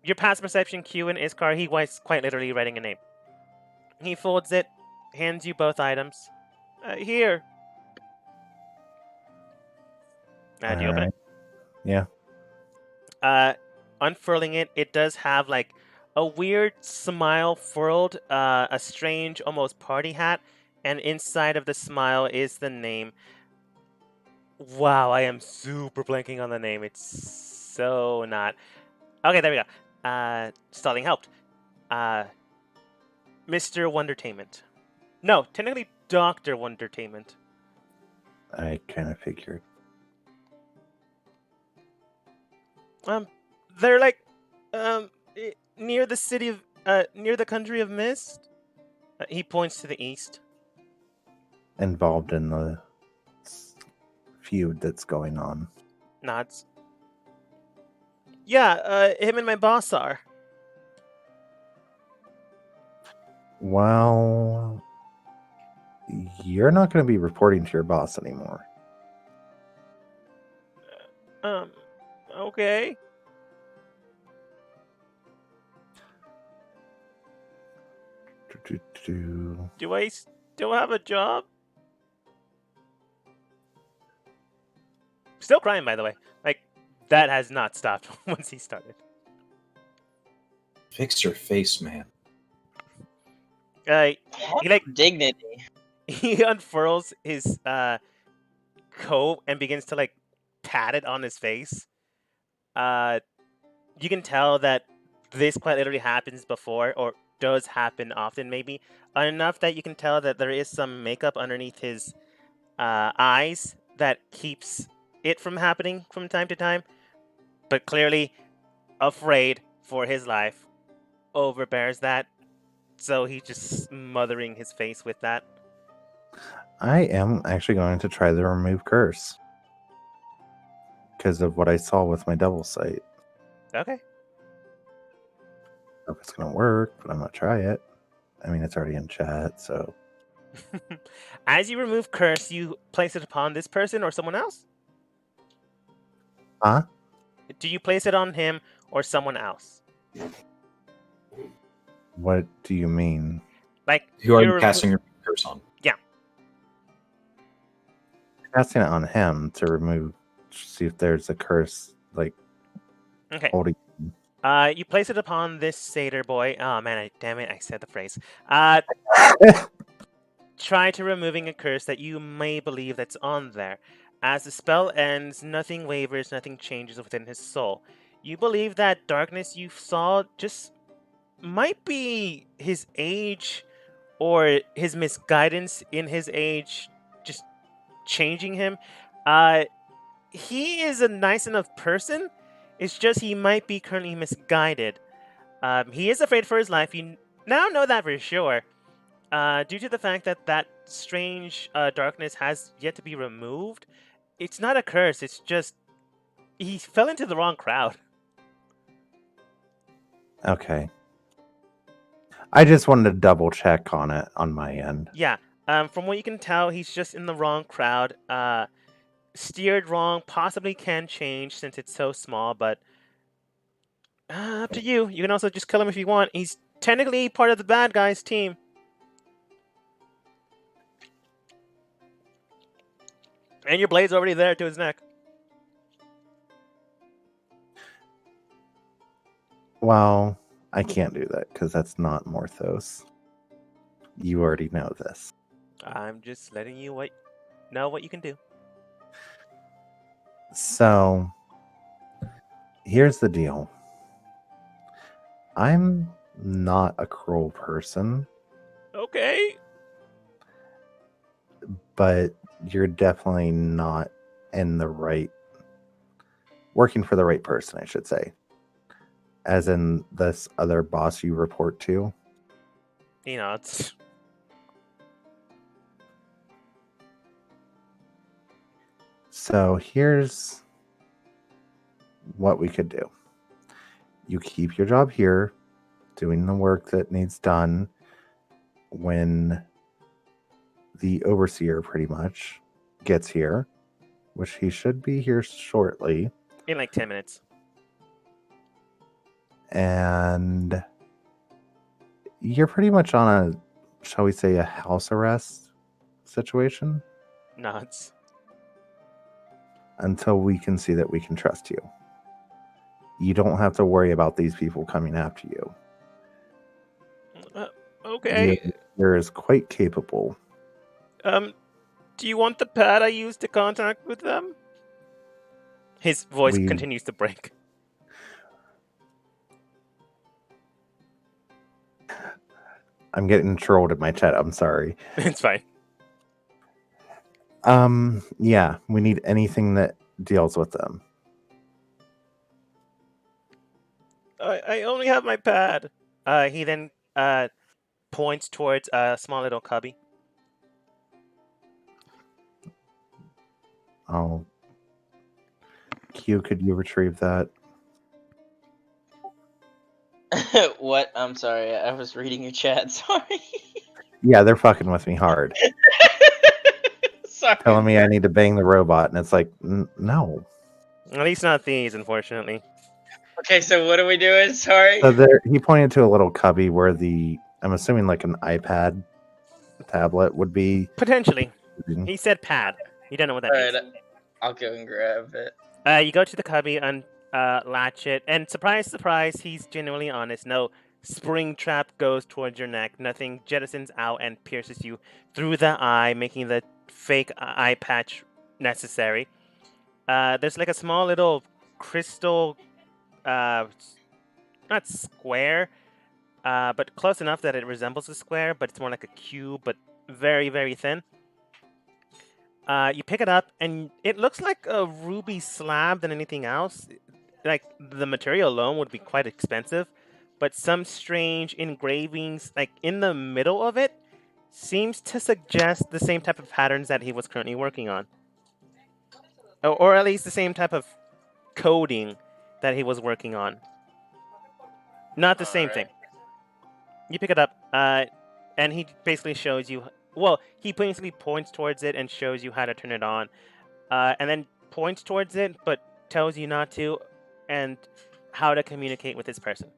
your past perception, Q and Iskar, he was quite literally writing a name. He folds it, hands you both items. Here. Do you open it? Yeah. Unfurling it, it does have like a weird smile furled, a strange, almost party hat, and inside of the smile is the name. Wow, I am super blanking on the name. It's so not. Okay, there we go. Stalling helped. Mr. Wondertainment. No, technically Dr. Wondertainment. I kind of figured. They're like, near the city of, near the country of Mist. He points to the east. Involved in the feud that's going on. Nods. Yeah, him and my boss are. Well, you're not going to be reporting to your boss anymore. Okay. Do I still have a job? Still crying, by the way. Like, that has not stopped once he started. Fix your face, man. He like Dignity. he unfurls his coat and begins to like pat it on his face. You can tell that this quite literally happens before, or does happen often, maybe enough that you can tell that there is some makeup underneath his eyes that keeps it from happening from time to time. But clearly, afraid for his life, overbears that. So he's just smothering his face with that. I am actually going to try the remove curse because of what I saw with my double sight. Okay. I don't know if it's going to work, but I'm going to try it. I mean, it's already in chat, so. As you remove curse, you place it upon this person or someone else? Huh? Do you place it on him or someone else? What do you mean? Like, Who are you're you casting your curse on? Casting it on him to remove, see if there's a curse, like, Okay. holding. You place it upon this satyr boy. Oh man, damn it, I said the phrase. Try to removing a curse that you may believe that's on there. As the spell ends, nothing wavers, nothing changes within his soul. You believe that darkness you saw just might be his age or his misguidance in his age just changing him. He is a nice enough person. It's just he might be currently misguided. He is afraid for his life. You now know that for sure. Due to the fact that that strange darkness has yet to be removed, it's not a curse. It's just he fell into the wrong crowd. Okay. I just wanted to double check on it on my end. Yeah. From what you can tell, he's just in the wrong crowd. Steered wrong. Possibly can change since it's so small, but up to you. You can also just kill him if you want. He's technically part of the bad guys' team. And your blade's already there to his neck. Well, I can't do that because that's not Morthos. You already know this. I'm just letting you know what you can do. So, here's the deal. I'm not a cruel person, Okay. but you're definitely not in the right, working for the right person, I should say. As in this other boss you report to. You know, it's... So here's what we could do. You keep your job here, doing the work that needs done. When the overseer pretty much gets here, which he should be here shortly. in like 10 minutes. And you're pretty much on a, shall we say, a house arrest situation Nods. until we can see that we can trust you. You don't have to worry about these people coming after you. Okay. You're quite capable. Do you want the pad I used to contact with them? His voice continues to break. I'm getting trolled in my chat. I'm sorry. It's fine. Yeah, we need anything that deals with them. I only have my pad. He then points towards a small little cubby. Oh, Q, could you retrieve that? What? I'm sorry. I was reading your chat. Sorry. Yeah, they're fucking with me hard. Sorry. Telling me I need to bang the robot, and it's like, no. At least not these, unfortunately. Okay, so what are we doing? Sorry. So there, he pointed to a little cubby where I'm assuming like an iPad tablet would be. Potentially. He said pad. You don't know what that means. Alright, I'll go and grab it. You go to the cubby and latch it, and surprise, surprise, he's genuinely honest. No spring trap goes towards your neck. Nothing jettisons out and pierces you through the eye, making the fake eye patch necessary. There's like a small little crystal, not square, but close enough that it resembles a square, but it's more like a cube, but very, very thin. You pick it up, and it looks like a ruby slab than anything else. Like, the material alone would be quite expensive, but some strange engravings, like, in the middle of it, seems to suggest the same type of patterns that he was currently working on. Or at least the same type of coding that he was working on. Not the same thing. You pick it up, and he basically shows you... Well, he basically points towards it and shows you how to turn it on. And then points towards it, but tells you not to, and how to communicate with this person.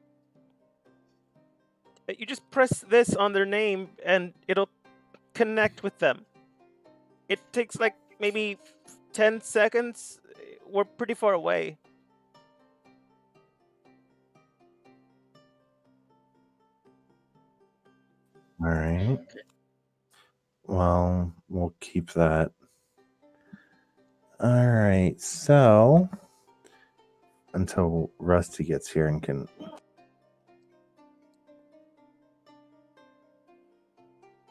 You just press this on their name, and it'll connect with them. It takes like maybe 10 seconds. We're pretty far away. All right. Well, we'll keep that. All right. So until Rusty gets here and can.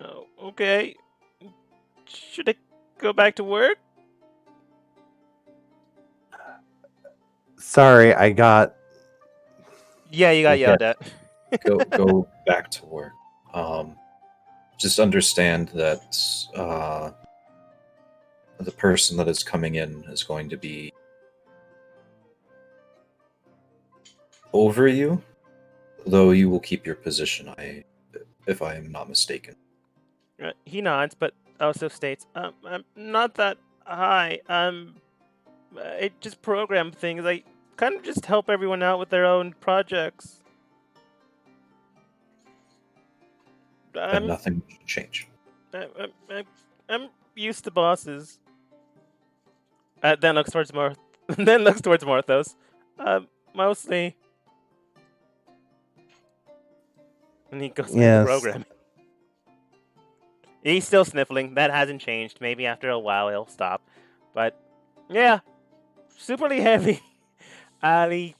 Oh, okay. Should I go back to work? Sorry, I got. Yeah, you got yelled at. Go back to work. Just understand that the person that is coming in is going to be over you, though you will keep your position, if I am not mistaken. He nods, but also states, I'm not that high. I just program things. I kind of just help everyone out with their own projects. And nothing should change. I'm used to bosses. Then looks towards Morthos. Mostly. And he goes to the program. He's still sniffling. That hasn't changed. Maybe after a while he'll stop. But yeah, superly heavy. Ali,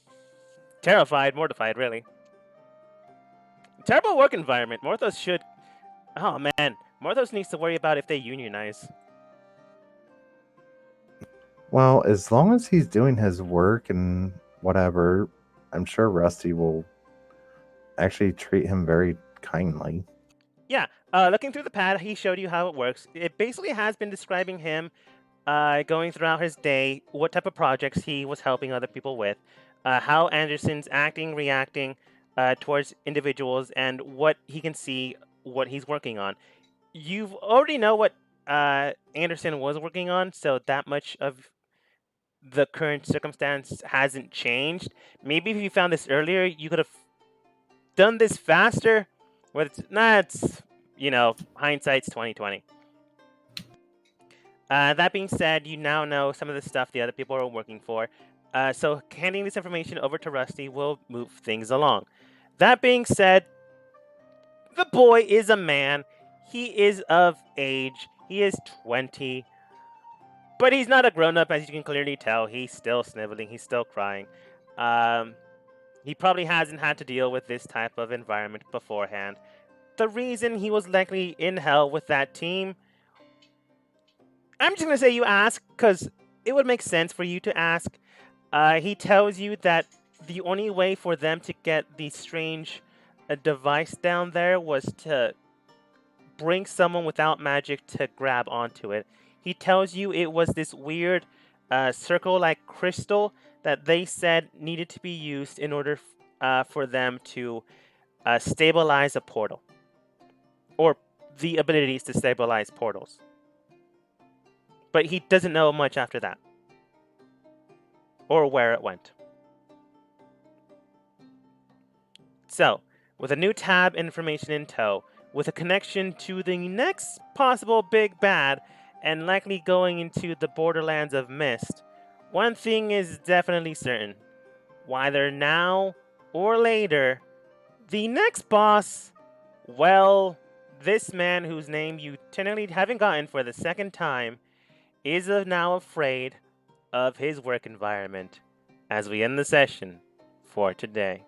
terrified, mortified, really. Terrible work environment. Morthos should... Oh, man. Morthos needs to worry about if they unionize. Well, as long as he's doing his work and whatever, I'm sure Rusty will actually treat him very kindly. Yeah. Looking through the pad, he showed you how it works. It basically has been describing him going throughout his day, what type of projects he was helping other people with, how Anderson's acting, reacting towards individuals, and what he can see, what he's working on. You already know what Anderson was working on, so that much of the current circumstance hasn't changed. Maybe if you found this earlier, you could have done this faster. But it's hindsight's 2020. That being said, you now know some of the stuff the other people are working for. So handing this information over to Rusty will move things along. That being said, the boy is a man. He is of age. He is 20. But he's not a grown-up, as you can clearly tell. He's still sniveling. He's still crying. He probably hasn't had to deal with this type of environment beforehand. the reason he was likely in hell with that team, I'm just gonna say you ask because it would make sense for you to ask. He tells you that the only way for them to get the strange device down there was to bring someone without magic to grab onto it. He tells you it was this weird circle-like crystal that they said needed to be used in order for them to stabilize a portal. Or the abilities to stabilize portals. But he doesn't know much after that. Or where it went. So, with a new tab information in tow, with a connection to the next possible big bad, and likely going into the borderlands of Mist, one thing is definitely certain. Whether now or later, the next boss, well, this man whose name you technically haven't gotten for the second time, is now afraid of his work environment as we end the session for today.